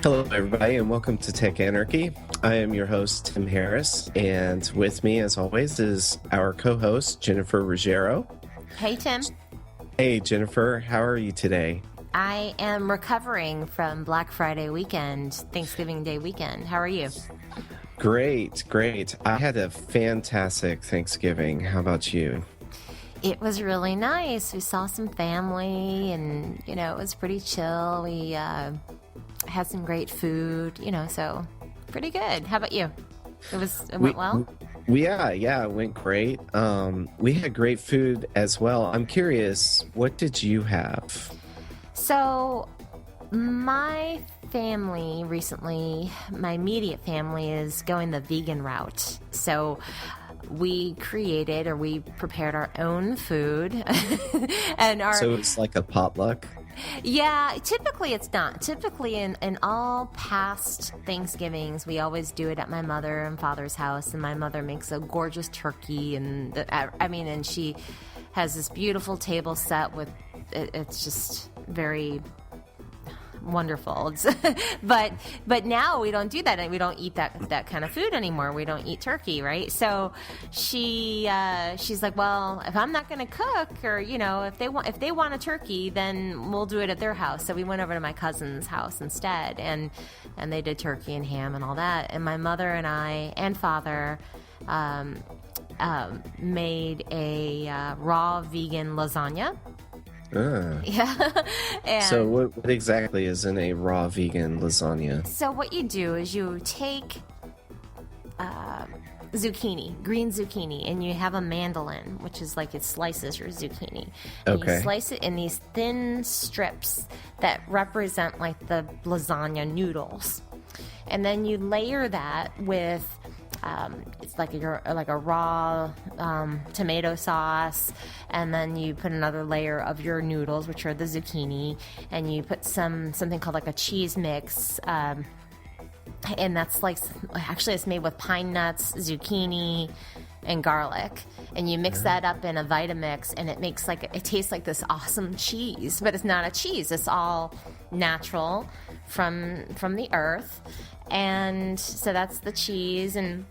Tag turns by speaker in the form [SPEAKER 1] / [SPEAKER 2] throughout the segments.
[SPEAKER 1] Hello, everybody, and welcome to Tech Anarchy. I am your host, Tim Harris, and with me, as always, is our co-host, Jennifer Ruggiero.
[SPEAKER 2] Hey, Tim.
[SPEAKER 1] Hey, Jennifer, how are you today?
[SPEAKER 2] I am recovering from Black Friday weekend, Thanksgiving Day weekend. How are you?
[SPEAKER 1] Great, great. I had a fantastic Thanksgiving. How about you?
[SPEAKER 2] It was really nice. We saw some family, and, it was pretty chill. We had some great food, so pretty good. How about you? It went well?
[SPEAKER 1] Yeah, it went great. We had great food as well. I'm curious, what did you have?
[SPEAKER 2] So, my family recently, my immediate family is going the vegan route. So, we prepared our own food.
[SPEAKER 1] So it's like a potluck?
[SPEAKER 2] Yeah, typically it's not. Typically in all past Thanksgivings, we always do it at my mother and father's house, and my mother makes a gorgeous turkey, and and she has this beautiful table set with, it's just very wonderful. But now we don't do that, and we don't eat that kind of food anymore. We don't eat turkey, right? So she's like, well, if I'm not going to cook, or if they want a turkey, then we'll do it at their house. So we went over to my cousin's house instead, and they did turkey and ham and all that. And my mother and I and father made a raw vegan lasagna. Yeah. And
[SPEAKER 1] so what exactly is in a raw vegan lasagna?
[SPEAKER 2] So what you do is you take green zucchini, and you have a mandolin, which is like it slices your zucchini. And
[SPEAKER 1] Okay.
[SPEAKER 2] you slice it in these thin strips that represent like the lasagna noodles. And then you layer that with it's like a raw tomato sauce, and then you put another layer of your noodles, which are the zucchini, and you put something called like a cheese mix, and that's like, actually it's made with pine nuts, zucchini, and garlic, and you mix that up in a Vitamix, and it tastes like this awesome cheese, but it's not a cheese. It's all natural from the earth. And so that's the cheese, and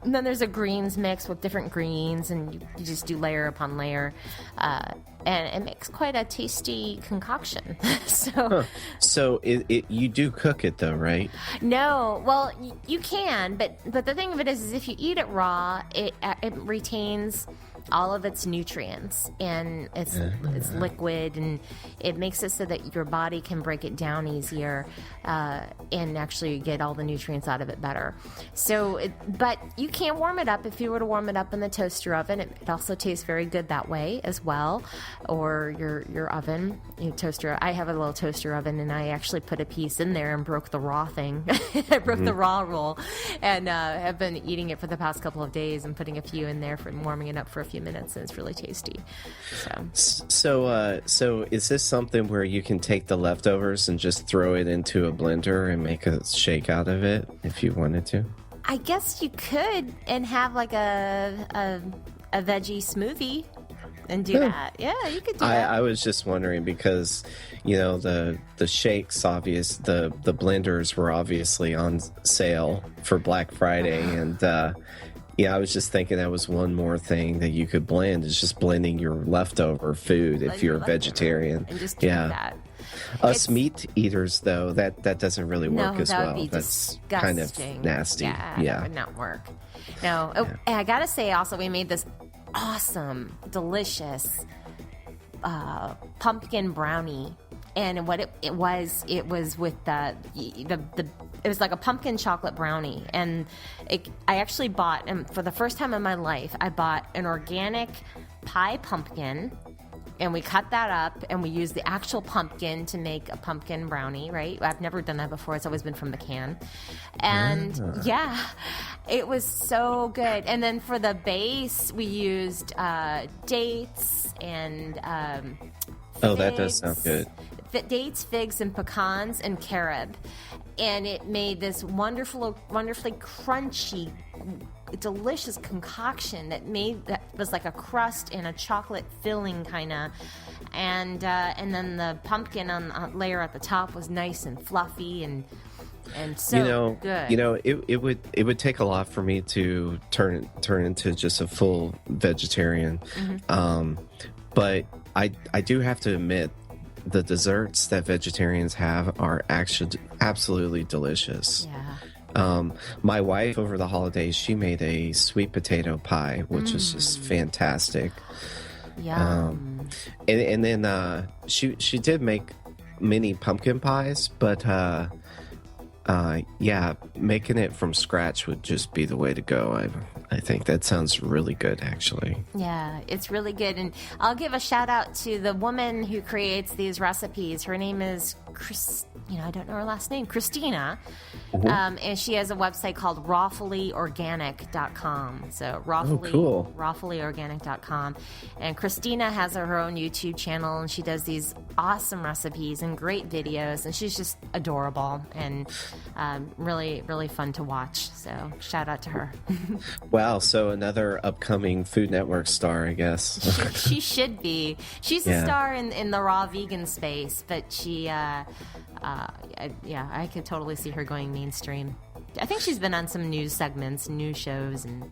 [SPEAKER 2] then there's a greens mix with different greens, and you just do layer upon layer, and it makes quite a tasty concoction.
[SPEAKER 1] So you do cook it though, right?
[SPEAKER 2] No, well, you can, but the thing of it is if you eat it raw, it retains all of its nutrients, and it's liquid, and it makes it so that your body can break it down easier, and actually get all the nutrients out of it better. But you can warm it up. If you were to warm it up in the toaster oven, it also tastes very good that way as well, or your oven, your toaster. I have a little toaster oven, and I actually put a piece in there and broke the raw thing. I broke the raw roll, and have been eating it for the past couple of days, and putting a few in there for warming it up for a few minutes, and it's really tasty.
[SPEAKER 1] So is this something where you can take the leftovers and just throw it into a blender and make a shake out of it if you wanted to?
[SPEAKER 2] I guess you could, and have like a veggie smoothie and do that. Yeah, you could do that.
[SPEAKER 1] I was just wondering because, the shakes, the blenders were obviously on sale for Black Friday, and I was just thinking that was one more thing that you could blend, is just blending your leftover food if you're a vegetarian.
[SPEAKER 2] And just do that.
[SPEAKER 1] Us meat eaters, though, that doesn't really work as well.
[SPEAKER 2] That's
[SPEAKER 1] kind of nasty.
[SPEAKER 2] Yeah, that would not work. No, and I gotta say also, we made this awesome, delicious pumpkin brownie. And what it was with it was like a pumpkin chocolate brownie, and I actually bought, and for the first time in my life, I bought an organic pie pumpkin, and we cut that up, and we used the actual pumpkin to make a pumpkin brownie, right? I've never done that before. It's always been from the can. And yeah, it was so good. And then for the base, we used dates and
[SPEAKER 1] oh, that does sound good.
[SPEAKER 2] Dates, figs, and pecans, and carob. And it made this wonderfully crunchy, delicious concoction that was like a crust and a chocolate filling kind of, and then the pumpkin on layer at the top was nice and fluffy, and and so good.
[SPEAKER 1] It would take a lot for me to turn into just a full vegetarian. But I do have to admit, the desserts that vegetarians have are actually absolutely delicious.
[SPEAKER 2] Yeah.
[SPEAKER 1] My wife over the holidays, she made a sweet potato pie, which was just fantastic.
[SPEAKER 2] Yum.
[SPEAKER 1] And then she did make mini pumpkin pies, but yeah, making it from scratch would just be the way to go. I think that sounds really good, actually.
[SPEAKER 2] Yeah, it's really good. And I'll give a shout out to the woman who creates these recipes. Her name is I don't know her last name, Christina. And she has a website called rawfullyorganic.com. So rawfullyorganic.com. And Christina has her own YouTube channel, and she does these awesome recipes and great videos. And she's just adorable and really, really fun to watch. So shout out to her.
[SPEAKER 1] Wow, so another upcoming Food Network star, I guess.
[SPEAKER 2] She should be. She's a star in the raw vegan space, but she, I could totally see her going mainstream. I think she's been on some news segments, news shows, and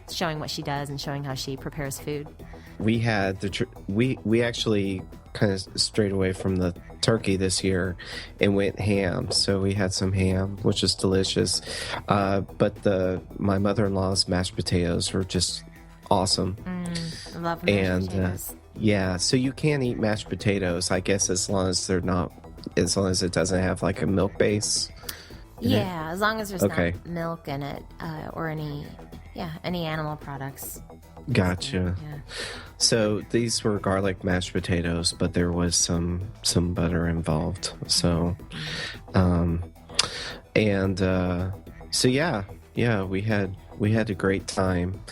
[SPEAKER 2] showing what she does and showing how she prepares food.
[SPEAKER 1] We had we actually kind of strayed away from the turkey this year and went ham. So we had some ham, which is delicious. But my mother-in-law's mashed potatoes were just awesome.
[SPEAKER 2] I love mashed potatoes.
[SPEAKER 1] Yeah, so you can eat mashed potatoes, I guess, as long as it doesn't have like a milk base.
[SPEAKER 2] Yeah, as long as there's not milk in it or any animal products.
[SPEAKER 1] Gotcha. Yeah. So these were garlic mashed potatoes, but there was some butter involved. So, so yeah, we had a great time.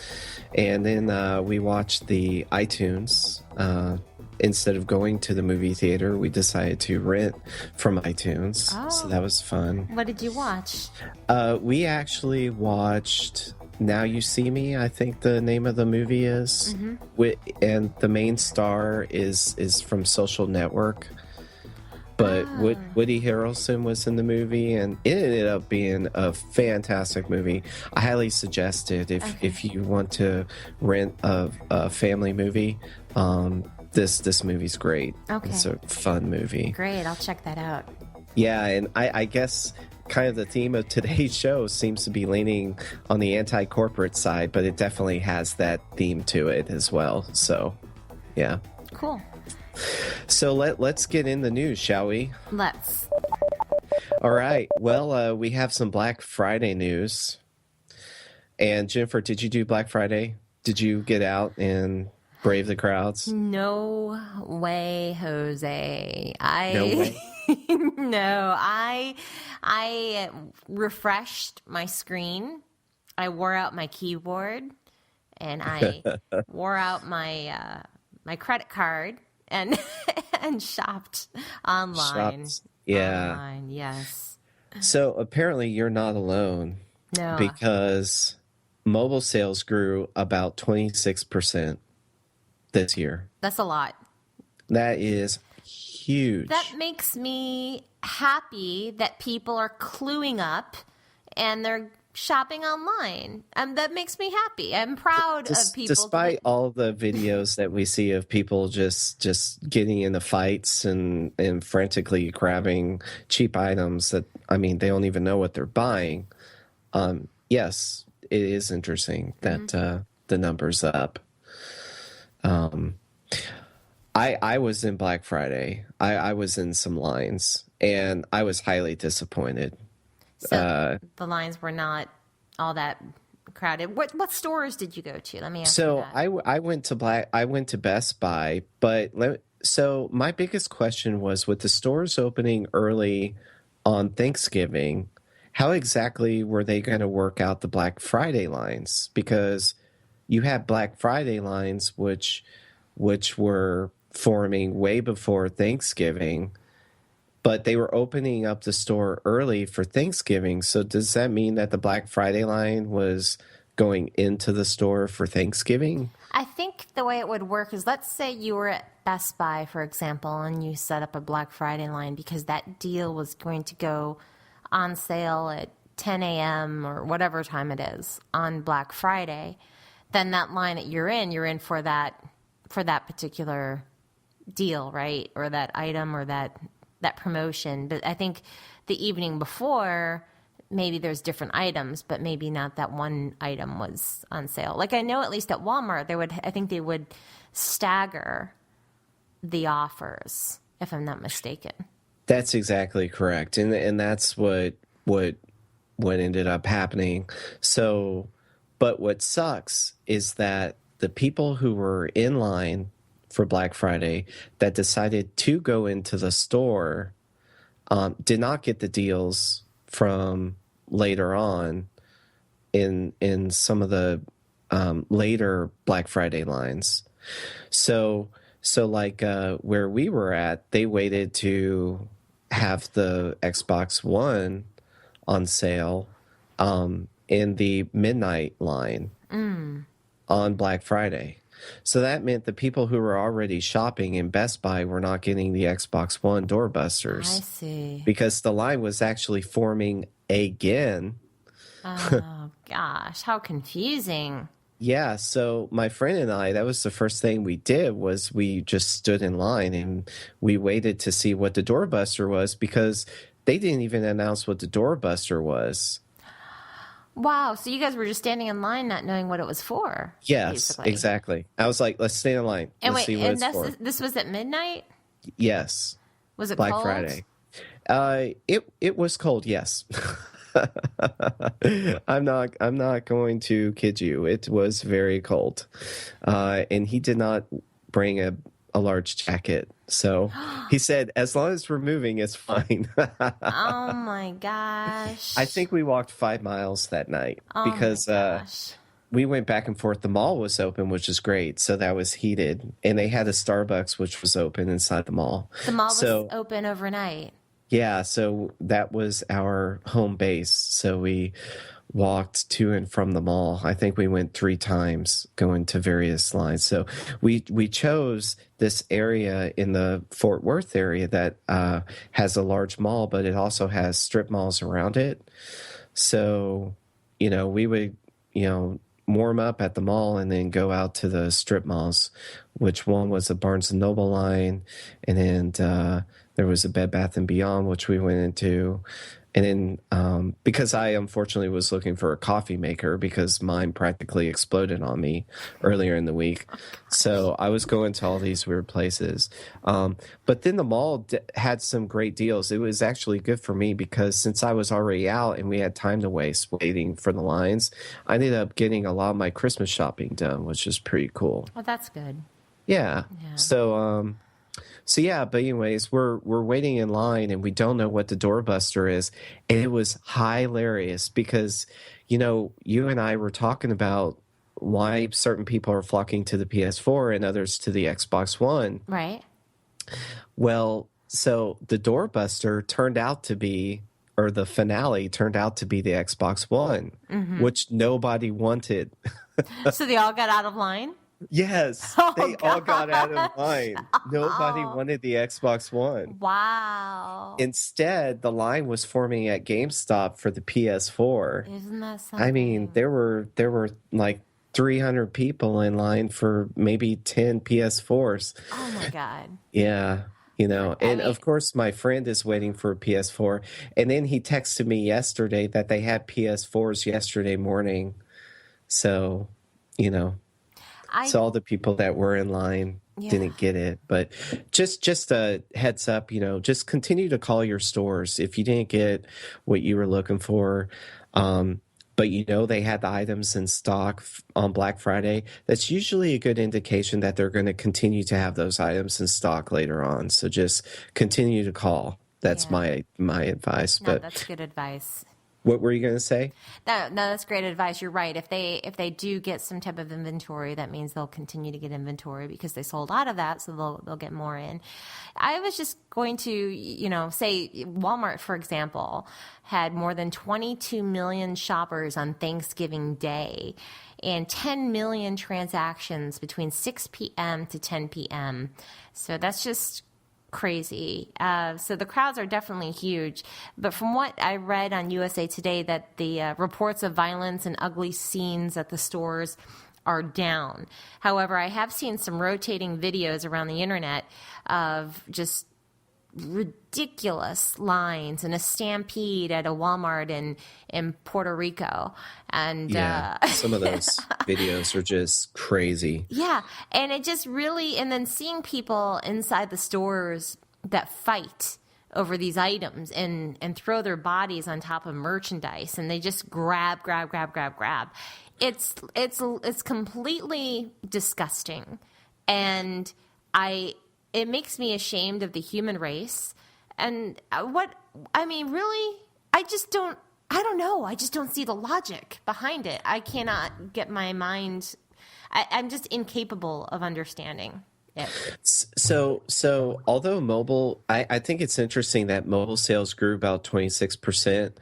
[SPEAKER 1] And then we watched the iTunes. Instead of going to the movie theater, we decided to rent from iTunes. Oh. So that was fun.
[SPEAKER 2] What did you watch?
[SPEAKER 1] We actually watched Now You See Me, I think the name of the movie is. And the main star is from Social Network. But Woody Harrelson was in the movie, and it ended up being a fantastic movie. I highly suggest it if you want to rent a family movie. This movie's great.
[SPEAKER 2] Okay.
[SPEAKER 1] It's a fun movie.
[SPEAKER 2] Great, I'll check that out.
[SPEAKER 1] Yeah, and I guess kind of the theme of today's show seems to be leaning on the anti-corporate side, but it definitely has that theme to it as well. So, yeah.
[SPEAKER 2] Cool.
[SPEAKER 1] So let's get in the news, shall we?
[SPEAKER 2] Let's.
[SPEAKER 1] All right. Well, we have some Black Friday news. And Jennifer, did you do Black Friday? Did you get out and brave the crowds?
[SPEAKER 2] No way, Jose.
[SPEAKER 1] No way?
[SPEAKER 2] No, I refreshed my screen. I wore out my keyboard, and I wore out my my credit card. And shopped online.
[SPEAKER 1] Yeah.
[SPEAKER 2] Online, yes.
[SPEAKER 1] So apparently you're not alone.
[SPEAKER 2] No.
[SPEAKER 1] Because mobile sales grew about 26% this year.
[SPEAKER 2] That's a lot.
[SPEAKER 1] That is huge.
[SPEAKER 2] That makes me happy that people are cluing up and they're shopping online. That makes me happy. I'm proud of people.
[SPEAKER 1] Despite all the videos that we see of people just getting into fights and frantically grabbing cheap items that, I mean, they don't even know what they're buying. Yes, it is interesting that the number's up. I was in Black Friday. I was in some lines, and I was highly disappointed.
[SPEAKER 2] So the lines were not all that crowded. What stores did you go to? Let me ask you that.
[SPEAKER 1] I went to Best Buy, but so my biggest question was, with the stores opening early on Thanksgiving, how exactly were they going to work out the Black Friday lines? Because you had Black Friday lines which were forming way before Thanksgiving. But they were opening up the store early for Thanksgiving. So does that mean that the Black Friday line was going into the store for Thanksgiving.
[SPEAKER 2] I think the way it would work is, let's say you were at Best Buy, for example, and you set up a Black Friday line because that deal was going to go on sale at 10 a.m. or whatever time it is on Black Friday. Then that line that you're in for that particular deal, right? Or that item or that promotion. But I think the evening before, maybe there's different items, but maybe not that one item was on sale. Like I know at least at Walmart, I think they would stagger the offers, if I'm not mistaken.
[SPEAKER 1] That's exactly correct. And that's what ended up happening. So, but what sucks is that the people who were in line for Black Friday that decided to go into the store did not get the deals from later on in some of the later Black Friday lines. So like where we were at, they waited to have the Xbox One on sale in the midnight line on Black Friday. So that meant the people who were already shopping in Best Buy were not getting the Xbox One doorbusters.
[SPEAKER 2] I see.
[SPEAKER 1] Because the line was actually forming again.
[SPEAKER 2] Oh, gosh. How confusing.
[SPEAKER 1] Yeah, so my friend and I, that was the first thing we did, was we just stood in line and we waited to see what the doorbuster was, because they didn't even announce what the doorbuster was.
[SPEAKER 2] Wow, so you guys were just standing in line not knowing what it was for.
[SPEAKER 1] Yes,
[SPEAKER 2] basically.
[SPEAKER 1] Exactly. I was like, let's stay in line.
[SPEAKER 2] And
[SPEAKER 1] let's see what it's for.
[SPEAKER 2] This was at midnight?
[SPEAKER 1] Yes.
[SPEAKER 2] Was it
[SPEAKER 1] Black
[SPEAKER 2] cold?
[SPEAKER 1] Friday. It was cold, yes. I'm not going to kid you. It was very cold. And he did not bring a large jacket. So he said, as long as we're moving, it's fine.
[SPEAKER 2] Oh my gosh.
[SPEAKER 1] I think we walked 5 miles that night because
[SPEAKER 2] gosh.
[SPEAKER 1] We went back and forth. The mall was open, which is great. So that was heated. And they had a Starbucks, which was open inside the mall.
[SPEAKER 2] The mall was open overnight.
[SPEAKER 1] Yeah, so that was our home base. So we walked to and from the mall. I think we went 3 times going to various lines. So we chose this area in the Fort Worth area that has a large mall, but it also has strip malls around it. So, we would, warm up at the mall and then go out to the strip malls, which one was the Barnes & Noble line. And then there was a Bed Bath & Beyond, which we went into. And then because I unfortunately was looking for a coffee maker because mine practically exploded on me earlier in the week. So I was going to all these weird places. But then the mall had some great deals. It was actually good for me because since I was already out and we had time to waste waiting for the lines, I ended up getting a lot of my Christmas shopping done, which is pretty cool.
[SPEAKER 2] Well, that's good.
[SPEAKER 1] Yeah. So yeah, but anyways, we're waiting in line and we don't know what the doorbuster is. And it was hilarious because, you and I were talking about why certain people are flocking to the PS4 and others to the Xbox One.
[SPEAKER 2] Right.
[SPEAKER 1] Well, so the doorbuster turned out to be, or the finale turned out to be the Xbox One, which nobody wanted.
[SPEAKER 2] So they all got out of line?
[SPEAKER 1] Yes, they all got out of line. Nobody wanted the Xbox One.
[SPEAKER 2] Wow.
[SPEAKER 1] Instead, the line was forming at GameStop for the PS4.
[SPEAKER 2] Isn't that something?
[SPEAKER 1] I mean, there were like 300 people in line for maybe 10 PS4s.
[SPEAKER 2] Oh my God.
[SPEAKER 1] Yeah. Of course, my friend is waiting for a PS4. And then he texted me yesterday that they had PS4s yesterday morning. So, so all the people that were in line didn't get it. But just a heads up, just continue to call your stores if you didn't get what you were looking for. But they had the items in stock on Black Friday. That's usually a good indication that they're going to continue to have those items in stock later on. So just continue to call. That's my advice.
[SPEAKER 2] No,
[SPEAKER 1] but
[SPEAKER 2] that's good advice.
[SPEAKER 1] What were you going to say?
[SPEAKER 2] No, that's great advice. You're right. If they do get some type of inventory, that means they'll continue to get inventory because they sold out of that, so they'll get more in. I was just going to, say Walmart, for example, had more than 22 million shoppers on Thanksgiving Day and 10 million transactions between 6 p.m. to 10 p.m. So that's just crazy. So the crowds are definitely huge. But from what I read on USA Today, that the reports of violence and ugly scenes at the stores are down. However, I have seen some rotating videos around the internet of just ridiculous lines and a stampede at a Walmart in Puerto Rico. And
[SPEAKER 1] some of those videos are just crazy.
[SPEAKER 2] Yeah. And it just really, and then seeing people inside the stores that fight over these items and throw their bodies on top of merchandise, and they just grab. It's completely disgusting. And it makes me ashamed of the human race. And really, I don't know. I just don't see the logic behind it. I cannot get my mind. I'm just incapable of understanding it.
[SPEAKER 1] So although mobile, I think it's interesting that mobile sales grew about 26%,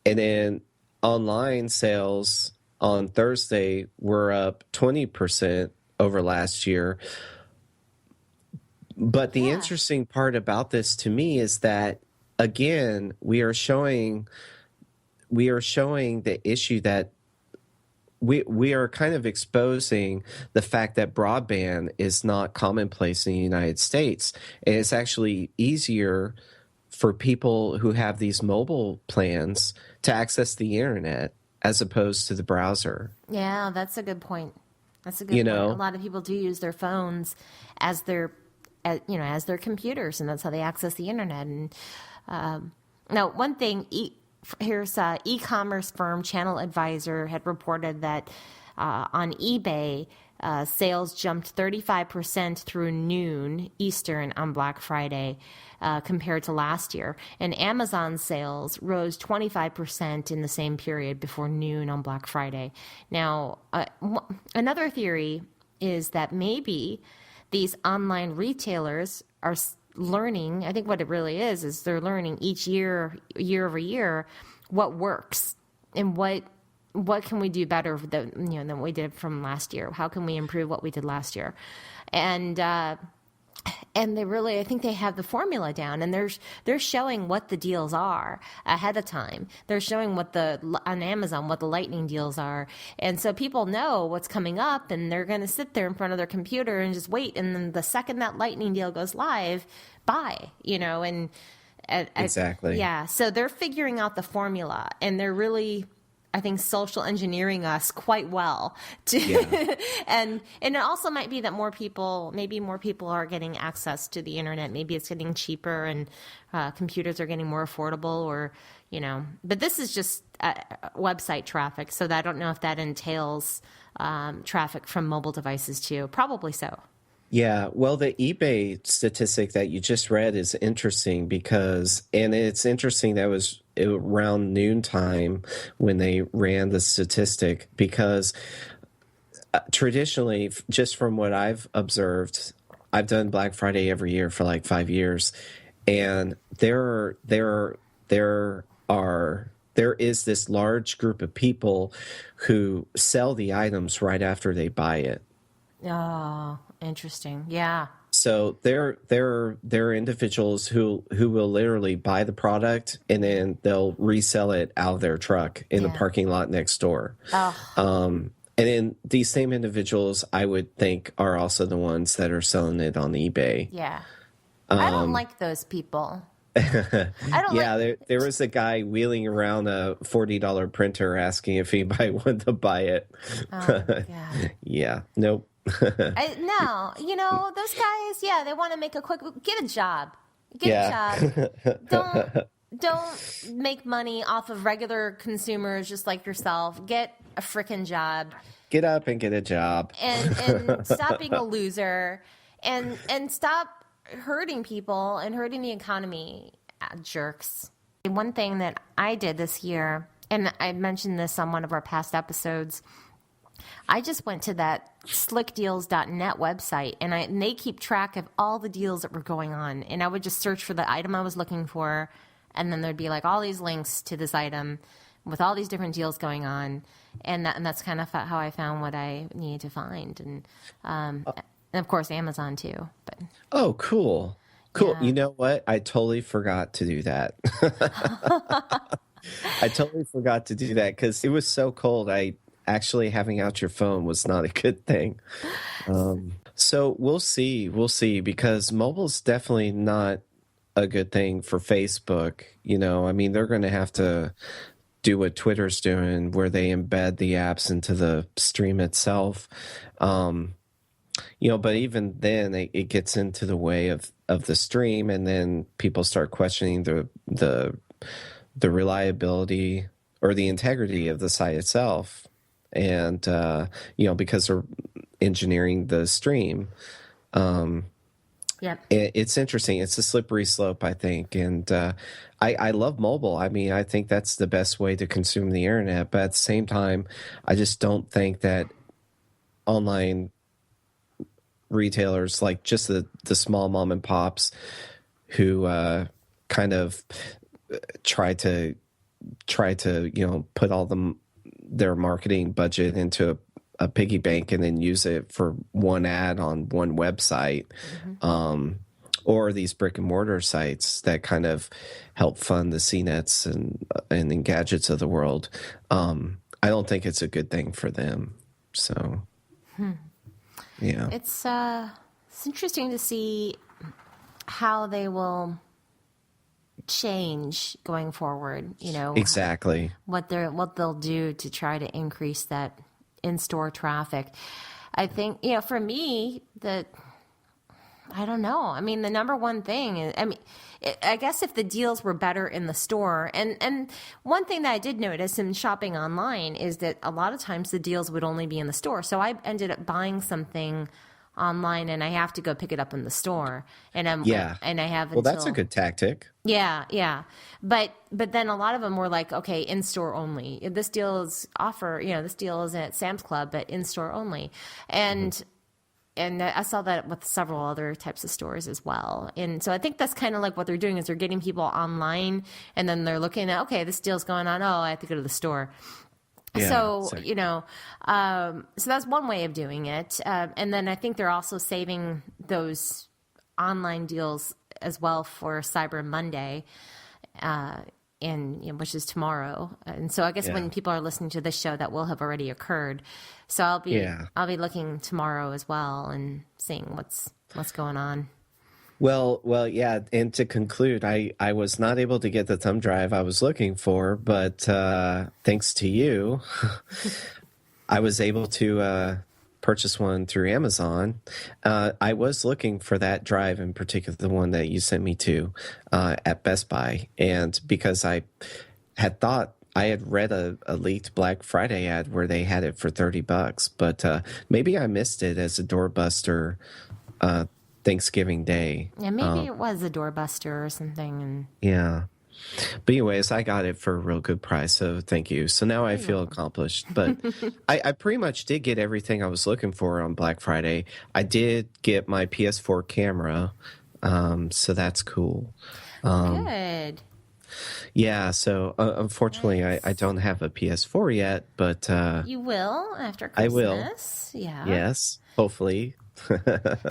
[SPEAKER 1] and then online sales on Thursday were up 20% over last year. But the interesting part about this to me is that, again, we are showing the issue that we are kind of exposing the fact that broadband is not commonplace in the United States. And it's actually easier for people who have these mobile plans to access the internet as opposed to the browser.
[SPEAKER 2] Yeah, that's a good point. That's a good point. A lot of people do use their phones as their computers, and that's how they access the internet. And now, one thing, here's e-commerce firm Channel Advisor had reported that on eBay, sales jumped 35% through noon Eastern on Black Friday compared to last year. And Amazon sales rose 25% in the same period before noon on Black Friday. Now, another theory is that maybe these online retailers are learning. I think what it really is they're learning each year over year, what works and what can we do better than we did from last year. How can we improve what we did last year? And they really, I think they have the formula down, and they're showing what the deals are ahead of time. They're showing on Amazon what the lightning deals are, and so people know what's coming up, and they're going to sit there in front of their computer and just wait. And then the second that lightning deal goes live, buy.
[SPEAKER 1] Exactly.
[SPEAKER 2] Yeah. So they're figuring out the formula, and they're really, I think, social engineering us quite well. And it also might be that more people are getting access to the internet. Maybe it's getting cheaper, and computers are getting more affordable, but this is just website traffic. So I don't know if that entails traffic from mobile devices too. Probably so.
[SPEAKER 1] Yeah, well, the eBay statistic that you just read is interesting and it's interesting that it was around noontime when they ran the statistic, because traditionally, just from what I've observed, I've done Black Friday every year for like 5 years, and there is this large group of people who sell the items right after they buy it.
[SPEAKER 2] Oh, interesting. Yeah.
[SPEAKER 1] So there are individuals who will literally buy the product and then they'll resell it out of their truck in the parking lot next door. Oh. And then these same individuals, I would think, are also the ones that are selling it on eBay.
[SPEAKER 2] Yeah. I don't like those people.
[SPEAKER 1] There was a guy wheeling around a $40 printer asking if anybody wanted to buy it.
[SPEAKER 2] Oh, God.
[SPEAKER 1] Yeah. Nope.
[SPEAKER 2] No, those guys, they want to make get a job. Get a job. Don't make money off of regular consumers just like yourself. Get a frickin' job.
[SPEAKER 1] Get up and get a job.
[SPEAKER 2] And stop being a loser. And stop hurting people and hurting the economy. Jerks. One thing that I did this year and I mentioned this on one of our past episodes. I just went to that slickdeals.net website, and they keep track of all the deals that were going on. And I would just search for the item I was looking for, and then there'd be like all these links to this item with all these different deals going on. And that's kind of how I found what I needed to find. And of course, Amazon too. But
[SPEAKER 1] Oh, cool. Cool.
[SPEAKER 2] yeah.
[SPEAKER 1] You know what? I totally forgot to do that. I totally forgot to do that because it was so cold. I actually having out your phone was not a good thing. So we'll see. We'll see because mobile's definitely not a good thing for Facebook. I mean, they're going to have to do what Twitter's doing where they embed the apps into the stream itself. But even then it gets into the way of the stream, and then people start questioning the reliability or the integrity of the site itself. And, because they're engineering the stream.
[SPEAKER 2] Yep.
[SPEAKER 1] It's interesting. It's a slippery slope, I think. And I love mobile. I mean, I think that's the best way to consume the internet. But at the same time, I just don't think that online retailers, like just the small mom and pops who kind of try to put all their marketing budget into a piggy bank and then use it for one ad on one website, or these brick and mortar sites that kind of help fund the CNETs and Engadgets of the world. I don't think it's a good thing for them. So, yeah,
[SPEAKER 2] It's interesting to see how they will change going forward.
[SPEAKER 1] exactly.
[SPEAKER 2] What they'll do to try to increase that in-store traffic. I think, for me, I don't know. I mean, the number one thing is, I guess if the deals were better in the store, and one thing that I did notice in shopping online is that a lot of times the deals would only be in the store. So I ended up buying something online and I have to go pick it up in the store. And I have
[SPEAKER 1] Well, that's a good tactic.
[SPEAKER 2] Yeah. But then a lot of them were like, okay, in-store only. This deal is this deal is at Sam's Club, but in-store only. And I saw that with several other types of stores as well. And so I think that's kind of like what they're doing is they're getting people online and then they're looking at, okay, this deal's going on. Oh, I have to go to the store.
[SPEAKER 1] Yeah,
[SPEAKER 2] so so that's one way of doing it. And then I think they're also saving those online deals as well for Cyber Monday, which is tomorrow. And so I guess when people are listening to this show, that will have already occurred. So I'll be looking tomorrow as well and seeing what's going on.
[SPEAKER 1] Well, yeah. And to conclude, I was not able to get the thumb drive I was looking for, but thanks to you, I was able to purchase one through Amazon. I was looking for that drive in particular, the one that you sent me to at Best Buy. And because I had thought I had read a leaked Black Friday ad where they had it for $30, but maybe I missed it as a doorbuster Thanksgiving Day.
[SPEAKER 2] Yeah, maybe it was a doorbuster or something. And
[SPEAKER 1] yeah. But anyways, I got it for a real good price, so thank you. So now I feel accomplished. But I pretty much did get everything I was looking for on Black Friday. I did get my PS4 camera, so that's cool.
[SPEAKER 2] Good.
[SPEAKER 1] Yeah, so unfortunately,
[SPEAKER 2] Nice.
[SPEAKER 1] I don't have a PS4 yet, but
[SPEAKER 2] You will after
[SPEAKER 1] I
[SPEAKER 2] Christmas.
[SPEAKER 1] will.
[SPEAKER 2] Yeah.
[SPEAKER 1] Yes, hopefully.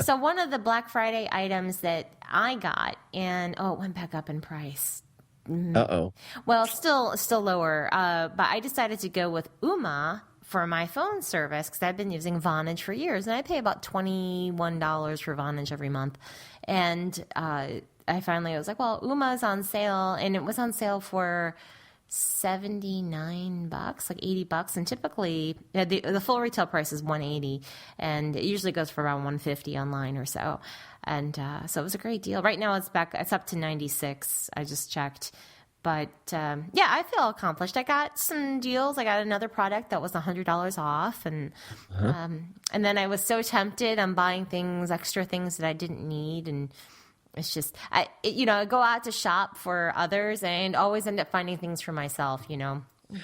[SPEAKER 2] So one of the Black Friday items that I got, and it went back up in price.
[SPEAKER 1] Uh-oh.
[SPEAKER 2] Well, still lower. But I decided to go with Uma for my phone service because I've been using Vonage for years, and I pay about $21 for Vonage every month. And I was like, well, Uma's on sale, and it was on sale for $79, like $80. And typically, the full retail price is $180, and it usually goes for around $150 online or so. And so it was a great deal. Right now, it's up to $96. I just checked. But I feel accomplished. I got some deals. I got another product that was $100 off, and then I was so tempted on buying extra things that I didn't need, and it's just I go out to shop for others and always end up finding things for myself.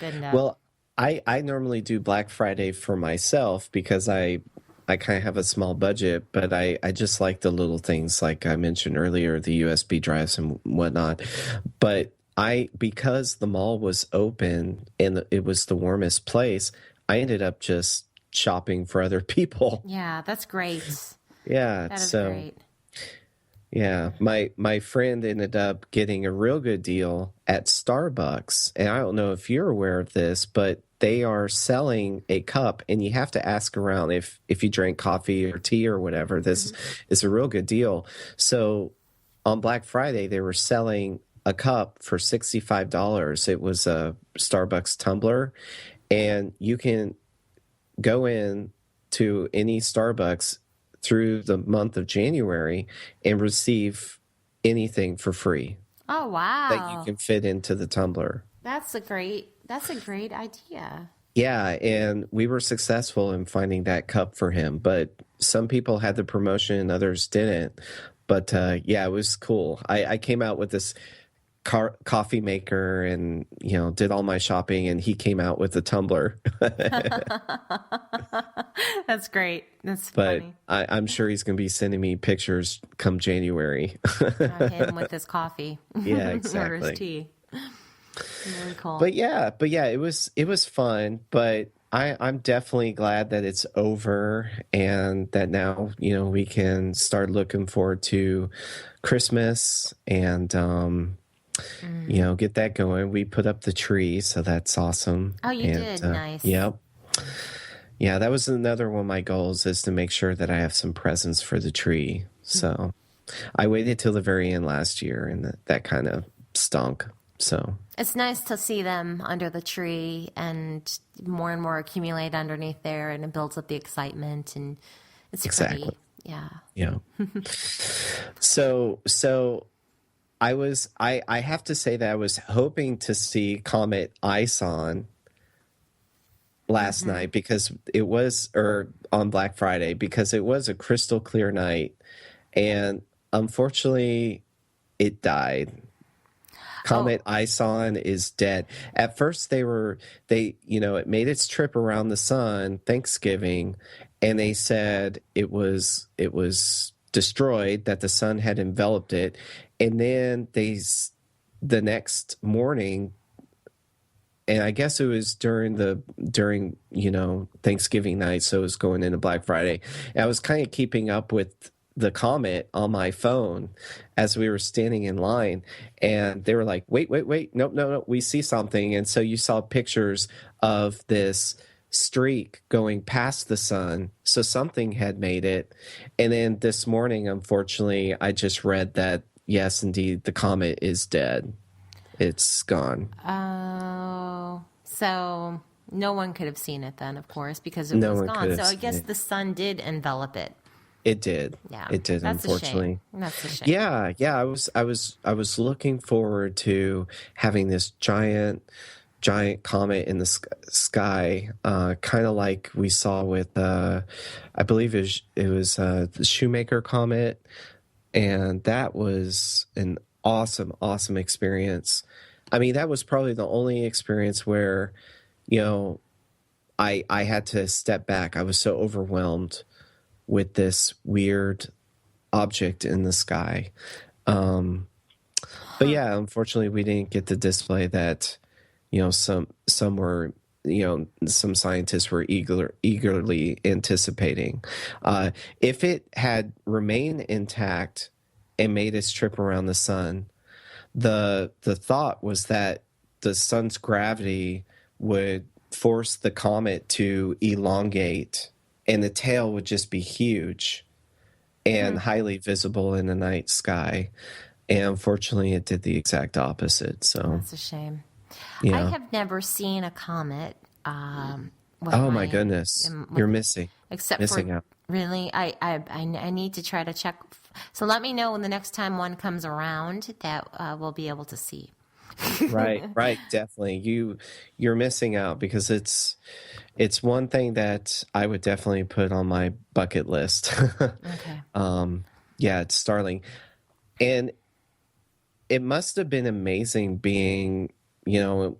[SPEAKER 2] Good enough.
[SPEAKER 1] Well, I normally do Black Friday for myself because I kind of have a small budget, but I just like the little things like I mentioned earlier, the USB drives and whatnot. But because the mall was open and it was the warmest place, I ended up just shopping for other people.
[SPEAKER 2] Yeah, that's great.
[SPEAKER 1] Yeah,
[SPEAKER 2] That is
[SPEAKER 1] so
[SPEAKER 2] great.
[SPEAKER 1] yeah, my friend ended up getting a real good deal at Starbucks, and I don't know if you're aware of this, but they are selling a cup, and you have to ask around if you drink coffee or tea or whatever. This is a real good deal. So on Black Friday, they were selling a cup for $65. It was a Starbucks tumbler, and you can go in to any Starbucks through the month of January and receive anything for free
[SPEAKER 2] Oh,
[SPEAKER 1] that you
[SPEAKER 2] wow.
[SPEAKER 1] can fit into the tumbler.
[SPEAKER 2] That's a great idea.
[SPEAKER 1] Yeah, and we were successful in finding that cup for him, but some people had the promotion and others didn't. But yeah, it was cool. I came out with this coffee maker and did all my shopping, and he came out with a tumbler.
[SPEAKER 2] That's great. That's
[SPEAKER 1] But
[SPEAKER 2] funny.
[SPEAKER 1] I'm sure he's going to be sending me pictures come January.
[SPEAKER 2] Him with his coffee
[SPEAKER 1] Yeah,
[SPEAKER 2] or his
[SPEAKER 1] exactly.
[SPEAKER 2] tea. Very cool.
[SPEAKER 1] But yeah, it was fun. But I'm definitely glad that it's over and that now we can start looking forward to Christmas and get that going. We put up the tree, so that's awesome.
[SPEAKER 2] Oh, you
[SPEAKER 1] And
[SPEAKER 2] did. Nice.
[SPEAKER 1] yep, yeah, that was another one of my goals is to make sure that I have some presents for the tree. So I waited till the very end last year, and that kind of stunk. So
[SPEAKER 2] It's nice to see them under the tree and more accumulate underneath there, and it builds up the excitement, and it's pretty.
[SPEAKER 1] exactly,
[SPEAKER 2] Yeah.
[SPEAKER 1] yeah. So I have to say that I was hoping to see Comet Ison last night because it was, or on Black Friday, because it was a crystal clear night, and unfortunately it died.
[SPEAKER 2] Oh,
[SPEAKER 1] Comet Ison is dead. At first it made its trip around the sun Thanksgiving, and they said it was destroyed, that the sun had enveloped it, and then the next morning, and I guess it was during Thanksgiving night, so it was going into Black Friday. And I was kind of keeping up with the comet on my phone as we were standing in line, and they were like, "Wait, nope, no, we see something." And so you saw pictures of this streak going past the sun, so something had made it. And then this morning, unfortunately, I just read that yes, indeed, the comet is dead. It's gone.
[SPEAKER 2] oh. So no one could have seen it then, of course, because it
[SPEAKER 1] No
[SPEAKER 2] was
[SPEAKER 1] one could
[SPEAKER 2] gone.
[SPEAKER 1] have
[SPEAKER 2] So I
[SPEAKER 1] seen
[SPEAKER 2] guess
[SPEAKER 1] it.
[SPEAKER 2] the sun did envelop it.
[SPEAKER 1] It did.
[SPEAKER 2] Yeah.
[SPEAKER 1] It did,
[SPEAKER 2] That's a shame.
[SPEAKER 1] unfortunately.
[SPEAKER 2] That's a shame.
[SPEAKER 1] Yeah. I was looking forward to having this giant comet in the sky, kind of like we saw with, I believe it was the Shoemaker comet, and that was an awesome experience. I mean, that was probably the only experience where, you know, I had to step back. I was so overwhelmed with this weird object in the sky. Um, but
[SPEAKER 2] Huh.
[SPEAKER 1] yeah, unfortunately, we didn't get the display that some were some scientists were eagerly anticipating. If it had remained intact and made its trip around the sun, the thought was that the sun's gravity would force the comet to elongate, and the tail would just be huge
[SPEAKER 2] Hmm.
[SPEAKER 1] and highly visible in the night sky. And unfortunately, it did the exact opposite. So,
[SPEAKER 2] That's a shame. I
[SPEAKER 1] yeah.
[SPEAKER 2] have never seen a comet with
[SPEAKER 1] Oh my
[SPEAKER 2] my,
[SPEAKER 1] goodness,
[SPEAKER 2] with
[SPEAKER 1] you're
[SPEAKER 2] except
[SPEAKER 1] missing
[SPEAKER 2] for
[SPEAKER 1] out.
[SPEAKER 2] really, I need to try to check. So let me know when the next time one comes around that we'll be able to see.
[SPEAKER 1] Right, definitely. You're missing out because it's one thing that I would definitely put on my bucket list.
[SPEAKER 2] Okay.
[SPEAKER 1] Yeah, it's startling. And it must have been amazing being, you know,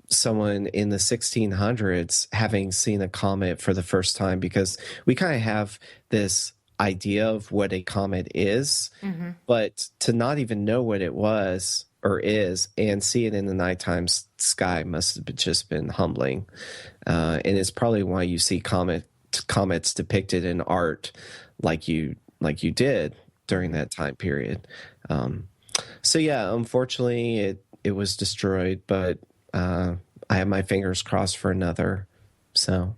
[SPEAKER 1] someone in the 1600s having seen a comet for the first time, because we kind of have this idea of what a comet is, but to not even know what it was or is and see it in the nighttime sky must have just been humbling. And it's probably why you see comets depicted in art like you did during that time period. So yeah, unfortunately it was destroyed, but I have my fingers crossed for another. So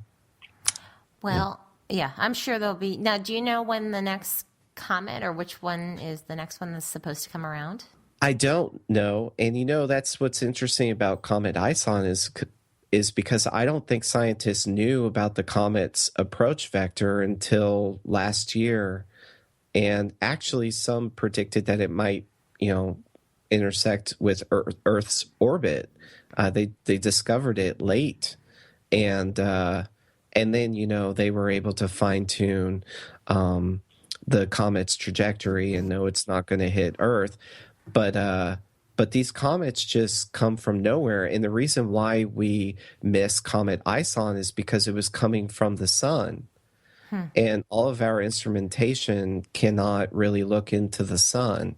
[SPEAKER 2] Well, yeah, I'm sure there'll be. Now, do you know when the next comet, or which one is the next one that's supposed to come around?
[SPEAKER 1] I don't know. And that's what's interesting about Comet Ison is because I don't think scientists knew about the comet's approach vector until last year. And actually some predicted that it might, intersect with Earth's orbit. They discovered it late. And then, they were able to fine tune the comet's trajectory and know it's not going to hit Earth. But these comets just come from nowhere. And the reason why we miss Comet Ison is because it was coming from the sun. And all of our instrumentation cannot really look into the sun.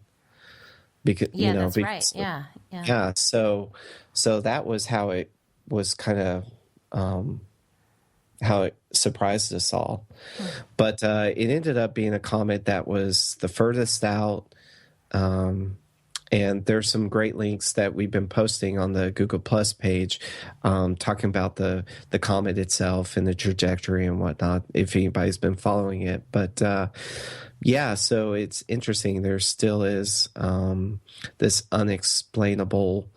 [SPEAKER 1] Because,
[SPEAKER 2] that's
[SPEAKER 1] because,
[SPEAKER 2] right. Yeah.
[SPEAKER 1] Yeah. So that was how it was kind of, how it surprised us all. But it ended up being a comet that was the furthest out. And there's some great links that we've been posting on the Google Plus page, talking about the comet itself and the trajectory and whatnot, if anybody's been following it. But yeah, so it's interesting. There still is this unexplainable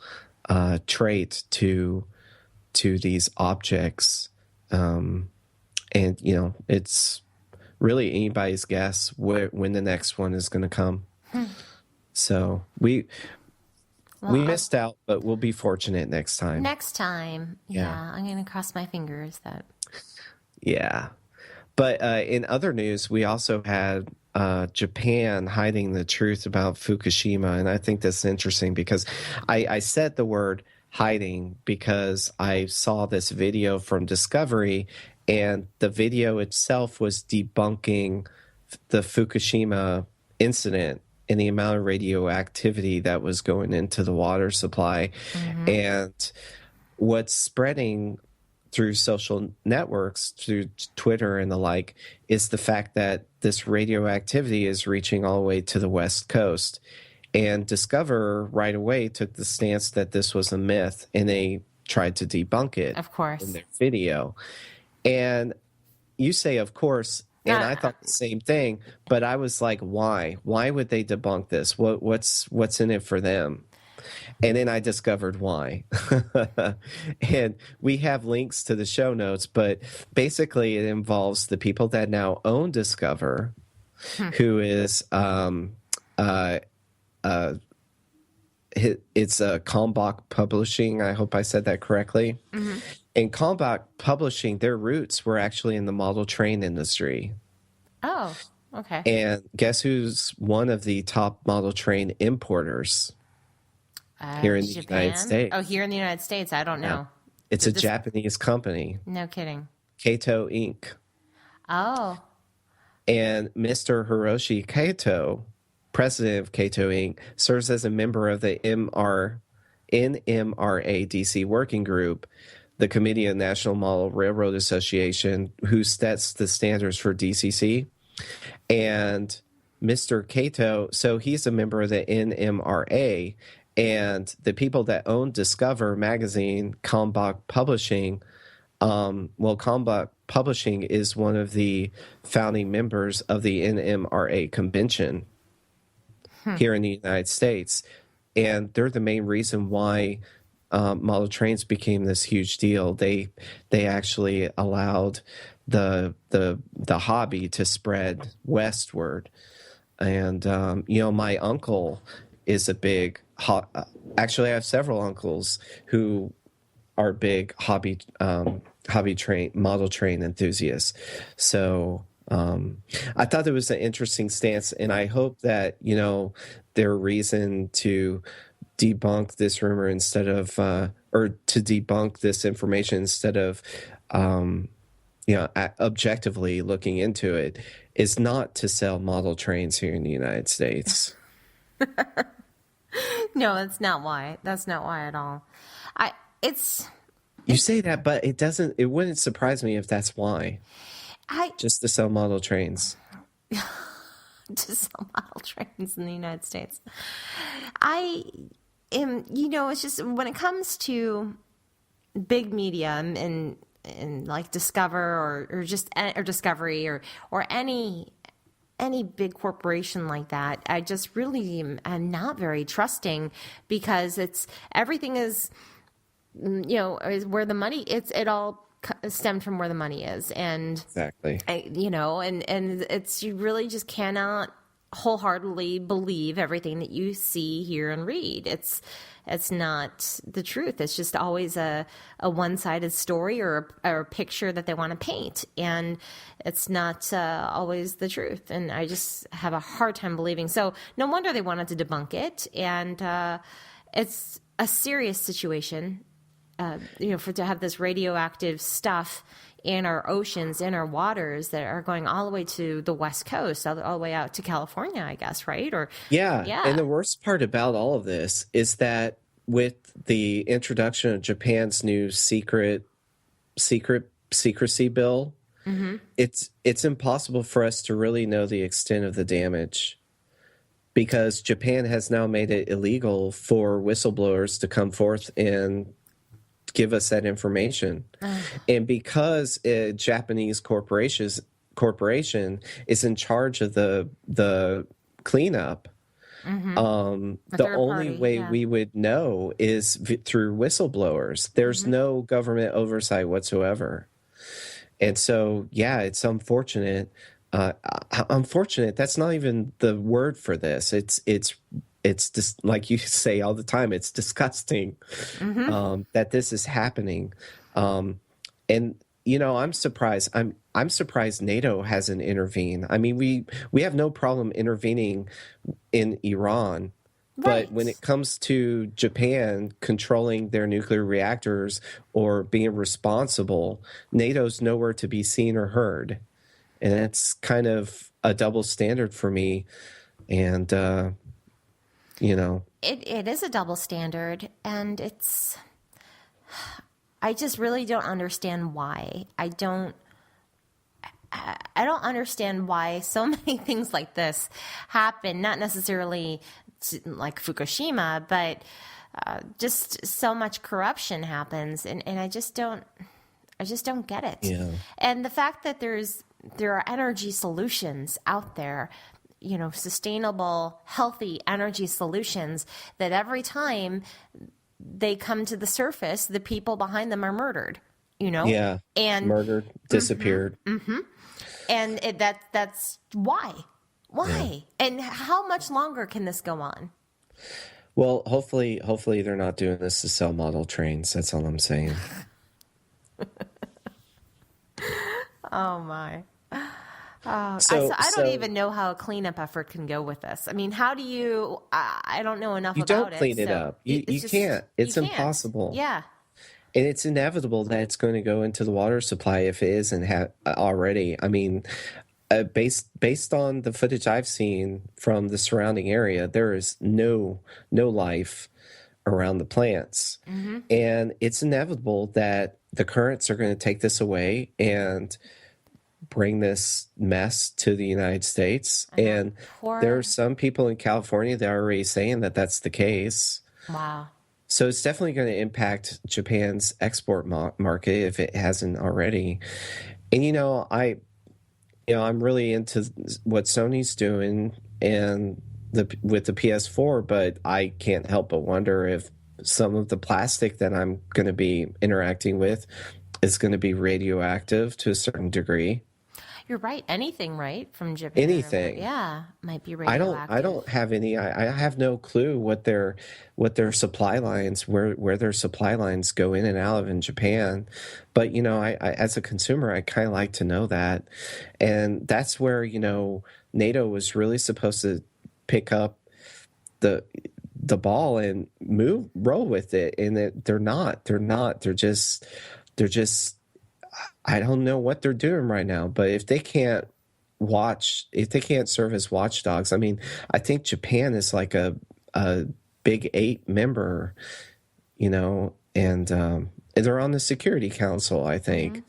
[SPEAKER 1] trait to these objects. And, it's really anybody's guess when the next one is going to come. So we missed out, but we'll be fortunate next time.
[SPEAKER 2] Next time. Yeah. I'm going to cross my fingers that.
[SPEAKER 1] Yeah. But in other news, we also had Japan hiding the truth about Fukushima. And I think that's interesting because I said the word hiding because I saw this video from Discovery, and the video itself was debunking the Fukushima incident and the amount of radioactivity that was going into the water supply. And what's spreading through social networks, through Twitter and the like, is the fact that this radioactivity is reaching all the way to the West Coast. And Discover right away took the stance that this was a myth, and they tried to debunk it,
[SPEAKER 2] of course,
[SPEAKER 1] in their video. And you say, of course, and I thought the same thing, but I was like, why? Why would they debunk this? What's in it for them? And then I discovered why. And we have links to the show notes, but basically it involves the people that now own Discover, who is it's Kalmbach Publishing. I hope I said that correctly. And Kalmbach Publishing, their roots were actually in the model train industry.
[SPEAKER 2] Oh, okay.
[SPEAKER 1] And guess who's one of the top model train importers here in the United States?
[SPEAKER 2] Oh, here in the United States? I don't know.
[SPEAKER 1] It's a Japanese company.
[SPEAKER 2] No kidding.
[SPEAKER 1] Kato Inc.
[SPEAKER 2] Oh. And
[SPEAKER 1] Mr. Hiroshi Kato, president of Kato Inc., serves as a member of the NMRA DC Working Group, the Committee of National Model Railroad Association, who sets the standards for DCC. And Mr. Kato, so he's a member of the NMRA, and the people that own Discover magazine, Kalmbach Publishing, Kalmbach Publishing is one of the founding members of the NMRA convention here in the United States. And they're the main reason why model trains became this huge deal. They actually allowed the hobby to spread westward. And my uncle is a big actually I have several uncles who are big model train enthusiasts. So I thought it was an interesting stance, and I hope that their reason to debunk this rumor instead of or to debunk this information instead of, objectively looking into it, is not to sell model trains here in the United States.
[SPEAKER 2] No, that's not why. That's not why at all. I it's
[SPEAKER 1] You say that, but it wouldn't surprise me if that's why.
[SPEAKER 2] I
[SPEAKER 1] Just to sell model trains.
[SPEAKER 2] to sell model trains in the United States. I am, it's just when it comes to big media and like Discover or just or Discovery or any big corporation like that, I just really am not very trusting, because everything is, is where the money, it all stemmed from where the money is. And
[SPEAKER 1] Exactly.
[SPEAKER 2] and you really just cannot wholeheartedly believe everything that you see, hear, and read. It's not the truth. It's just always a one-sided story or a picture that they want to paint, and it's not always the truth. And I just have a hard time believing. So no wonder they wanted to debunk it. And it's a serious situation, to have this radioactive stuff in our oceans, in our waters, that are going all the way to the West Coast, all the way out to California, I guess, right? Or
[SPEAKER 1] Yeah. And the worst part about all of this is that with the introduction of Japan's new secrecy bill, it's impossible for us to really know the extent of the damage, because Japan has now made it illegal for whistleblowers to come forth and give us that information. And because a Japanese corporation is in charge of the cleanup, the only way we would know is through whistleblowers. There's no government oversight whatsoever. And so, yeah, it's unfortunate. Unfortunate, that's not even the word for this. It's just, like you say all the time, it's disgusting that this is happening. And I'm surprised. I'm surprised NATO hasn't intervened. I mean, we have no problem intervening in Iran,
[SPEAKER 2] Right.
[SPEAKER 1] but when it comes to Japan controlling their nuclear reactors or being responsible, NATO's nowhere to be seen or heard. And that's kind of a double standard for me. And,
[SPEAKER 2] It is a double standard, and I just really don't understand why. I don't understand why so many things like this happen, not necessarily like Fukushima, but just so much corruption happens, and I just don't get it.
[SPEAKER 1] Yeah.
[SPEAKER 2] And the fact that there are energy solutions out there, sustainable, healthy energy solutions, that every time they come to the surface, the people behind them are murdered,
[SPEAKER 1] Yeah.
[SPEAKER 2] and
[SPEAKER 1] Murdered, disappeared.
[SPEAKER 2] and that's why, and how much longer can this go on?
[SPEAKER 1] Well, hopefully they're not doing this to sell model trains. That's all I'm saying.
[SPEAKER 2] Oh my. I don't even know how a cleanup effort can go with this. I mean, how do you? I don't know enough
[SPEAKER 1] You
[SPEAKER 2] about it.
[SPEAKER 1] don't clean it up. You can't. It's impossible.
[SPEAKER 2] Yeah.
[SPEAKER 1] And it's inevitable that it's going to go into the water supply if it isn't already. I mean, based on the footage I've seen from the surrounding area, there is no life around the plants. And it's inevitable that the currents are going to take this away and bring this mess to the United States. And there are some people in California that are already saying that that's the case.
[SPEAKER 2] Wow.
[SPEAKER 1] So it's definitely going to impact Japan's export market if it hasn't already. And I'm really into what Sony's doing and with the PS4, but I can't help but wonder if some of the plastic that I'm going to be interacting with is going to be radioactive to a certain degree.
[SPEAKER 2] You're right. Anything, right? From Japan.
[SPEAKER 1] Anything.
[SPEAKER 2] Might be radioactive.
[SPEAKER 1] I don't have any. I have no clue what their supply lines, where their supply lines go in and out of in Japan. But I as a consumer, I kind of like to know that, and that's where NATO was really supposed to pick up the ball and roll with it. And they're not. They're just. I don't know what they're doing right now. But if they can't serve as watchdogs, I mean, I think Japan is like a Big Eight member, and they're on the Security Council, I think.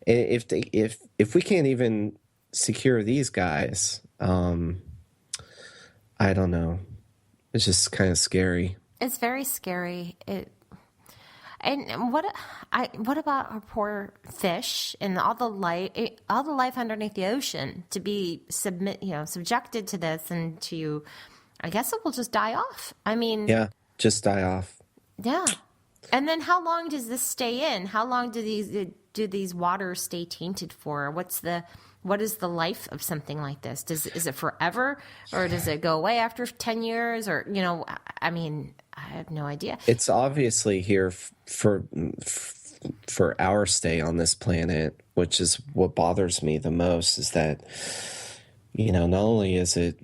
[SPEAKER 1] Mm-hmm. If we can't even secure these guys, I don't know. It's just kind of scary.
[SPEAKER 2] It's very scary. And what about our poor fish and all the life underneath the ocean to be subjected to this and to, I guess it will just die off. I mean,
[SPEAKER 1] yeah, just die off.
[SPEAKER 2] Yeah. And then how long does this stay in? How long do these waters stay tainted for? What is the life of something like this? Is it forever, or does it go away after 10 years? Or, I mean, I have no idea.
[SPEAKER 1] It's obviously here for our stay on this planet, which is what bothers me the most, is that, not only is it,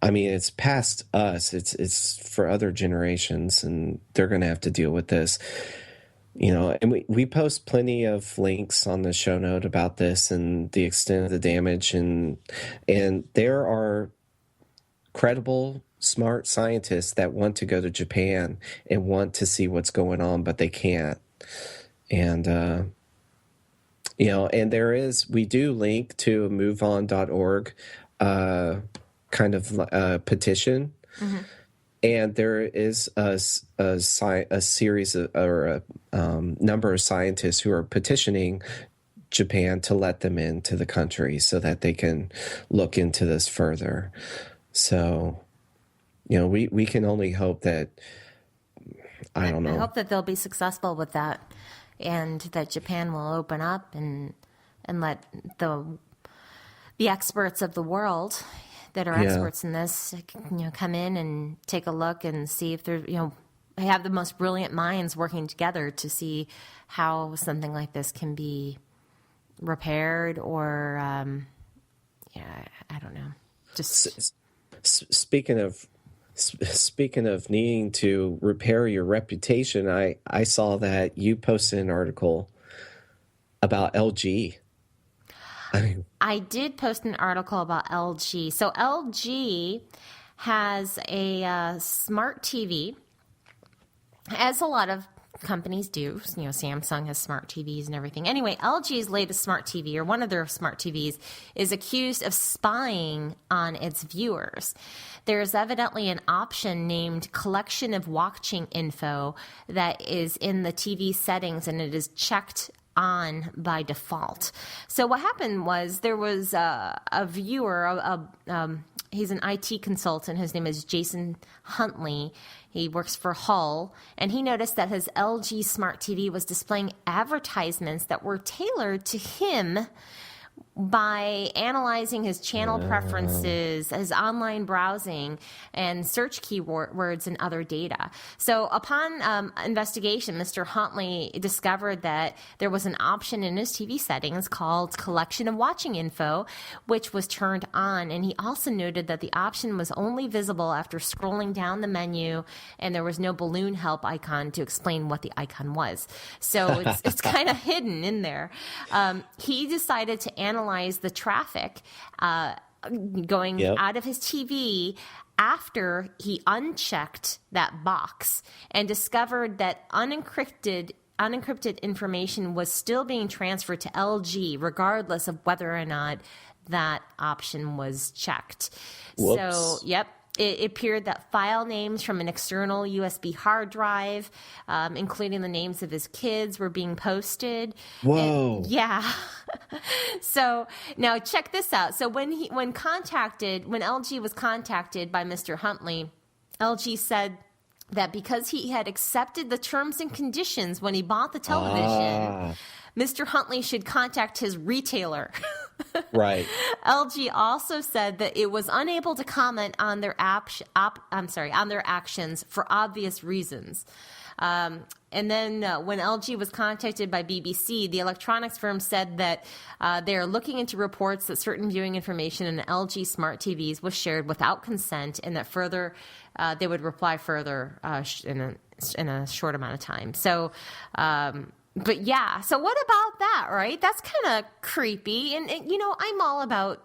[SPEAKER 1] I mean, it's past us, it's for other generations, and they're going to have to deal with this. And we post plenty of links on the show note about this and the extent of the damage. And there are credible, smart scientists that want to go to Japan and want to see what's going on, but they can't. And, and we do link to a moveon.org kind of petition. Mm-hmm. And there is a series or a number of scientists who are petitioning Japan to let them into the country so that they can look into this further. So, we can only hope that, I don't know.
[SPEAKER 2] I hope that they'll be successful with that, and that Japan will open up and let the experts of the world that are experts in this, come in and take a look and see if they're, they have the most brilliant minds working together to see how something like this can be repaired, or, I don't know. Just
[SPEAKER 1] speaking of needing to repair your reputation, I saw that you posted an article about LG.
[SPEAKER 2] I did post an article about LG. So LG has a smart TV, as a lot of companies do. Samsung has smart TVs and everything. Anyway, LG's latest smart TV, or one of their smart TVs, is accused of spying on its viewers. There is evidently an option named Collection of Watching Info that is in the TV settings, and it is checked on by default. So what happened was there was a viewer, he's an IT consultant. His name is Jason Huntley. He works for Hull, and he noticed that his LG Smart TV was displaying advertisements that were tailored to him by analyzing his channel preferences, his online browsing, and search keywords and other data. So upon investigation, Mr. Huntley discovered that there was an option in his TV settings called Collection of Watching Info, which was turned on. And he also noted that the option was only visible after scrolling down the menu, and there was no balloon help icon to explain what the icon was. So it's kind of hidden in there. He decided to analyze the traffic going out of his TV after he unchecked that box and discovered that unencrypted information was still being transferred to LG regardless of whether or not that option was checked.
[SPEAKER 1] Whoops.
[SPEAKER 2] So, it appeared that file names from an external USB hard drive, including the names of his kids, were being posted.
[SPEAKER 1] Whoa.
[SPEAKER 2] So now check this out. So when LG was contacted by Mr. Huntley, LG said that because he had accepted the terms and conditions when he bought the television, Mr. Huntley should contact his retailer
[SPEAKER 1] Right.
[SPEAKER 2] LG also said that it was unable to comment on their on their actions for obvious reasons. And then when LG was contacted by BBC, the electronics firm said that they are looking into reports that certain viewing information in LG smart TVs was shared without consent, and that further they would reply further in a short amount of time. So, but yeah, so what about that, right? That's kind of creepy. And, you know, I'm all about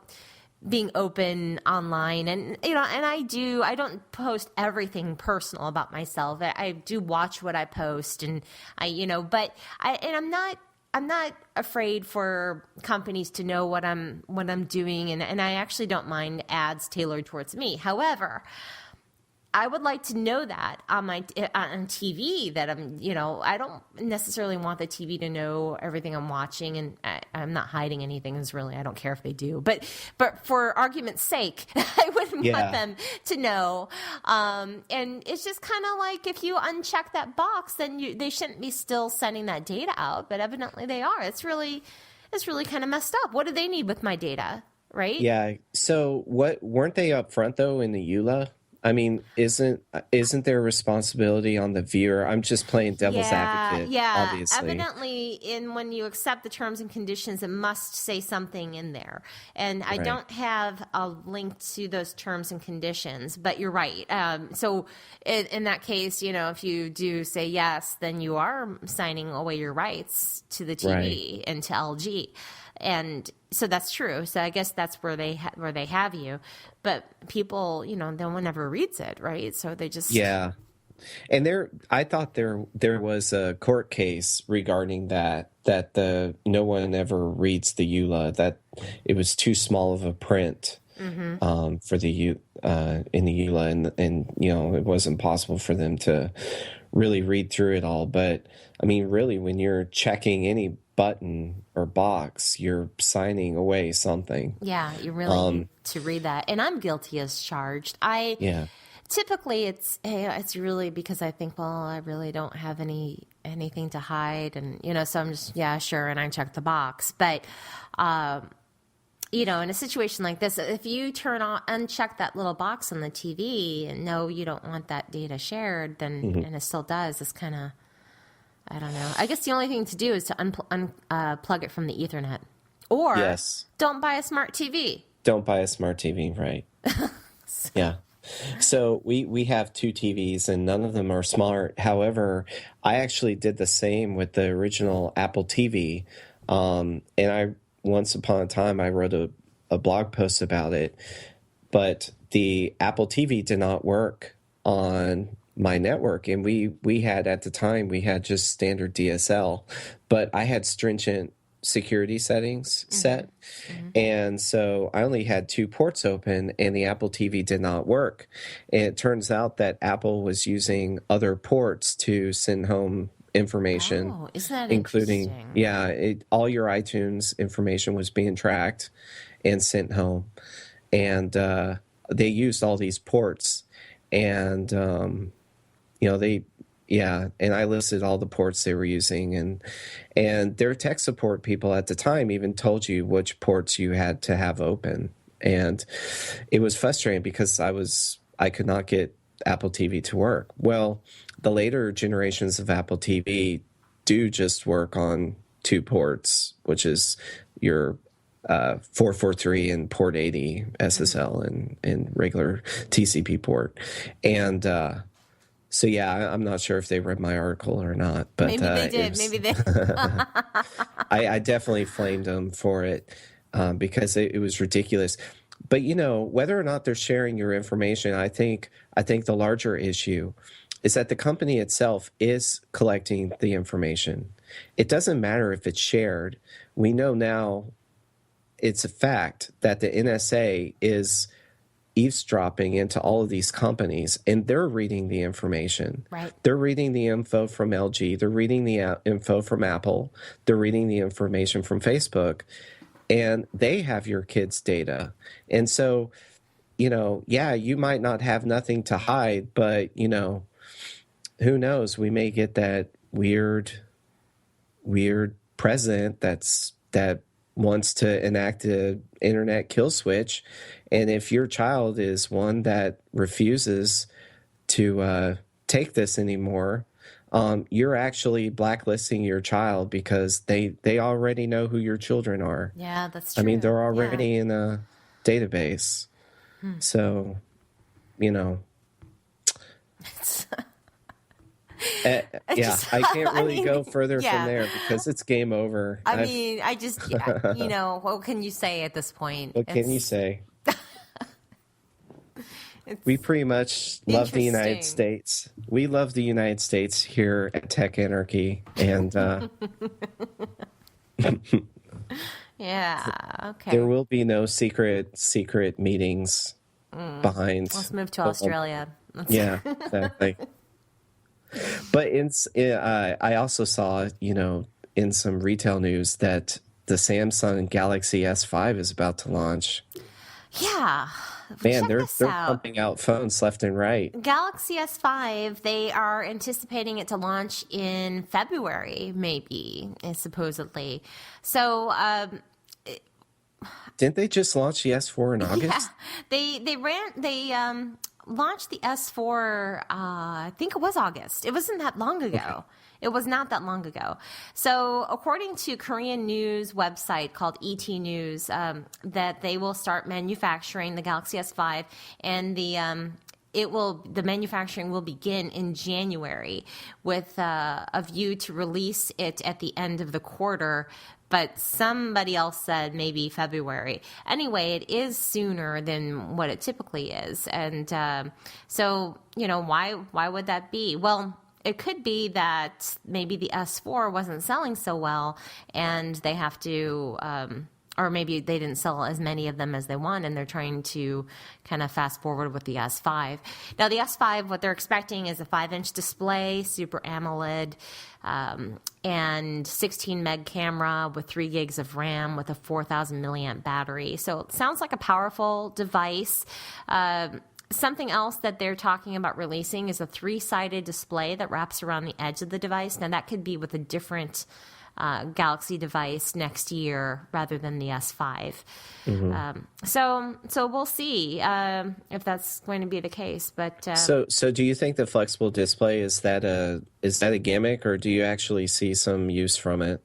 [SPEAKER 2] being open online, and you know, and I don't post everything personal about myself. I do watch what I post, and I'm not afraid for companies to know what I'm doing, and I actually don't mind ads tailored towards me. However, I would like to know that on TV that I don't necessarily want the TV to know everything I'm watching, and I'm not hiding anything. I don't care if they do, but for argument's sake, I wouldn't want them to know. And it's just kind of like, if you uncheck that box, then they shouldn't be still sending that data out, but evidently they are. It's really kind of messed up. What do they need with my data, right?
[SPEAKER 1] Yeah. So weren't they up front though in the EULA? I mean, isn't there responsibility on the viewer? I'm just playing devil's advocate, obviously.
[SPEAKER 2] Evidently, when you accept the terms and conditions, it must say something in there. And I don't have a link to those terms and conditions, but you're right. So in that case, if you do say yes, then you are signing away your rights to the TV and to LG. And so that's true. So I guess that's where they have you, but people, no one ever reads it, right? So they just
[SPEAKER 1] And I thought there was a court case regarding that no one ever reads the EULA, that it was too small of a print for the in the EULA, and it wasn't possible for them to really read through it all. But I mean, really, when you're checking any button or box, you're signing away something.
[SPEAKER 2] Yeah, you really need to read that. And I'm guilty as charged. Typically it's really because I think, well, I really don't have anything to hide, and so I'm just sure, and I check the box. But in a situation like this, if you uncheck that little box on the TV and no, you don't want that data shared, then and it still does, it's kind of, I don't know. I guess the only thing to do is to unplug it from the Ethernet. Or don't buy a smart TV.
[SPEAKER 1] Don't buy a smart TV, right. Yeah. So we have two TVs, and none of them are smart. However, I actually did the same with the original Apple TV. And once upon a time, I wrote a blog post about it. But the Apple TV did not work on my network, and we had, at the time, we had just standard DSL, but I had stringent security settings set, and so I only had 2 ports open, and the Apple TV did not work. And it turns out that Apple was using other ports to send home information.
[SPEAKER 2] Oh, isn't that
[SPEAKER 1] including
[SPEAKER 2] interesting?
[SPEAKER 1] All your iTunes information was being tracked and sent home, and they used all these ports, and and I listed all the ports they were using, and their tech support people at the time even told you which ports you had to have open. And it was frustrating because I could not get Apple TV to work. Well, the later generations of Apple TV do just work on 2 ports, which is your 443 and port 80 SSL and regular TCP port. And so, I'm not sure if they read my article or not, but
[SPEAKER 2] maybe they did. Maybe they.
[SPEAKER 1] I definitely flamed them for it because it was ridiculous. But whether or not they're sharing your information, I think the larger issue is that the company itself is collecting the information. It doesn't matter if it's shared. We know now, it's a fact that the NSA is eavesdropping into all of these companies, and they're reading the information.
[SPEAKER 2] Right.
[SPEAKER 1] They're reading the info from LG. They're reading the info from Apple. They're reading the information from Facebook, and they have your kids' data. And so, you might not have nothing to hide, but, who knows? We may get that weird president that wants to enact an internet kill switch. And if your child is one that refuses to take this anymore, you're actually blacklisting your child because they already know who your children are.
[SPEAKER 2] Yeah, that's true.
[SPEAKER 1] I mean, they're already in a database. So, you know. I can't really go further from there because it's game over.
[SPEAKER 2] I mean, I just, you know, what can you say at this point?
[SPEAKER 1] What can you say? We pretty much love the United States. We love the United States here at Tech Anarchy. And
[SPEAKER 2] yeah, okay.
[SPEAKER 1] There will be no secret meetings behind.
[SPEAKER 2] Let's move to Australia.
[SPEAKER 1] Yeah, exactly. But I also saw, you know, in some retail news that the Samsung Galaxy S5 is about to launch.
[SPEAKER 2] Yeah.
[SPEAKER 1] Man, they're pumping out phones left and right.
[SPEAKER 2] Galaxy S5, they are anticipating it to launch in February, maybe, supposedly. So,
[SPEAKER 1] didn't they just launch the S4 in August?
[SPEAKER 2] Yeah, they launched the S4. I think it was August. It wasn't that long ago. Okay. It was not that long ago. So, according to Korean news website called ET News, that they will start manufacturing the Galaxy S5, and the manufacturing will begin in January with a view to release it at the end of the quarter. But somebody else said maybe February. Anyway, it is sooner than what it typically is, and so you know why would that be? Well, it could be that maybe the S4 wasn't selling so well, and they have to, or maybe they didn't sell as many of them as they want, and they're trying to kind of fast forward with the S5. Now, the S5, what they're expecting is a 5-inch display, Super AMOLED, and 16 meg camera with 3 gigs of RAM with a 4,000 milliamp battery. So it sounds like a powerful device. Something else that they're talking about releasing is a 3-sided display that wraps around the edge of the device. Now, that could be with a different Galaxy device next year rather than the S5. Mm-hmm. So we'll see if that's going to be the case. But
[SPEAKER 1] so do you think the flexible display is that a gimmick, or do you actually see some use from it?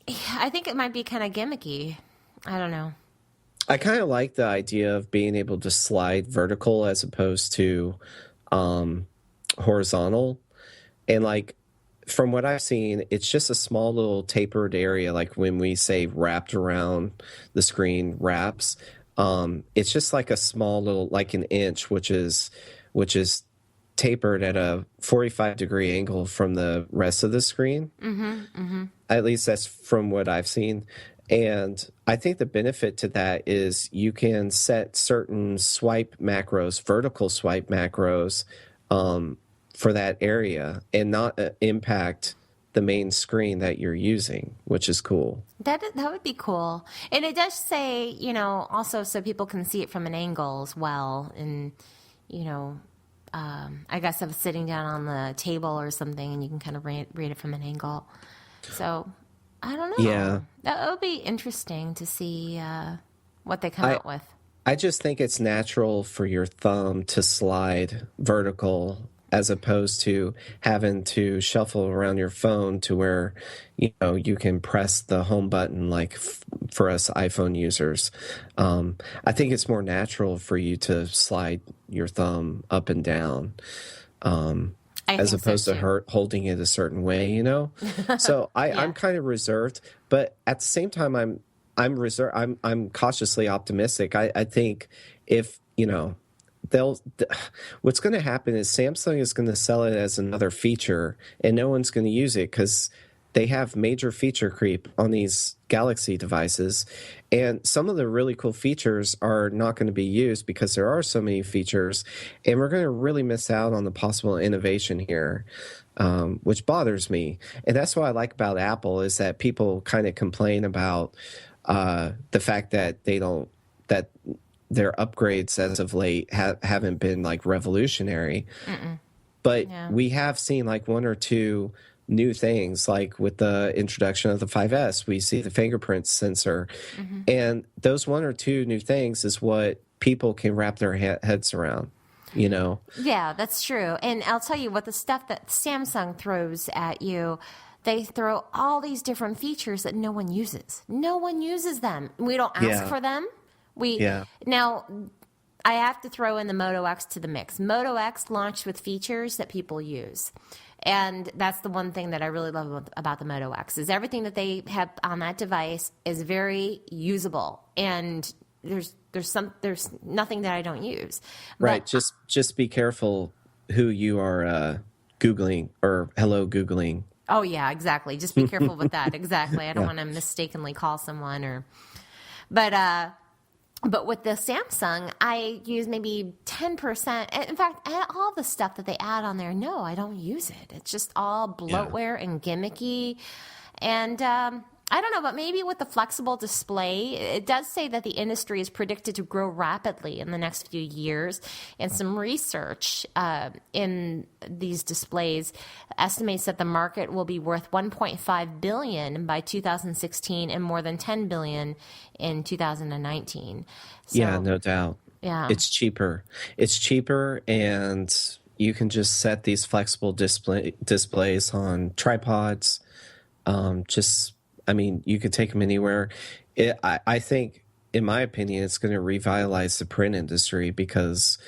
[SPEAKER 2] I think it might be kind of gimmicky. I don't know.
[SPEAKER 1] I kind of like the idea of being able to slide vertical as opposed to horizontal. And like, from what I've seen, it's just a small little tapered area. Like when we say wrapped around the screen, wraps, it's just like a small little, like an inch, which is tapered at a 45-degree angle from the rest of the screen. Mm-hmm, mm-hmm. At least that's from what I've seen. And I think the benefit to that is you can set certain swipe macros, vertical swipe macros, for that area and not impact the main screen that you're using, which is cool.
[SPEAKER 2] That would be cool. And it does say, you know, also so people can see it from an angle as well. And, you know, I guess if it's sitting down on the table or something and you can kind of read it from an angle. So I don't know.
[SPEAKER 1] Yeah.
[SPEAKER 2] That would be interesting to see what they come out with.
[SPEAKER 1] I just think it's natural for your thumb to slide vertical as opposed to having to shuffle around your phone to where, you know, you can press the home button like for us iPhone users. I think it's more natural for you to slide your thumb up and down. As opposed to holding it a certain way, you know? So I'm kind of reserved, but at the same time, I'm reserved. I'm cautiously optimistic. I think if, you know, what's going to happen is Samsung is going to sell it as another feature and no one's going to use it because they have major feature creep on these Galaxy devices. And some of the really cool features are not going to be used because there are so many features, and we're going to really miss out on the possible innovation here, which bothers me. And that's what I like about Apple is that people kind of complain about the fact that that their upgrades as of late haven't been like revolutionary. Mm-mm. But we have seen like one or two new things, like with the introduction of the 5S, we see the fingerprint sensor. And those one or two new things is what people can wrap their heads around, you know?
[SPEAKER 2] Yeah, that's true. And I'll tell you what, the stuff that Samsung throws at you, they throw all these different features that no one uses. No one uses them. We don't ask for them. Now, I have to throw in the Moto X to the mix. Moto X launched with features that people use. And that's the one thing that I really love about the Moto X is everything that they have on that device is very usable. And there's nothing that I don't use.
[SPEAKER 1] Right. Just be careful who you are Googling or hello Googling.
[SPEAKER 2] Oh, yeah, exactly. Just be careful with that. Exactly. I don't want to mistakenly call someone But with the Samsung, I use maybe 10%. In fact, all the stuff that they add on there, no, I don't use it. It's just all bloatware and gimmicky. And I don't know, but maybe with the flexible display, it does say that the industry is predicted to grow rapidly in the next few years. And some research in these displays estimates that the market will be worth $1.5 billion by 2016 and more than $10 billion in 2019. So,
[SPEAKER 1] yeah, no doubt.
[SPEAKER 2] Yeah.
[SPEAKER 1] It's cheaper. And you can just set these flexible displays on tripods. You could take them anywhere. I think, in my opinion, it's going to revitalize the print industry because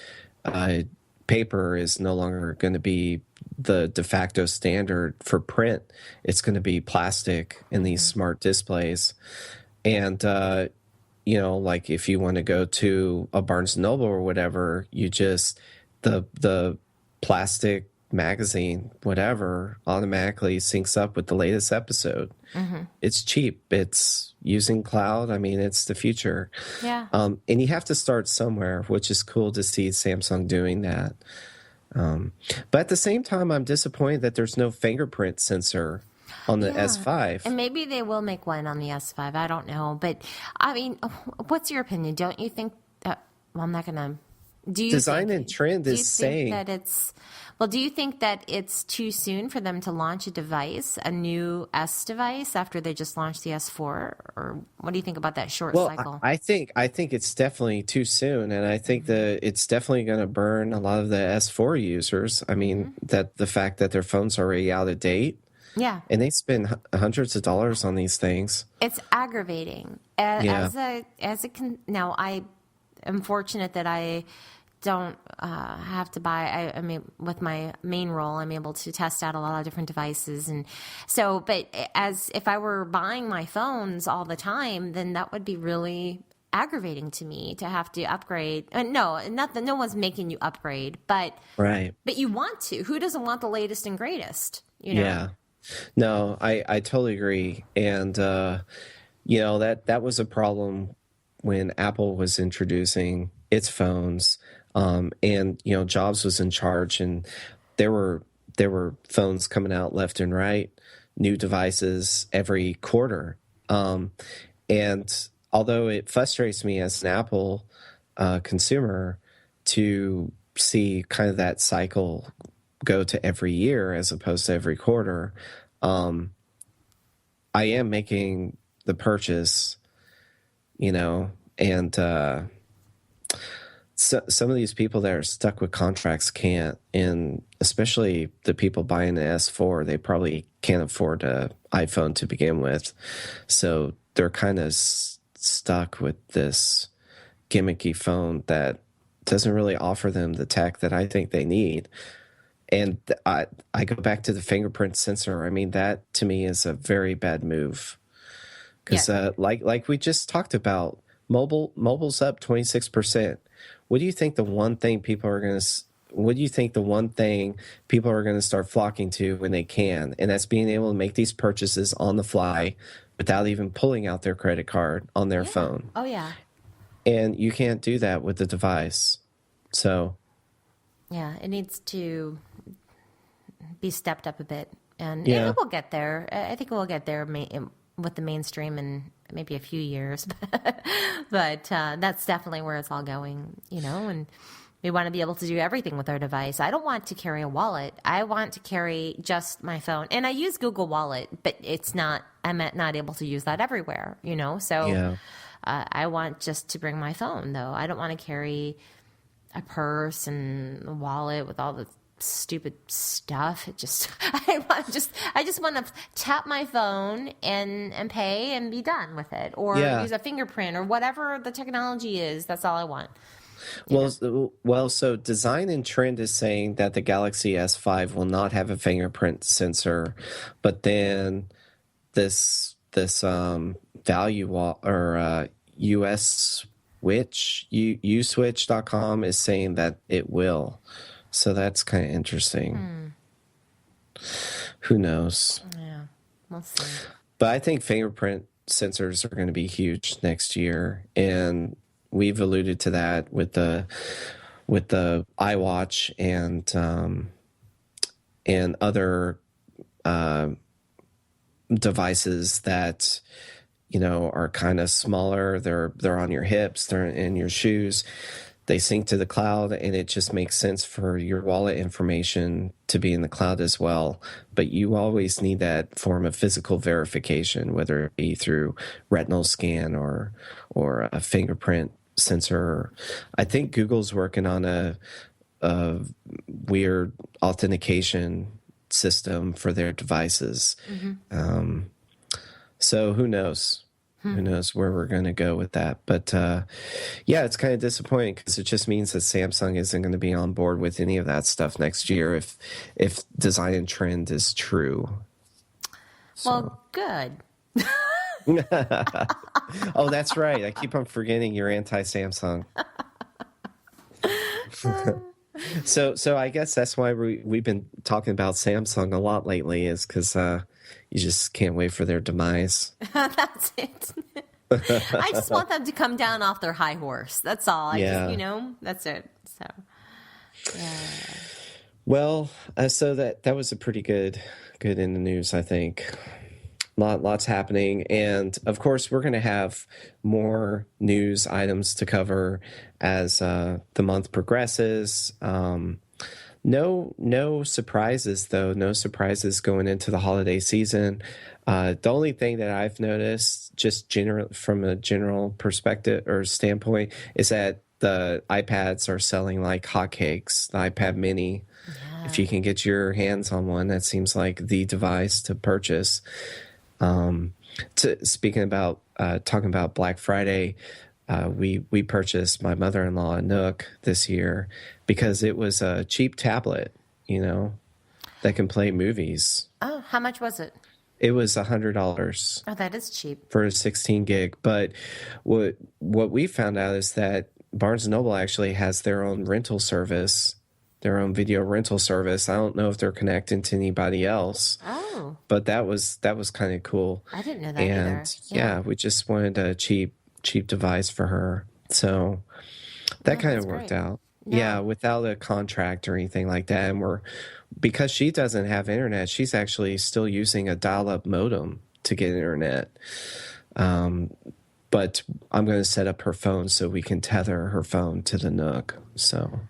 [SPEAKER 1] paper is no longer going to be the de facto standard for print. It's going to be plastic in these smart displays. And, like if you want to go to a Barnes & Noble or whatever, you just, the plastic magazine, whatever, automatically syncs up with the latest episode. It's cheap. It's using cloud. It's the future.
[SPEAKER 2] Yeah.
[SPEAKER 1] And you have to start somewhere, which is cool to see Samsung doing that. But at the same time, I'm disappointed that there's no fingerprint sensor on the S5.
[SPEAKER 2] And maybe they will make one on the S5. I don't know. But, what's your opinion? Don't you think that, I'm not going to...
[SPEAKER 1] Design and Trend is saying
[SPEAKER 2] that it's... Well, do you think that it's too soon for them to launch a device, a new S device, after they just launched the S4? Or what do you think about that short cycle?
[SPEAKER 1] I think it's definitely too soon, and I think that it's definitely going to burn a lot of the S4 users. That the fact that their phones are already out of date.
[SPEAKER 2] Yeah.
[SPEAKER 1] And they spend hundreds of dollars on these things.
[SPEAKER 2] It's aggravating. Now, I am fortunate that I don't have to buy. With my main role, I'm able to test out a lot of different devices, and so. But if I were buying my phones all the time, then that would be really aggravating to me to have to upgrade. No one's making you upgrade, but
[SPEAKER 1] right.
[SPEAKER 2] But you want to. Who doesn't want the latest and greatest?
[SPEAKER 1] Yeah. No, I totally agree, and that was a problem when Apple was introducing its phones. And Jobs was in charge, and there were phones coming out left and right, new devices every quarter. And although it frustrates me as an Apple consumer to see kind of that cycle go to every year as opposed to every quarter, I am making the purchase, and so some of these people that are stuck with contracts can't, and especially the people buying the S4, they probably can't afford an iPhone to begin with. So they're kind of stuck with this gimmicky phone that doesn't really offer them the tech that I think they need. And I go back to the fingerprint sensor. That to me is a very bad move. Because like we just talked about, mobile's up 26%. What do you think the one thing people are going to start flocking to when they can? And that's being able to make these purchases on the fly without even pulling out their credit card on their phone.
[SPEAKER 2] Oh, yeah.
[SPEAKER 1] And you can't do that with the device. So. Yeah,
[SPEAKER 2] it needs to be stepped up a bit. And it will get there. I think it will get there with the mainstream in maybe a few years. But that's definitely where it's all going, and We want to be able to do everything with our device. I don't want to carry a wallet. I want to carry just my phone. And I use Google Wallet, but I'm not able to use that everywhere, So
[SPEAKER 1] Yeah.
[SPEAKER 2] I want just to bring my phone, though. I don't want to carry a purse and a wallet with all the stupid stuff. I just want to tap my phone and pay and be done with it, or use a fingerprint or whatever the technology is. That's all I want.
[SPEAKER 1] So Design and Trend is saying that the Galaxy S5 will not have a fingerprint sensor, but then this value wall or US Switch, uswitch.com is saying that it will. So that's kind of interesting. Who knows?
[SPEAKER 2] Yeah, we'll see.
[SPEAKER 1] But I think fingerprint sensors are going to be huge next year, and we've alluded to that with the iWatch and other devices that are kind of smaller. They're on your hips, they're in your shoes. They sync to the cloud, and it just makes sense for your wallet information to be in the cloud as well. But you always need that form of physical verification, whether it be through retinal scan or a fingerprint sensor. I think Google's working on a weird authentication system for their devices. So who knows? Who knows where we're going to go with that? But it's kind of disappointing because it just means that Samsung isn't going to be on board with any of that stuff next year if Design and Trend is true.
[SPEAKER 2] Well, good.
[SPEAKER 1] Oh, that's right. I keep on forgetting you're anti-Samsung. So I guess that's why we've been talking about Samsung a lot lately, is because you just can't wait for their demise.
[SPEAKER 2] That's it. I just want them to come down off their high horse. That's all. That's it. So, yeah.
[SPEAKER 1] Well, so that was a pretty good in the news, I think. Lots happening, and of course we're going to have more news items to cover as the month progresses. No surprises, though. No surprises going into the holiday season. The only thing that I've noticed, just from a general perspective or standpoint, is that the iPads are selling like hotcakes. The iPad Mini, if you can get your hands on one, that seems like the device to purchase. Speaking about talking about Black Friday, we purchased my mother-in-law a Nook this year because it was a cheap tablet, that can play movies.
[SPEAKER 2] Oh, how much was it?
[SPEAKER 1] It was $100.
[SPEAKER 2] Oh, that is cheap
[SPEAKER 1] for a 16 gig. But what we found out is that Barnes & Noble actually has their own rental service. Their own video rental service. I don't know if they're connecting to anybody else.
[SPEAKER 2] Oh.
[SPEAKER 1] But that was kind of cool.
[SPEAKER 2] I didn't know that either.
[SPEAKER 1] And yeah, we just wanted a cheap device for her. So that kind of worked out. Yeah, without a contract or anything like that. And because she doesn't have internet, she's actually still using a dial-up modem to get internet. But I'm going to set up her phone so we can tether her phone to the Nook.
[SPEAKER 2] So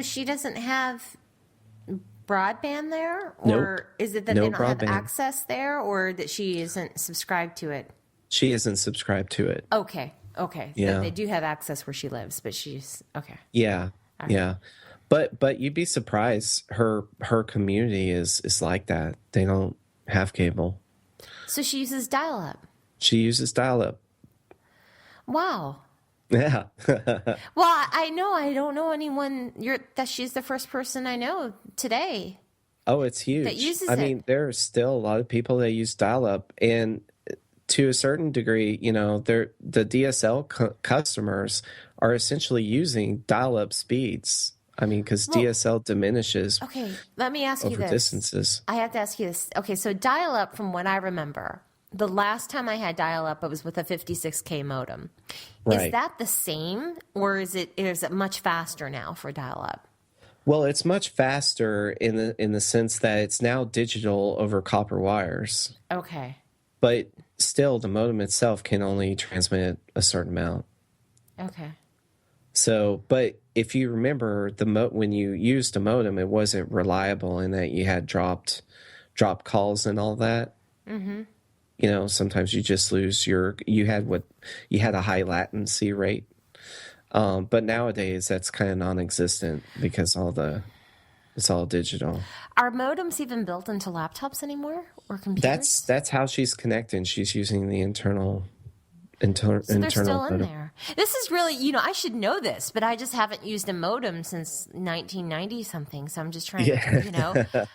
[SPEAKER 2] she doesn't have broadband there? Or
[SPEAKER 1] Nope.
[SPEAKER 2] Is it that
[SPEAKER 1] No
[SPEAKER 2] they don't
[SPEAKER 1] broadband.
[SPEAKER 2] have access there, or that she isn't subscribed to it?
[SPEAKER 1] She isn't subscribed to it.
[SPEAKER 2] Okay.
[SPEAKER 1] Yeah.
[SPEAKER 2] So they do have access where she lives, but she's... Okay.
[SPEAKER 1] Yeah.
[SPEAKER 2] Right.
[SPEAKER 1] Yeah. But you'd be surprised. Her community is like that. They don't have cable.
[SPEAKER 2] So she uses dial-up.
[SPEAKER 1] She uses dial-up.
[SPEAKER 2] Wow.
[SPEAKER 1] Yeah.
[SPEAKER 2] Well, I don't know anyone. She's the first person I know today.
[SPEAKER 1] Oh, it's huge.
[SPEAKER 2] That uses
[SPEAKER 1] I
[SPEAKER 2] it.
[SPEAKER 1] mean, there are still a lot of people that use dial-up, and to a certain degree, the DSL customers are essentially using dial-up speeds. I mean, because DSL diminishes.
[SPEAKER 2] Okay, let me ask you
[SPEAKER 1] over
[SPEAKER 2] this.
[SPEAKER 1] Distances.
[SPEAKER 2] I have to ask you this. Okay, so dial-up, from what I remember, the last time I had dial-up, it was with a 56K modem.
[SPEAKER 1] Right.
[SPEAKER 2] Is that the same, or is it much faster now for dial-up?
[SPEAKER 1] Well, it's much faster in the sense that it's now digital over copper wires.
[SPEAKER 2] Okay.
[SPEAKER 1] But still, the modem itself can only transmit a certain amount.
[SPEAKER 2] Okay.
[SPEAKER 1] So, but if you remember when you used a modem, it wasn't reliable in that you had drop calls and all that.
[SPEAKER 2] Mm-hmm.
[SPEAKER 1] You know, sometimes you just lose you had a high latency rate. But nowadays that's kind of non-existent because it's all digital.
[SPEAKER 2] Are modems even built into laptops anymore or computers?
[SPEAKER 1] That's how she's connecting. She's using the internal
[SPEAKER 2] So they're still in
[SPEAKER 1] modem.
[SPEAKER 2] there. This is really, I should know this, but I just haven't used a modem since 1990 something. So I'm just trying to,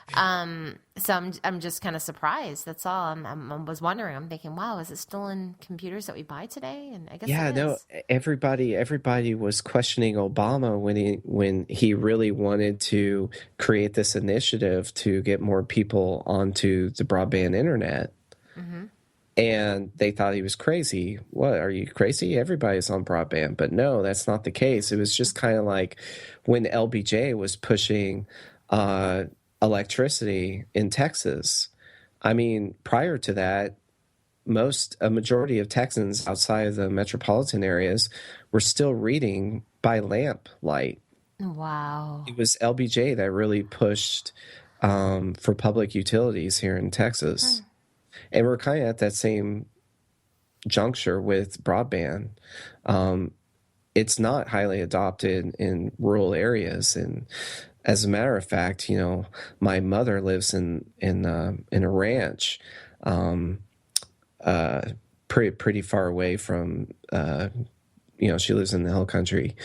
[SPEAKER 2] so I'm just kind of surprised. That's all. I was wondering. I'm thinking, wow, is it still in computers that we buy today? And I guess it
[SPEAKER 1] No,
[SPEAKER 2] is.
[SPEAKER 1] everybody was questioning Obama when he really wanted to create this initiative to get more people onto the broadband internet.
[SPEAKER 2] Mm-hmm.
[SPEAKER 1] And they thought he was crazy. What, are you crazy? Everybody's on broadband. But no, that's not the case. It was just kind of like when LBJ was pushing electricity in Texas. I mean, prior to that, a majority of Texans outside of the metropolitan areas were still reading by lamp light.
[SPEAKER 2] Wow.
[SPEAKER 1] It was LBJ that really pushed for public utilities here in Texas. And we're kind of at that same juncture with broadband. It's not highly adopted in rural areas. And as a matter of fact, my mother lives in a ranch, pretty far away from, she lives in the hill country,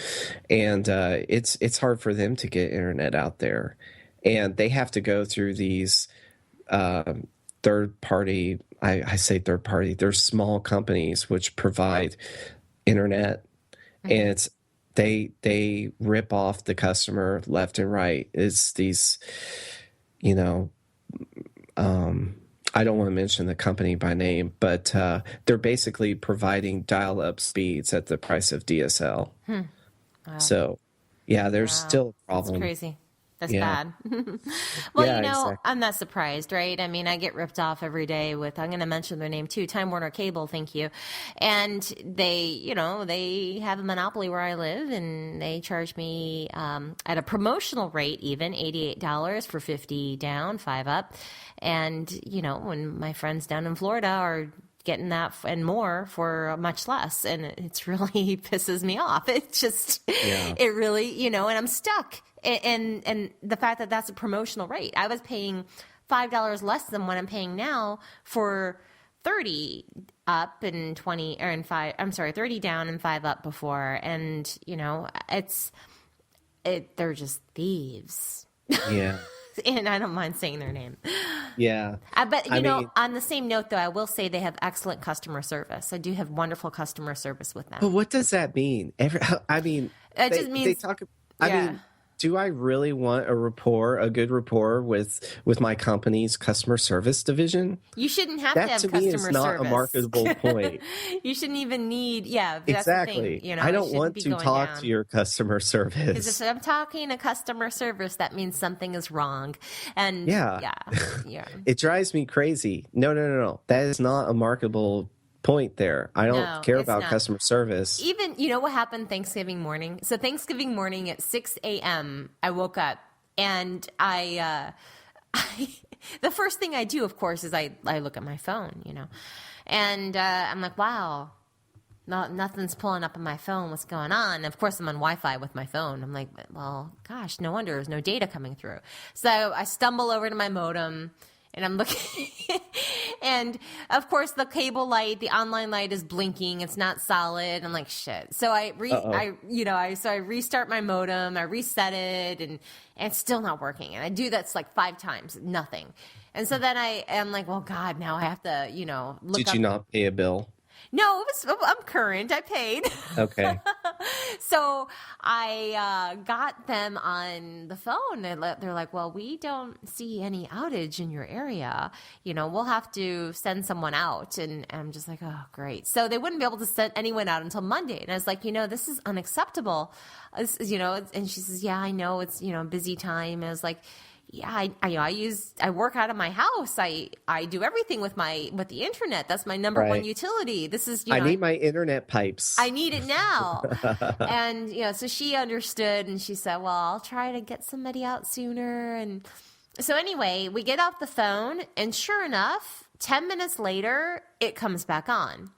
[SPEAKER 1] and it's hard for them to get internet out there, and they have to go through these third party. I say third party. There's small companies which provide internet, and they rip off the customer left and right. It's these, I don't want to mention the company by name, but they're basically providing dial-up speeds at the price of DSL.
[SPEAKER 2] Wow.
[SPEAKER 1] So, there's still a problem.
[SPEAKER 2] That's crazy. That's
[SPEAKER 1] Yeah.
[SPEAKER 2] bad. Well,
[SPEAKER 1] Exactly.
[SPEAKER 2] I'm not surprised, right? I mean, I get ripped off every day with, I'm going to mention their name too, Time Warner Cable, thank you. And they, they have a monopoly where I live, and they charge me at a promotional rate even, $88 for 50 down, 5 up. And, when my friends down in Florida are getting that and more for much less, and it's really pisses me off. It just, it really, and I'm stuck. And the fact that that's a promotional rate, I was paying $5 less than what I'm paying now for 30 up and 20 or in 5. I'm sorry, 30 down and 5 up before, and they're just thieves.
[SPEAKER 1] Yeah.
[SPEAKER 2] And I don't mind saying their name.
[SPEAKER 1] Yeah.
[SPEAKER 2] But,
[SPEAKER 1] I mean,
[SPEAKER 2] on the same note, though, I will say they have excellent customer service. I do have wonderful customer service with them.
[SPEAKER 1] but what does that mean?
[SPEAKER 2] It just means,
[SPEAKER 1] they talk. I mean, do I really want a good rapport with my company's customer service division?
[SPEAKER 2] you shouldn't have to
[SPEAKER 1] That
[SPEAKER 2] have
[SPEAKER 1] to
[SPEAKER 2] customer
[SPEAKER 1] me is not
[SPEAKER 2] service.
[SPEAKER 1] a marketable point.
[SPEAKER 2] You shouldn't even need, that's the
[SPEAKER 1] Exactly.
[SPEAKER 2] thing,
[SPEAKER 1] I
[SPEAKER 2] it
[SPEAKER 1] don't
[SPEAKER 2] shouldn't
[SPEAKER 1] want
[SPEAKER 2] be
[SPEAKER 1] to
[SPEAKER 2] going
[SPEAKER 1] talk
[SPEAKER 2] down.
[SPEAKER 1] to your customer
[SPEAKER 2] Because
[SPEAKER 1] service.
[SPEAKER 2] if I'm talking to customer service, that means something is wrong. And
[SPEAKER 1] Yeah.
[SPEAKER 2] yeah.
[SPEAKER 1] It drives me crazy. No. That is not a marketable point there. I don't
[SPEAKER 2] No,
[SPEAKER 1] care
[SPEAKER 2] it's
[SPEAKER 1] about
[SPEAKER 2] not.
[SPEAKER 1] customer service.
[SPEAKER 2] Even, what happened Thanksgiving morning? So Thanksgiving morning at 6 a.m., I woke up and I the first thing I do, of course, is I look at my phone, and I'm like, wow, nothing's pulling up on my phone. What's going on? And of course, I'm on Wi-Fi with my phone. I'm like, well, gosh, no wonder there's no data coming through. So I stumble over to my modem, and I'm looking, and of course the cable light, the online light is blinking. It's not solid. I'm like, shit. So I restart my modem. I reset it, and it's still not working. And I do that's like 5 times, nothing. And so then I am like, well, God, now I have to, look
[SPEAKER 1] Did
[SPEAKER 2] up.
[SPEAKER 1] you not pay a bill?
[SPEAKER 2] No, I'm current. I paid.
[SPEAKER 1] Okay.
[SPEAKER 2] So I got them on the phone. They're like, well, we don't see any outage in your area. We'll have to send someone out. And I'm just like, oh, great. So they wouldn't be able to send anyone out until Monday. And I was like, this is unacceptable. And she says, yeah, I know it's, busy time. And I was like, Yeah, I work out of my house. I do everything with the internet. That's my number one utility. This is,
[SPEAKER 1] I need my internet pipes.
[SPEAKER 2] I need it now. And, so she understood and she said, well, I'll try to get somebody out sooner. And so anyway, we get off the phone and sure enough, 10 minutes later, it comes back on.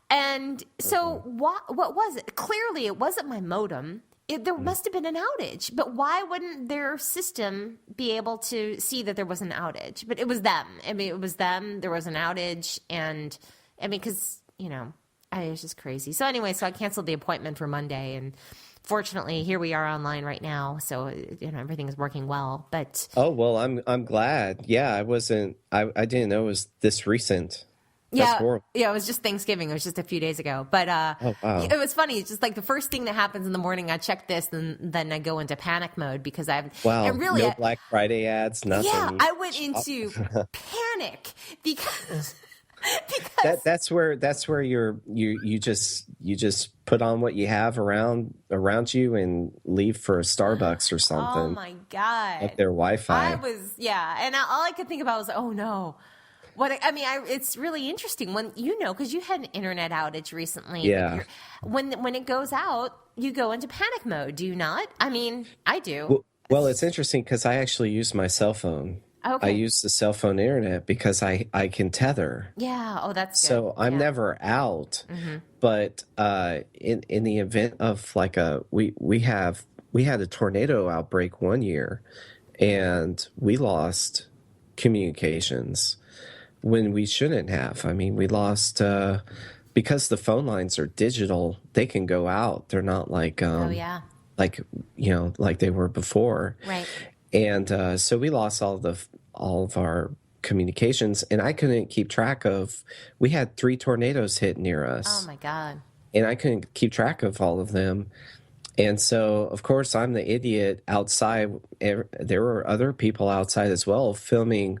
[SPEAKER 2] And so what was it? Clearly it wasn't my modem. There must have been an outage, but why wouldn't their system be able to see that there was an outage? But it was them. I mean, it was them. There was an outage. And I mean, because, it was just crazy. So anyway, so I canceled the appointment for Monday. And fortunately, here we are online right now. So, everything is working well. But
[SPEAKER 1] oh, well, I'm glad. Yeah, I didn't know it was this recent.
[SPEAKER 2] Yeah, it was just Thanksgiving. It was just a few days ago. But
[SPEAKER 1] oh, wow.
[SPEAKER 2] It was funny. It's just like the first thing that happens in the morning, I check this, and then I go into panic mode because
[SPEAKER 1] no Black Friday ads, nothing.
[SPEAKER 2] Yeah, I went into panic because
[SPEAKER 1] that's where you just put on what you have around you and leave for a Starbucks or something.
[SPEAKER 2] Oh my God!
[SPEAKER 1] Like their Wi-Fi.
[SPEAKER 2] And all I could think about was, oh no. It's really interesting when because you had an internet outage recently.
[SPEAKER 1] Yeah.
[SPEAKER 2] When it goes out, you go into panic mode. Do you not? I mean, I do.
[SPEAKER 1] Well, it's interesting because I actually use my cell phone.
[SPEAKER 2] Okay.
[SPEAKER 1] I use the cell phone internet because I can tether.
[SPEAKER 2] Yeah. Oh, that's good.
[SPEAKER 1] So I'm never out. Mm-hmm. But in the event of like we had a tornado outbreak one year, and we lost communications when we shouldn't have. I mean, we lost because the phone lines are digital. They can go out. They're not like like they were before.
[SPEAKER 2] Right.
[SPEAKER 1] And so we lost all of our communications, and I couldn't keep track of. We had 3 tornadoes hit near us.
[SPEAKER 2] Oh my God.
[SPEAKER 1] And I couldn't keep track of all of them. And so, of course, I'm the idiot outside. There were other people outside as well filming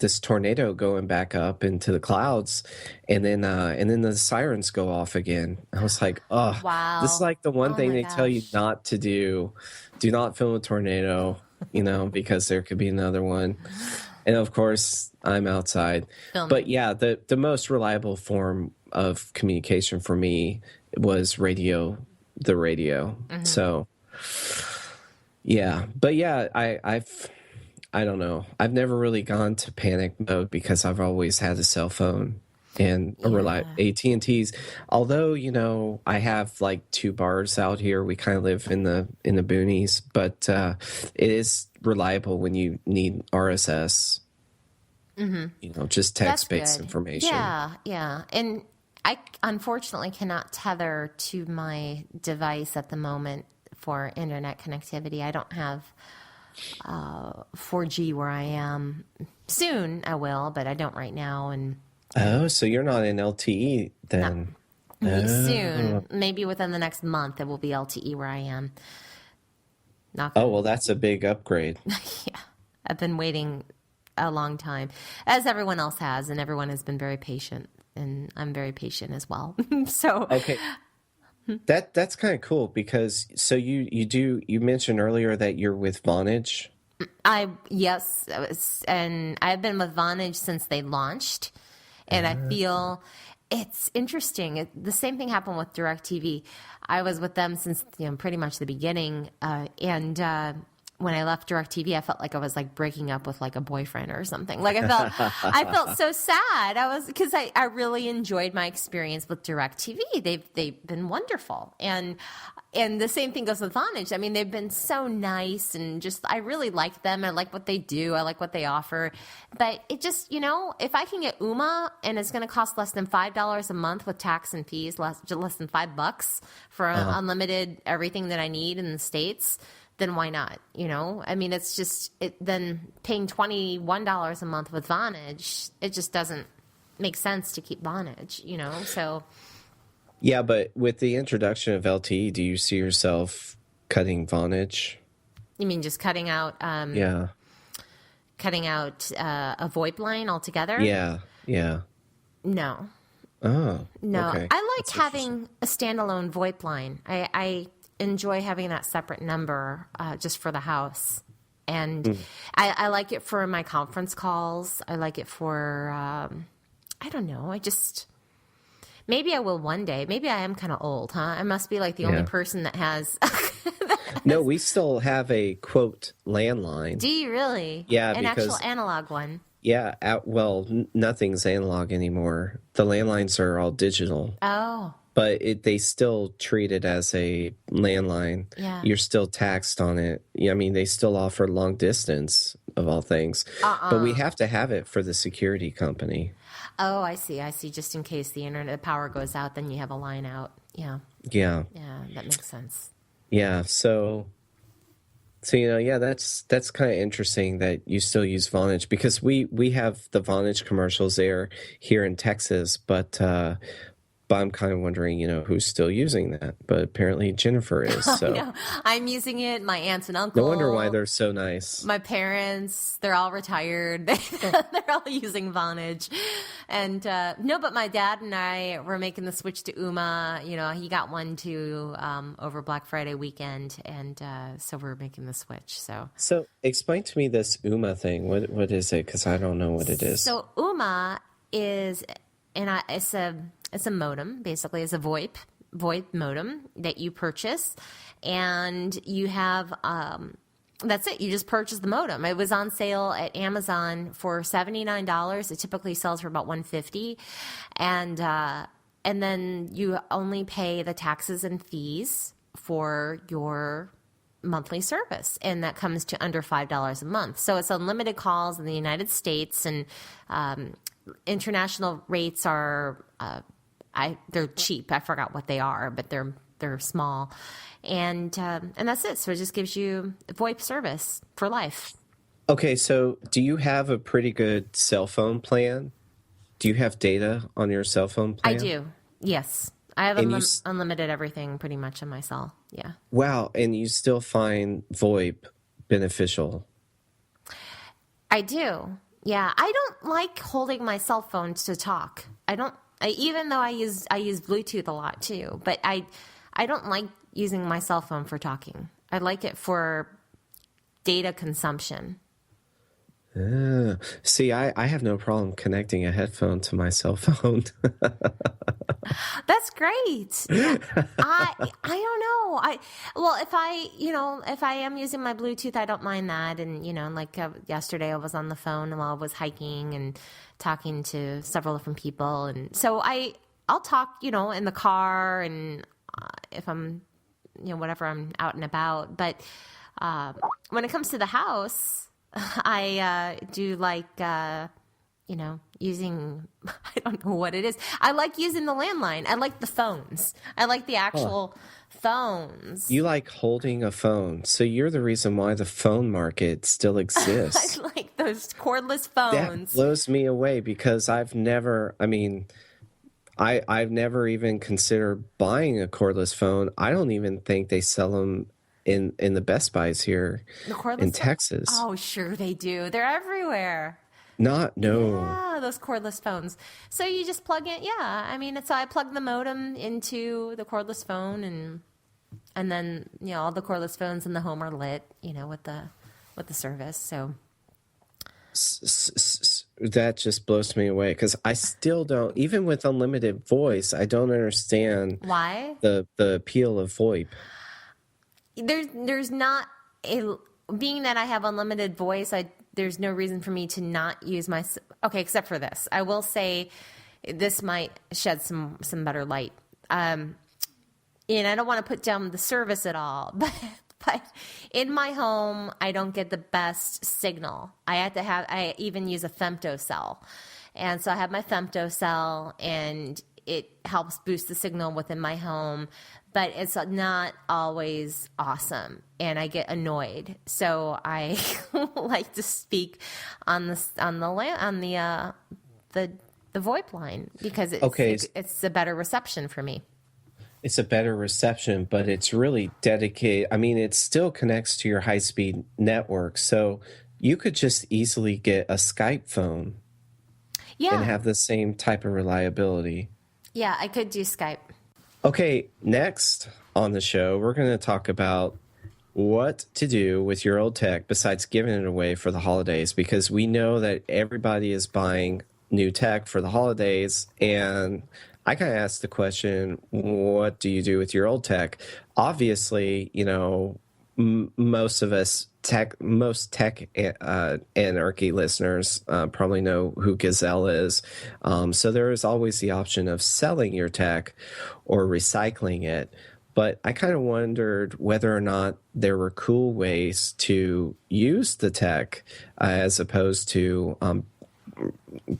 [SPEAKER 1] this tornado going back up into the clouds, and then the sirens go off again. I was like, oh, wow. This is like the one thing they tell you not to do. Do not film a tornado, because there could be another one. And of course, I'm outside. But yeah, the most reliable form of communication for me was the radio. Mm-hmm. So yeah, but yeah, I don't know. I've never really gone to panic mode because I've always had a cell phone and AT&T's. Although, I have like 2 bars out here. We kind of live in the boonies, but it is reliable when you need RSS. Mm-hmm. Just text-based information.
[SPEAKER 2] Yeah. And I unfortunately cannot tether to my device at the moment for internet connectivity. I don't have 4G where I am. Soon I will, but I don't right now. And
[SPEAKER 1] so you're not in LTE then?
[SPEAKER 2] No. Soon, maybe within the next month, it will be LTE where I am.
[SPEAKER 1] Well, that's a big upgrade.
[SPEAKER 2] Yeah, I've been waiting a long time, as everyone else has, and everyone has been very patient, and I'm very patient as well. So
[SPEAKER 1] okay. That's kind of cool because you mentioned earlier that you're with Vonage.
[SPEAKER 2] Yes, and I've been with Vonage since they launched, and I feel it's interesting. The same thing happened with DirecTV. I was with them since pretty much the beginning, and when I left DirecTV, I felt like I was like breaking up with like a boyfriend or something. Like I felt so sad. Because I really enjoyed my experience with DirecTV. They've been wonderful. And the same thing goes with Vonage. I mean, they've been so nice and just, I really like them. I like what they do. I like what they offer. But it just, if I can get UMA and it's going to cost less than $5 a month with tax and fees, less than $5 for unlimited everything that I need in the States, then why not? I mean, it's just then paying $21 a month with Vonage, it just doesn't make sense to keep Vonage, so.
[SPEAKER 1] Yeah, but with the introduction of LTE, do you see yourself cutting Vonage?
[SPEAKER 2] You mean just cutting out? Cutting out a VoIP line altogether?
[SPEAKER 1] Yeah.
[SPEAKER 2] No.
[SPEAKER 1] Oh.
[SPEAKER 2] No,
[SPEAKER 1] okay.
[SPEAKER 2] I like having a standalone VoIP line. I enjoy having that separate number just for the house. And
[SPEAKER 1] Mm.
[SPEAKER 2] I like it for my conference calls. I like it for, I don't know. Maybe I will one day. Maybe I am kind of old, huh? I must be like the only
[SPEAKER 1] Yeah.
[SPEAKER 2] person that has.
[SPEAKER 1] No, we still have a quote landline.
[SPEAKER 2] Do you really?
[SPEAKER 1] Yeah,
[SPEAKER 2] An actual
[SPEAKER 1] because
[SPEAKER 2] analog one.
[SPEAKER 1] yeah, nothing's analog anymore. The landlines are all digital,
[SPEAKER 2] Oh,
[SPEAKER 1] but they still treat it as a landline.
[SPEAKER 2] yeah.
[SPEAKER 1] You're still taxed on it. Yeah, I mean, they still offer long distance of all things, but we have to have it for the security company.
[SPEAKER 2] Oh, I see. I see. Just in case the internet power goes out, then you have a line out. Yeah.
[SPEAKER 1] Yeah,
[SPEAKER 2] Yeah, that makes sense.
[SPEAKER 1] yeah. So yeah, that's kind of interesting that you still use Vonage because we have the Vonage commercials there here in Texas, but I'm kind of wondering, who's still using that. But apparently Jennifer is. So
[SPEAKER 2] No, I'm using it. My aunts and uncle.
[SPEAKER 1] no wonder why they're so nice.
[SPEAKER 2] My parents, they're all retired. They're all using Vonage. And no, but my dad and I were making the switch to Uma. He got one too over Black Friday weekend. And so we're making the switch.
[SPEAKER 1] So explain to me this Uma thing. What is it? Because I don't know what it is.
[SPEAKER 2] So Uma is, it's a modem, basically. It's a VoIP modem that you purchase, and you have that's it. You just purchase the modem. It was on sale at Amazon for $79. It typically sells for about $150, and then you only pay the taxes and fees for your monthly service, and that comes to under $5 a month. So it's unlimited calls in the United States, and international rates are they're cheap. I forgot what they are, but they're small, and that's it. So it just gives you VoIP service for life.
[SPEAKER 1] Okay, so do you have a pretty good cell phone plan? Do you have data on your cell phone plan?
[SPEAKER 2] I do. Yes, I have unlimited everything pretty much on my cell. Yeah.
[SPEAKER 1] Wow, and you still find VoIP beneficial?
[SPEAKER 2] I do. Yeah, I don't like holding my cell phone to talk. Even though I use Bluetooth a lot too, but I don't like using my cell phone for talking. I like it for data consumption.
[SPEAKER 1] See, I have no problem connecting a headphone to my cell phone.
[SPEAKER 2] That's great. Yeah. I don't know. If I am using my Bluetooth, I don't mind that. And like yesterday, I was on the phone while I was hiking and talking to several different people, and so I'll talk, in the car and if I'm, whatever, I'm out and about. But when it comes to the house, I do like. Using, I don't know what it is. I like using the landline. I like the phones. I like the actual phones.
[SPEAKER 1] You like holding a phone. So you're the reason why the phone market still exists.
[SPEAKER 2] I like those cordless phones.
[SPEAKER 1] That blows me away because I've never even considered buying a cordless phone. I don't even think they sell them in the Best Buys here in Texas.
[SPEAKER 2] Oh, sure they do. They're everywhere.
[SPEAKER 1] No.
[SPEAKER 2] Yeah, those cordless phones. So you just plug in. Yeah, I mean, I plug the modem into the cordless phone, and then all the cordless phones in the home are lit, with the service. So
[SPEAKER 1] that just blows me away because I still don't, even with unlimited voice, I don't understand
[SPEAKER 2] why
[SPEAKER 1] the appeal of VoIP.
[SPEAKER 2] There's not being that I have unlimited voice. There's no reason for me to not use except for this. I will say this might shed some better light. And I don't want to put down the service at all, but in my home, I don't get the best signal. I even use a femtocell. And so I have my femtocell, and it helps boost the signal within my home, but it's not always awesome, and I get annoyed. So I like to speak on the VoIP line because it's a better reception for me.
[SPEAKER 1] It's a better reception, but it's really dedicated. I mean, it still connects to your high-speed network, so you could just easily get a Skype phone and have the same type of reliability.
[SPEAKER 2] Yeah, I could do Skype.
[SPEAKER 1] Okay, next on the show, we're going to talk about what to do with your old tech besides giving it away for the holidays, because we know that everybody is buying new tech for the holidays. And I kind of asked the question, what do you do with your old tech? Obviously, most of us most tech anarchy listeners probably know who Gazelle is. So there is always the option of selling your tech or recycling it. But I kind of wondered whether or not there were cool ways to use the tech as opposed to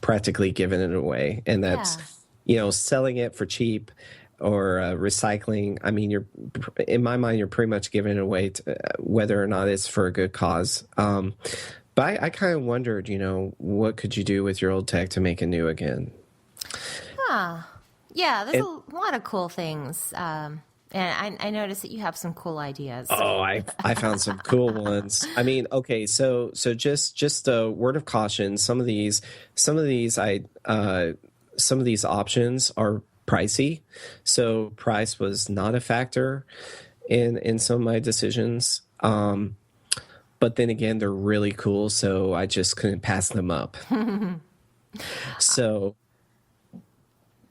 [SPEAKER 1] practically giving it away. And that's, selling it for cheap or recycling. I mean, in my mind, you're pretty much giving it away to, whether or not it's for a good cause. But I kind of wondered, what could you do with your old tech to make it new again?
[SPEAKER 2] Yeah, there's a lot of cool things. And I noticed that you have some cool ideas.
[SPEAKER 1] Oh, I found some cool ones. I mean, okay, so just a word of caution. Some of these options are pricey, so price was not a factor in some of my decisions. But then again, they're really cool, so I just couldn't pass them up. So,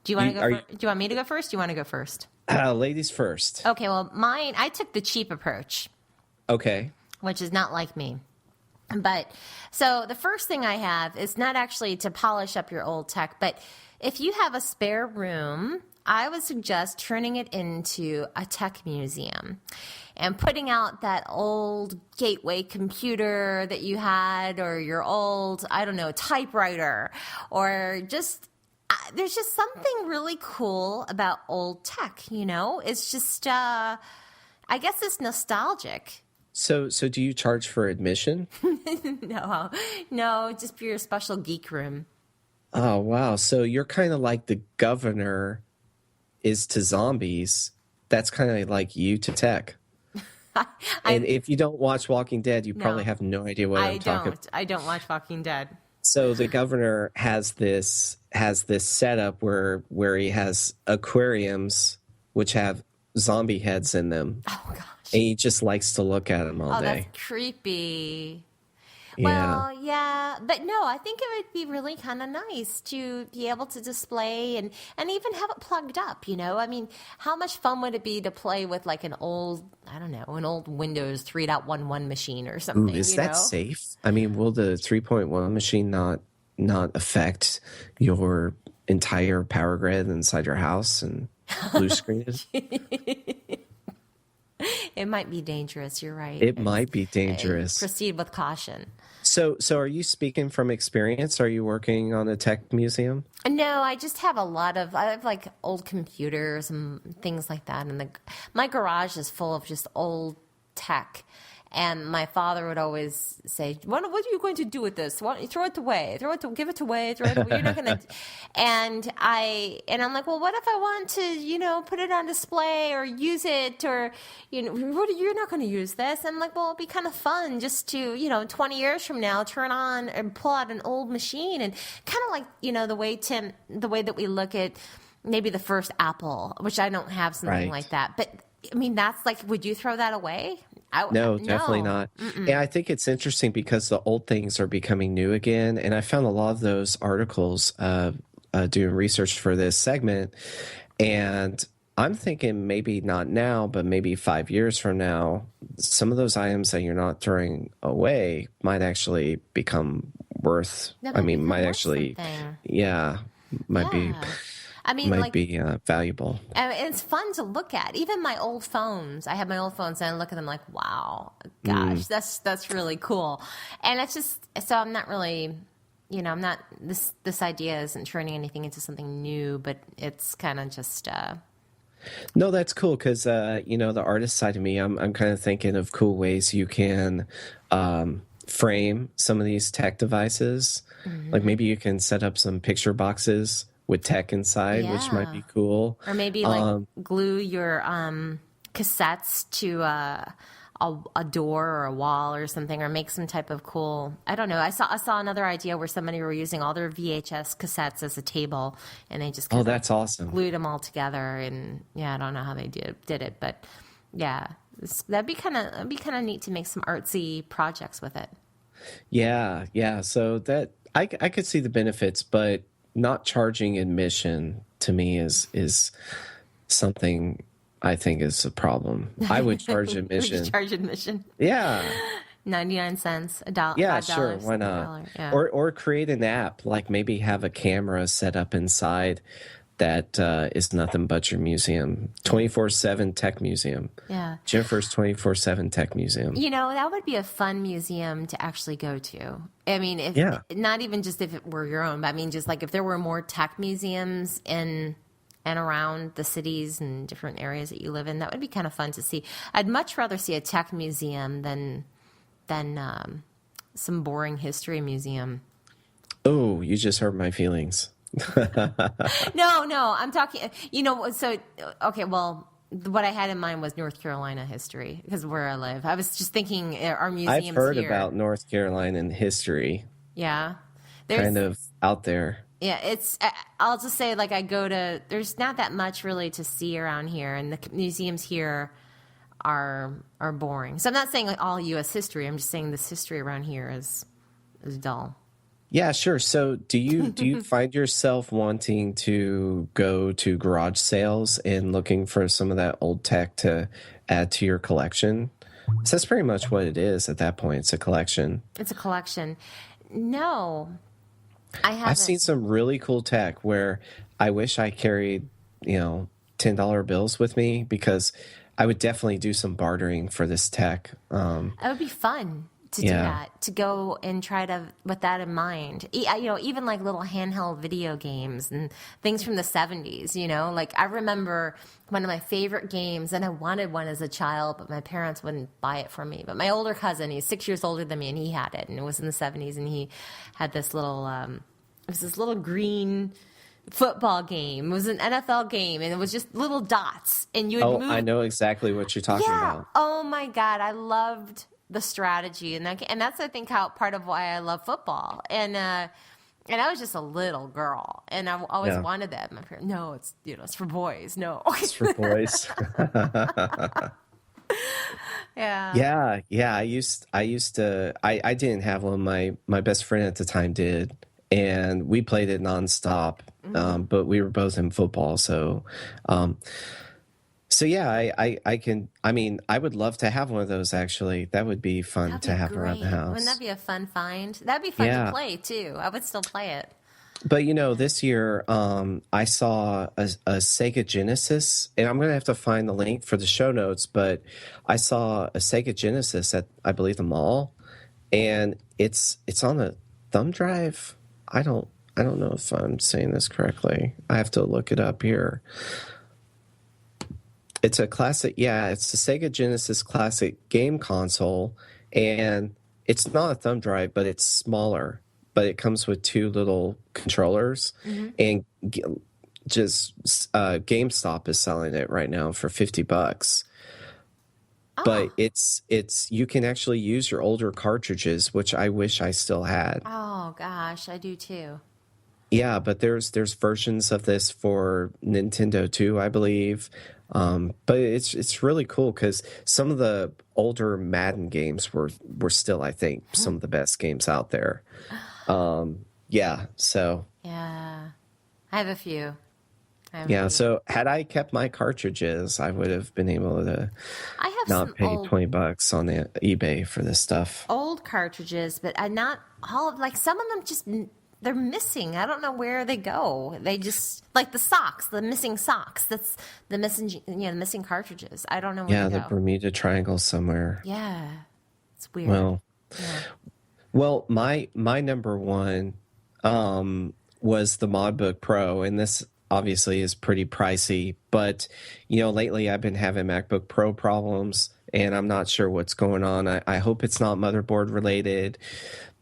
[SPEAKER 2] do you want to go? Do you want me to go first? Do you want to go first?
[SPEAKER 1] Ladies first.
[SPEAKER 2] Okay, well, I took the cheap approach.
[SPEAKER 1] Okay.
[SPEAKER 2] Which is not like me. But so the first thing I have is not actually to polish up your old tech, but if you have a spare room, I would suggest turning it into a tech museum and putting out that old gateway computer that you had, or your old, I don't know, typewriter, or just there's just something really cool about old tech, It's just, I guess it's nostalgic.
[SPEAKER 1] So do you charge for admission?
[SPEAKER 2] No, just for your special geek room.
[SPEAKER 1] Oh, wow. So you're kind of like the governor is to zombies. That's kind of like you to tech. And if you don't watch Walking Dead, you probably have no idea what I'm talking about.
[SPEAKER 2] I don't watch Walking Dead.
[SPEAKER 1] So the governor has this setup where he has aquariums which have zombie heads in them.
[SPEAKER 2] Oh gosh!
[SPEAKER 1] And he just likes to look at them all day.
[SPEAKER 2] That's creepy.
[SPEAKER 1] Yeah.
[SPEAKER 2] Well, yeah, but no, I think it would be really kind of nice to be able to display and even have it plugged up, I mean, how much fun would it be to play with like an old Windows 3.11 machine or something?
[SPEAKER 1] Is that safe? I mean, will the 3.1 machine not affect your entire power grid inside your house and blue screen it?
[SPEAKER 2] It might be dangerous. You're right.
[SPEAKER 1] It might be dangerous.
[SPEAKER 2] Proceed with caution.
[SPEAKER 1] So are you speaking from experience? Are you working on a tech museum?
[SPEAKER 2] No, I just have I have like old computers and things like that. And my garage is full of just old tech. And my father would always say, what are you going to do with this? Throw it away. Give it away. Throw it away. You're not going to. And I'm like, well, what if I want to, put it on display or use it, or, you're not going to use this. And I'm like, well, it'd be kind of fun just to, 20 years from now, turn on and pull out an old machine, and kind of like, the way that we look at maybe the first Apple, which I don't have something like that. But I mean, that's like, would you throw that away?
[SPEAKER 1] No, definitely not. And I think it's interesting because the old things are becoming new again. And I found a lot of those articles doing research for this segment. And I'm thinking maybe not now, but maybe 5 years from now, some of those items that you're not throwing away might actually become worth. Might actually, might be.
[SPEAKER 2] I mean,
[SPEAKER 1] might be valuable.
[SPEAKER 2] And it's fun to look at. Even my old phones. I have my old phones, and I look at them like, wow, gosh, that's really cool. And it's just, so I'm not really, I'm not, this idea isn't turning anything into something new, but it's kind of just.
[SPEAKER 1] No, that's cool because, the artist side of me, I'm kind of thinking of cool ways you can frame some of these tech devices. Mm-hmm. Like maybe you can set up some picture boxes with tech inside, which might be cool.
[SPEAKER 2] Or maybe glue your cassettes to a door or a wall or something, or make some type of cool. I don't know. I saw another idea where somebody were using all their VHS cassettes as a table, and they just
[SPEAKER 1] that's awesome.
[SPEAKER 2] Glued them all together, and I don't know how they did it, but yeah. That'd be kind of neat to make some artsy projects with it.
[SPEAKER 1] Yeah, yeah. So that I could see the benefits, but not charging admission to me is something I think is a problem. I would charge
[SPEAKER 2] We just
[SPEAKER 1] admission.
[SPEAKER 2] charge admission,
[SPEAKER 1] Yeah,
[SPEAKER 2] 99 cents, a dollar,
[SPEAKER 1] yeah, sure,
[SPEAKER 2] $5,
[SPEAKER 1] why
[SPEAKER 2] a
[SPEAKER 1] not?
[SPEAKER 2] dollar. Yeah,
[SPEAKER 1] Or create an app, like maybe have a camera set up inside that is nothing but your museum. 24/7 tech museum.
[SPEAKER 2] yeah.
[SPEAKER 1] Jennifer's 24/7 tech museum.
[SPEAKER 2] That would be a fun museum to actually go to. I mean, if
[SPEAKER 1] Yeah.
[SPEAKER 2] not even just if it were your own, but I mean, just like if there were more tech museums in and around the cities and different areas that you live in, that would be kind of fun to see. I'd much rather see a tech museum than some boring history museum.
[SPEAKER 1] Oh, you just hurt my feelings.
[SPEAKER 2] No, I'm talking. So okay, well, what I had in mind was North Carolina history because where I live. I was just thinking our
[SPEAKER 1] I've
[SPEAKER 2] museums
[SPEAKER 1] heard
[SPEAKER 2] here.
[SPEAKER 1] about North Carolina and history,
[SPEAKER 2] Yeah,
[SPEAKER 1] kind of out there.
[SPEAKER 2] yeah. I'll just say like there's not that much really to see around here, and the museums here are boring. So I'm not saying like all U.S. history. I'm just saying this history around here is dull.
[SPEAKER 1] Yeah, sure. So do you find yourself wanting to go to garage sales and looking for some of that old tech to add to your collection? So that's pretty much what it is at that point. It's a collection.
[SPEAKER 2] It's a collection. No, I haven't.
[SPEAKER 1] I've seen some really cool tech where I wish I carried, $10 bills with me because I would definitely do some bartering for this tech.
[SPEAKER 2] It would be fun to do
[SPEAKER 1] Yeah.
[SPEAKER 2] that, to go and try to, with that in mind. Even like little handheld video games and things from the 70s, like I remember one of my favorite games, and I wanted one as a child, but my parents wouldn't buy it for me. But my older cousin, he's 6 years older than me, and he had it, and it was in the 70s, and he had this it was this little green football game. It was an NFL game, and it was just little dots, and you would
[SPEAKER 1] Oh,
[SPEAKER 2] move.
[SPEAKER 1] I know exactly what you're talking
[SPEAKER 2] Yeah.
[SPEAKER 1] about.
[SPEAKER 2] Oh my God, I loved the strategy, and that's I think how part of why I love football. And I was just a little girl, and I always
[SPEAKER 1] Yeah.
[SPEAKER 2] wanted that. My parents, no, it's for boys. No.
[SPEAKER 1] It's for boys.
[SPEAKER 2] Yeah.
[SPEAKER 1] Yeah. I didn't have one. My best friend at the time did, and we played it nonstop. But we were both in football, so yeah, I would love to have one of those actually. That would be fun
[SPEAKER 2] That'd
[SPEAKER 1] to
[SPEAKER 2] be
[SPEAKER 1] have around the
[SPEAKER 2] great.
[SPEAKER 1] house.
[SPEAKER 2] Wouldn't that be a fun find? That'd be fun
[SPEAKER 1] Yeah.
[SPEAKER 2] to play too. I would still play it.
[SPEAKER 1] But this year, I saw a Sega Genesis, and I'm gonna have to find the link for the show notes. But I saw a Sega Genesis at, I believe, the mall, and it's on a thumb drive. I don't know if I'm saying this correctly. I have to look it up here. It's a classic, yeah. It's the Sega Genesis classic game console, and it's not a thumb drive, but it's smaller. But it comes with two little controllers, and GameStop is selling it right now for $50. But
[SPEAKER 2] Oh.
[SPEAKER 1] it's you can actually use your older cartridges, which I wish I still had.
[SPEAKER 2] Oh gosh, I do too.
[SPEAKER 1] Yeah, but there's versions of this for Nintendo too, I believe. But it's really cool because some of the older Madden games were still, I think, some of the best games out there. Yeah, so
[SPEAKER 2] Yeah, I have a few.
[SPEAKER 1] yeah, so had I kept my cartridges, I would have been able to
[SPEAKER 2] I have
[SPEAKER 1] not
[SPEAKER 2] some
[SPEAKER 1] pay
[SPEAKER 2] old
[SPEAKER 1] $20 on the eBay for this stuff.
[SPEAKER 2] old cartridges, but not all of, like, some of them just they're missing. I don't know where they go. They just, like the socks, the missing socks. That's the missing cartridges. I don't know where
[SPEAKER 1] Yeah,
[SPEAKER 2] they
[SPEAKER 1] the
[SPEAKER 2] go.
[SPEAKER 1] Bermuda Triangle somewhere.
[SPEAKER 2] Yeah, it's weird.
[SPEAKER 1] Well,
[SPEAKER 2] Yeah.
[SPEAKER 1] my number one was the ModBook Pro, and this obviously is pretty pricey, but lately I've been having MacBook Pro problems, and I'm not sure what's going on. I hope it's not motherboard related,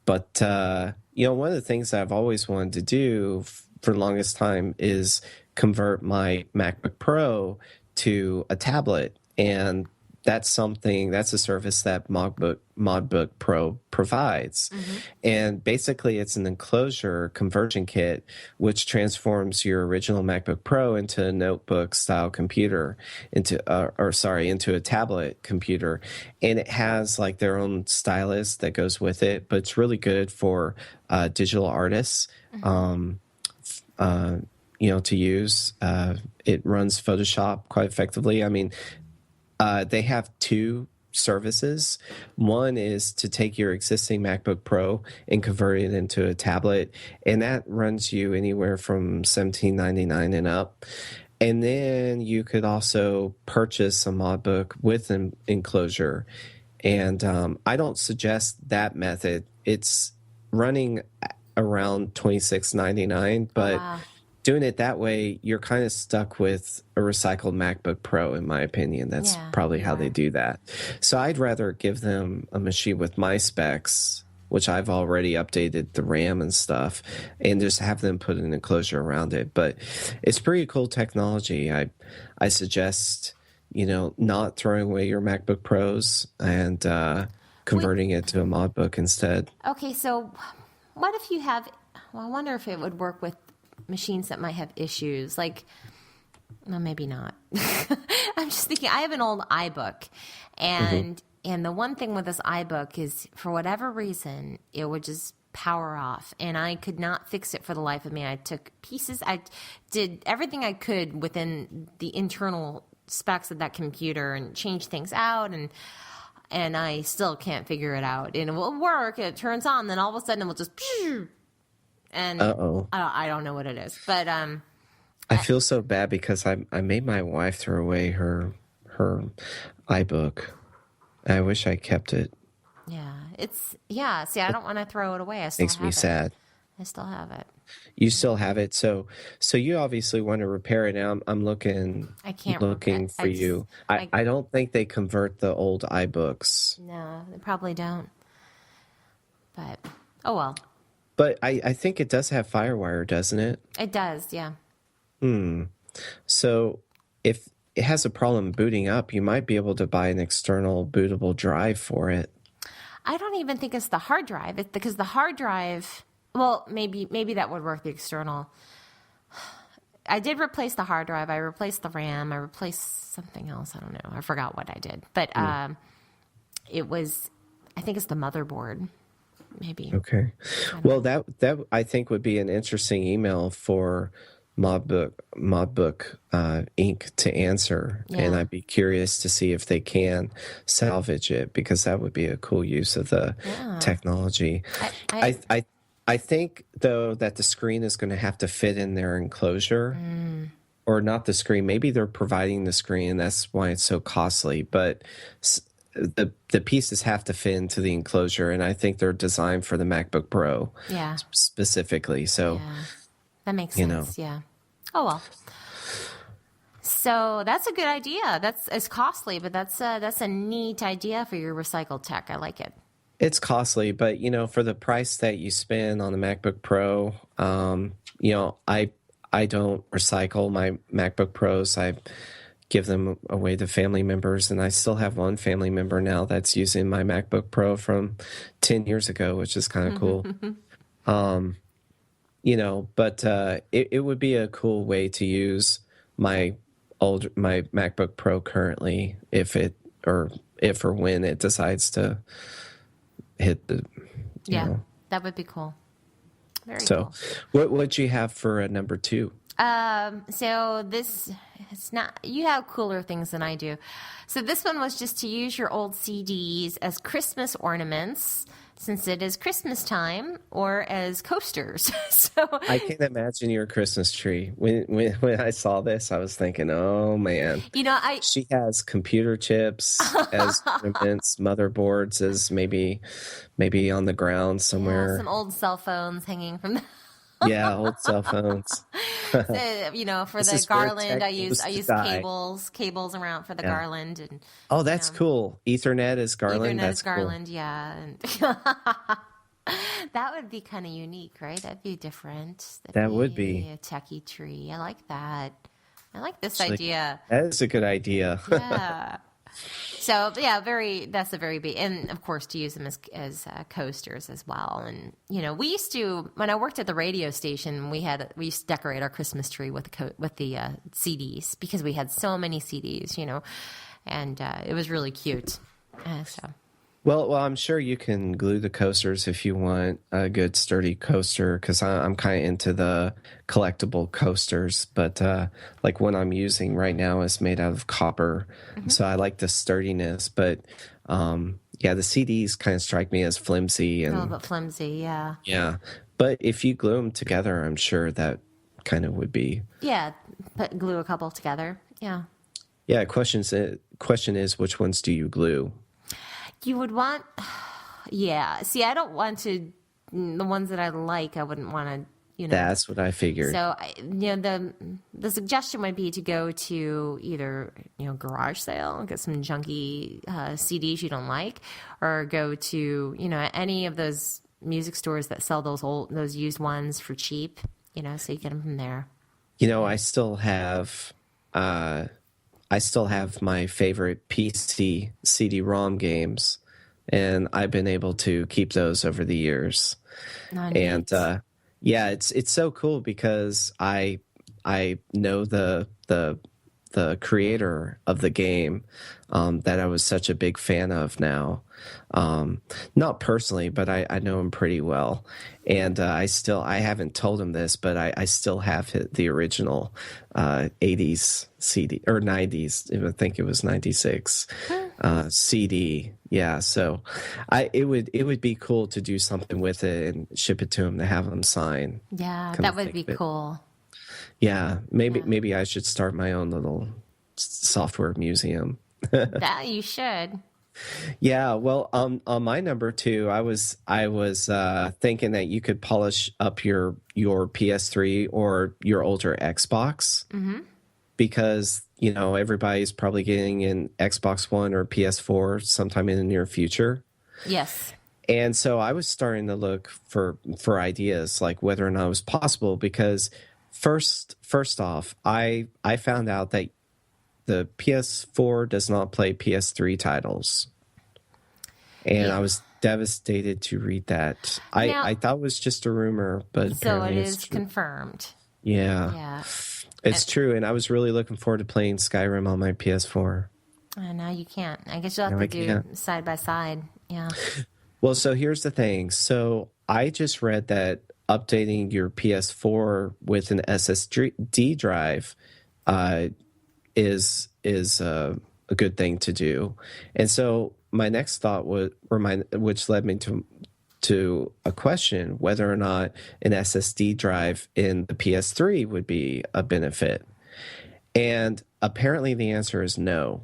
[SPEAKER 1] but one of the things that I've always wanted to do for the longest time is convert my MacBook Pro to a tablet, and that's a service that ModBook Pro provides. And basically it's an enclosure conversion kit which transforms your original MacBook Pro into a notebook style computer, into a tablet computer. And it has like their own stylus that goes with it, but it's really good for digital artists. To use. It runs Photoshop quite effectively. I mean, they have two services. One is to take your existing MacBook Pro and convert it into a tablet, and that runs you anywhere from $17.99 and up. And then you could also purchase a ModBook with an enclosure. And I don't suggest that method. It's running around $26.99, but doing it that way, you're kind of stuck with a recycled MacBook Pro, in my opinion. That's probably how they do that. So I'd rather give them a machine with my specs, which I've already updated the RAM and stuff, and just have them put an enclosure around it. But it's pretty cool technology. I suggest, not throwing away your MacBook Pros and converting it to a ModBook instead.
[SPEAKER 2] Okay, so what if you have, I wonder if it would work with machines that might have issues, like, well, maybe not. I'm just thinking, I have an old iBook, and the one thing with this iBook is, for whatever reason, it would just power off, and I could not fix it for the life of me. I took pieces, I did everything I could within the internal specs of that computer and changed things out, and I still can't figure it out. And it will work, it turns on, then all of a sudden it will just and I don't know what it is, but
[SPEAKER 1] I feel so bad because I made my wife throw away her iBook. I wish I kept it.
[SPEAKER 2] See, I don't want to throw it away. I still
[SPEAKER 1] Makes me sad.
[SPEAKER 2] I still have it.
[SPEAKER 1] You still have it, so you obviously want to repair it. Now I'm looking.
[SPEAKER 2] I can't
[SPEAKER 1] looking for you. I don't think they convert the old iBooks.
[SPEAKER 2] No, they probably don't. But oh well.
[SPEAKER 1] But I think it does have FireWire, doesn't it?
[SPEAKER 2] It does, yeah.
[SPEAKER 1] So if it has a problem booting up, you might be able to buy an external bootable drive for it.
[SPEAKER 2] I don't even think it's the hard drive. It's because the hard drive, well, maybe that would work, the external. I did replace the hard drive. I replaced the RAM. I replaced something else. I don't know. I forgot what I did. But it was, I think it's the motherboard. Maybe.
[SPEAKER 1] Okay. Well, that I think would be an interesting email for ModBook Inc. to answer, and I'd be curious to see if they can salvage it, because that would be a cool use of the technology. I think though that the screen is going to have to fit in their enclosure, or not the screen. Maybe they're providing the screen, and that's why it's so costly. But the pieces have to fit into the enclosure, and I think they're designed for the MacBook Pro specifically. So
[SPEAKER 2] that makes sense. Yeah. Oh well. So that's a good idea. It's costly, but that's a neat idea for your recycled tech. I like it.
[SPEAKER 1] It's costly, but for the price that you spend on the MacBook Pro, I don't recycle my MacBook Pros. I give them away to family members, and I still have one family member now that's using my MacBook Pro from 10 years ago, which is kind of cool. But it would be a cool way to use my MacBook Pro currently, if or when it decides to hit the
[SPEAKER 2] that would be cool. Very
[SPEAKER 1] cool. What would you have for number 2?
[SPEAKER 2] So this, it's not, you have cooler things than I do. So this one was just to use your old CDs as Christmas ornaments, since it is Christmas time, or as coasters. So
[SPEAKER 1] I can imagine your Christmas tree. When I saw this, I was thinking, oh man, she has computer chips as ornaments, motherboards as maybe on the ground somewhere.
[SPEAKER 2] Some old cell phones hanging from the
[SPEAKER 1] old cell phones.
[SPEAKER 2] For the garland, I use cables around for the garland. And
[SPEAKER 1] that's cool. Ethernet is garland. That's
[SPEAKER 2] garland,
[SPEAKER 1] cool.
[SPEAKER 2] yeah. And that would be kind of unique, right? That'd be different.
[SPEAKER 1] That would be
[SPEAKER 2] a techie tree. I like that. I like this idea.
[SPEAKER 1] That is a good idea.
[SPEAKER 2] Yeah. So yeah, that's a very big, and of course to use them as coasters as well. And we used to, when I worked at the radio station, we used to decorate our Christmas tree with the CDs, because we had so many CDs, and it was really cute. So.
[SPEAKER 1] Well, I'm sure you can glue the coasters if you want a good sturdy coaster, because I'm kind of into the collectible coasters. But like one I'm using right now is made out of copper, so I like the sturdiness. But yeah, the CDs kind of strike me as flimsy and
[SPEAKER 2] a little bit flimsy, yeah.
[SPEAKER 1] Yeah, but if you glue them together, I'm sure that kind of would be.
[SPEAKER 2] Yeah, glue a couple together. Yeah.
[SPEAKER 1] Yeah. Question is, which ones do you glue?
[SPEAKER 2] You would want, yeah. See, I don't want to, the ones that I like, I wouldn't want to,
[SPEAKER 1] That's what I figured.
[SPEAKER 2] So, the suggestion would be to go to either, garage sale, get some junky CDs you don't like, or go to, any of those music stores that sell those used ones for cheap, so you get them from there.
[SPEAKER 1] I still have my favorite PC CD-ROM games, and I've been able to keep those over the years. And yeah, it's so cool because I know the creator of the game that I was such a big fan of now. Not personally, but I know him pretty well. And I haven't told him this, but I still have the original 80s CD, or 90s, I think it was 96 CD. Yeah, so it would be cool to do something with it and ship it to him to have him sign.
[SPEAKER 2] Yeah, that would be cool.
[SPEAKER 1] Yeah, maybe I should start my own little software museum.
[SPEAKER 2] That you should.
[SPEAKER 1] Yeah, well, on my number 2, I was thinking that you could polish up your PS3 or your older Xbox, because everybody's probably getting an Xbox One or PS4 sometime in the near future.
[SPEAKER 2] Yes.
[SPEAKER 1] And so I was starting to look for ideas, like whether or not it was possible, because first off, I found out that the PS4 does not play PS3 titles. And I was devastated to read that. I thought it was just a rumor, but
[SPEAKER 2] so it is
[SPEAKER 1] true.
[SPEAKER 2] Confirmed.
[SPEAKER 1] Yeah.
[SPEAKER 2] Yeah.
[SPEAKER 1] It's true, and I was really looking forward to playing Skyrim on my PS4.
[SPEAKER 2] Now you can't. I guess you'll have to do side by side. Yeah.
[SPEAKER 1] Well, so here's the thing. So I just read that updating your PS4 with an SSD drive is a good thing to do. And so my next thought which led me to a question whether or not an SSD drive in the PS3 would be a benefit. And apparently the answer is no.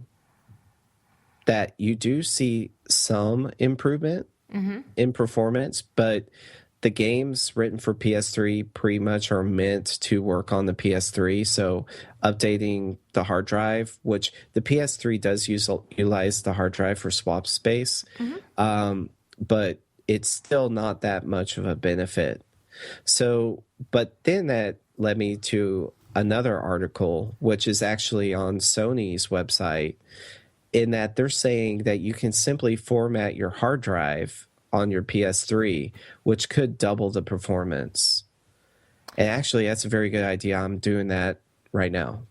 [SPEAKER 1] That you do see some improvement in performance, but the games written for PS3 pretty much are meant to work on the PS3. So updating the hard drive, which the PS3 does utilize the hard drive for swap space, but it's still not that much of a benefit. So, but then that led me to another article, which is actually on Sony's website, in that they're saying that you can simply format your hard drive on your PS3, which could double the performance. And actually, that's a very good idea. I'm doing that right now.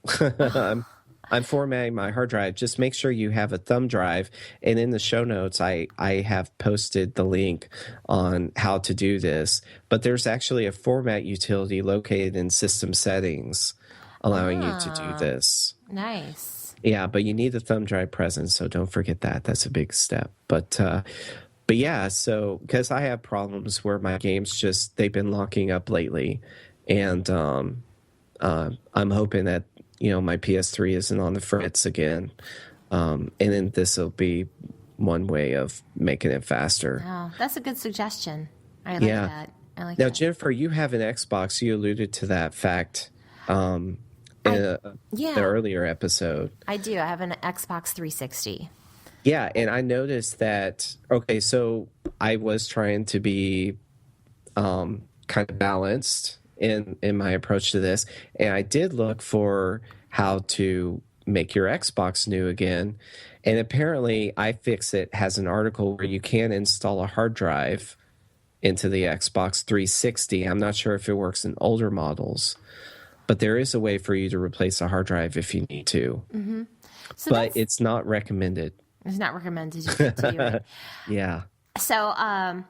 [SPEAKER 1] I'm formatting my hard drive. Just make sure you have a thumb drive. And in the show notes, I have posted the link on how to do this. But there's actually a format utility located in system settings allowing you to do this.
[SPEAKER 2] Nice.
[SPEAKER 1] Yeah, but you need the thumb drive present, so don't forget that. That's a big step. But yeah, so because I have problems where my games they've been locking up lately. And I'm hoping that my PS3 isn't on the fritz again. And then this will be one way of making it faster.
[SPEAKER 2] Oh, that's a good suggestion. I like that. I like
[SPEAKER 1] now,
[SPEAKER 2] that.
[SPEAKER 1] Jennifer, you have an Xbox. You alluded to that fact in the earlier episode.
[SPEAKER 2] I do. I have an Xbox 360.
[SPEAKER 1] Yeah, and I noticed that, okay, so I was trying to be kind of balanced in my approach to this, and I did look for how to make your Xbox new again. And apparently, iFixit has an article where you can install a hard drive into the Xbox 360. I'm not sure if it works in older models, but there is a way for you to replace a hard drive if you need to.
[SPEAKER 2] Mm-hmm. So
[SPEAKER 1] but it's not recommended.
[SPEAKER 2] It's not recommended to do it.
[SPEAKER 1] Yeah.
[SPEAKER 2] So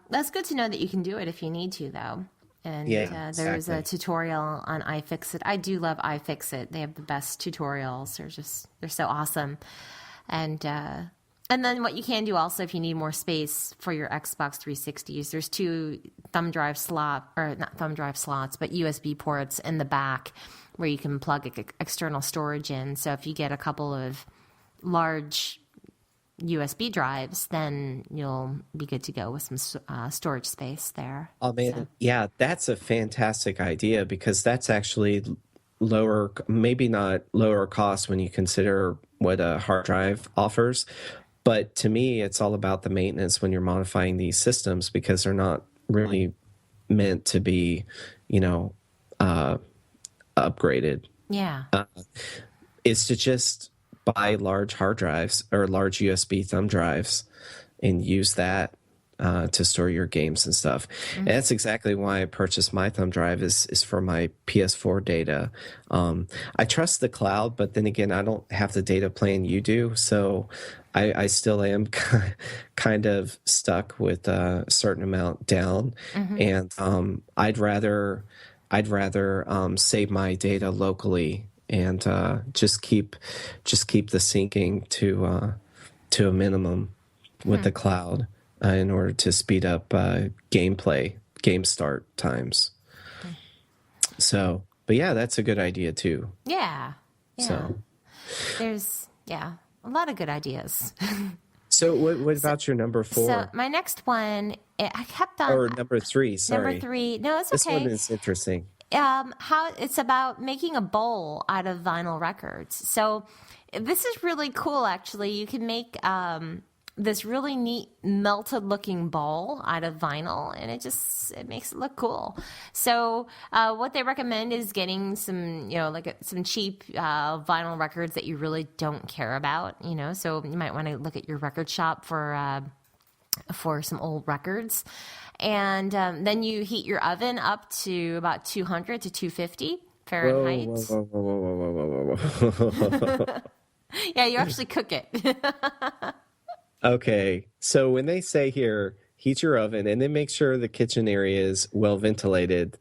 [SPEAKER 2] that's good to know that you can do it if you need to, though. And there's a tutorial on iFixit. I do love iFixit. They have the best tutorials. They're so awesome. And then what you can do also if you need more space for your Xbox 360s, there's 2 not thumb drive slots, but USB ports in the back where you can plug external storage in. So if you get a couple of large USB drives, then you'll be good to go with some storage space there.
[SPEAKER 1] Oh man, yeah, that's a fantastic idea because that's actually lower, maybe not lower cost when you consider what a hard drive offers. But to me, it's all about the maintenance when you're modifying these systems because they're not really meant to be, upgraded.
[SPEAKER 2] Yeah.
[SPEAKER 1] It's to just buy large hard drives or large USB thumb drives and use that to store your games and stuff. Mm-hmm. And that's exactly why I purchased my thumb drive is for my PS4 data. I trust the cloud, but then again, I don't have the data plan you do. So I still am kind of stuck with a certain amount down. Mm-hmm. And I'd rather save my data locally and just keep the syncing to a minimum with the cloud in order to speed up game start times. So, but yeah, that's a good idea too.
[SPEAKER 2] Yeah.
[SPEAKER 1] So
[SPEAKER 2] there's a lot of good ideas.
[SPEAKER 1] So what about your number 4?
[SPEAKER 2] So my next one, I kept on...
[SPEAKER 1] Or number 3, sorry.
[SPEAKER 2] Number 3. No, it's okay.
[SPEAKER 1] This one is interesting.
[SPEAKER 2] How it's about making a bowl out of vinyl records. So this is really cool, actually. You can make this really neat melted looking bowl out of vinyl, and it makes it look cool. So what they recommend is getting some, some cheap vinyl records that you really don't care about, so you might want to look at your record shop for some old records. And then you heat your oven up to about 200 to 250 Fahrenheit.
[SPEAKER 1] Whoa.
[SPEAKER 2] Yeah, you actually cook it.
[SPEAKER 1] Okay, so when they say here, heat your oven and then make sure the kitchen area is well ventilated.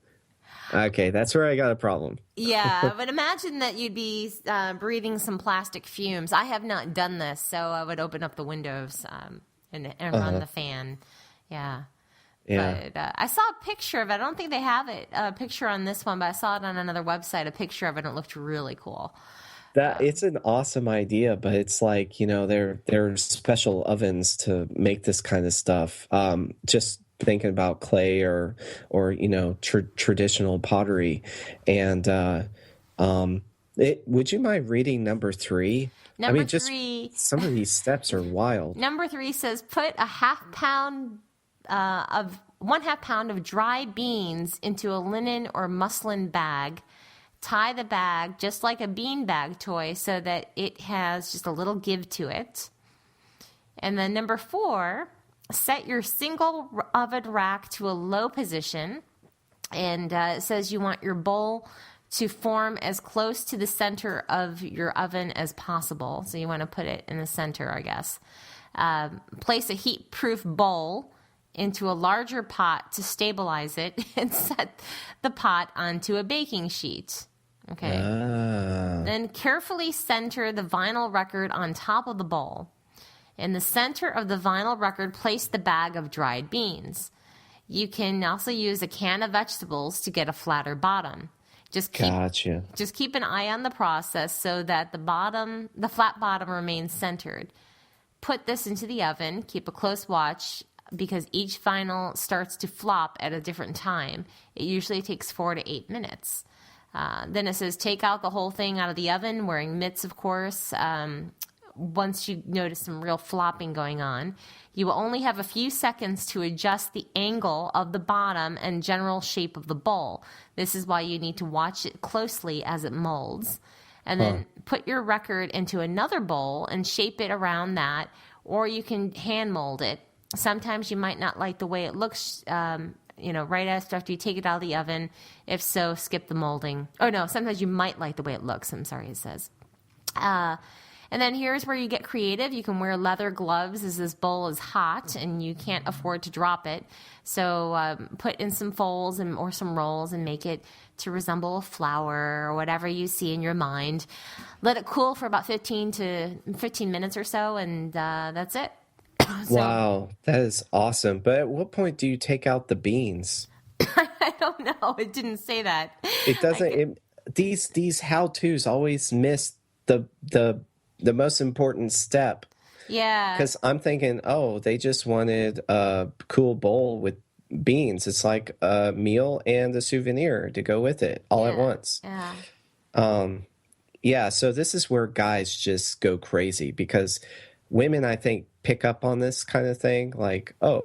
[SPEAKER 1] Okay, that's where I got a problem.
[SPEAKER 2] Yeah, but imagine that you'd be breathing some plastic fumes. I have not done this, so I would open up the windows and run the fan. Yeah. But I saw a picture of it. I don't think they have a picture on this one, but I saw it on another website, a picture of it, and it looked really cool.
[SPEAKER 1] It's an awesome idea, but it's like, there are special ovens to make this kind of stuff. Just thinking about clay or traditional pottery. And would you mind reading number 3?
[SPEAKER 2] Number 3.
[SPEAKER 1] Some of these steps are wild.
[SPEAKER 2] Number 3 says put a 1/2 pound of dry beans into a linen or muslin bag. Tie the bag just like a beanbag toy so that it has just a little give to it. And then number 4, set your single oven rack to a low position. And it says you want your bowl to form as close to the center of your oven as possible. So you want to put it in the center, I guess. Place a heat-proof bowl into a larger pot to stabilize it and set the pot onto a baking sheet. Okay. Then carefully center the vinyl record on top of the bowl. In the center of the vinyl record, place the bag of dried beans. You can also use a can of vegetables to get a flatter bottom. Just keep an eye on the process so that the flat bottom remains centered. Put this into the oven. Keep a close watch because each vinyl starts to flop at a different time. It usually takes 4 to 8 minutes. Then it says take out the whole thing out of the oven, wearing mitts, of course. Once you notice some real flopping going on, you will only have a few seconds to adjust the angle of the bottom and general shape of the bowl. This is why you need to watch it closely as it molds. and then put your record into another bowl and shape it around that, or you can hand mold it. Sometimes you might not like the way it looks, right after you take it out of the oven. If so, skip the molding. Oh, no, sometimes you might like the way it looks. I'm sorry, it says. And then here's where you get creative. You can wear leather gloves as this bowl is hot and you can't afford to drop it. So put in some folds or some rolls and make it to resemble a flower or whatever you see in your mind. Let it cool for about 15 minutes or so, and that's it.
[SPEAKER 1] Wow, that is awesome. But at what point do you take out the beans?
[SPEAKER 2] I don't know. It didn't say that.
[SPEAKER 1] It doesn't. These how-tos always miss the most important step.
[SPEAKER 2] Yeah.
[SPEAKER 1] Because I'm thinking, they just wanted a cool bowl with beans. It's like a meal and a souvenir to go with it all at once.
[SPEAKER 2] Yeah.
[SPEAKER 1] So this is where guys just go crazy because women, I think, pick up on this kind of thing. Like, I'll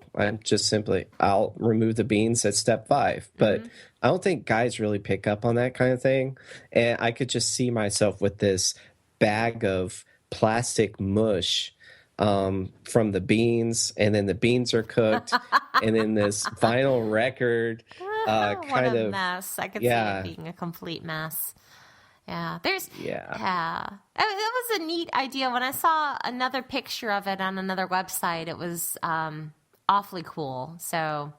[SPEAKER 1] remove the beans at step 5. But I don't think guys really pick up on that kind of thing. And I could just see myself with this bag of plastic mush from the beans, and then the beans are cooked, and then this vinyl record
[SPEAKER 2] what a mess. I could see it being a complete mess. Yeah, that was a neat idea. When I saw another picture of it on another website, it was awfully cool. So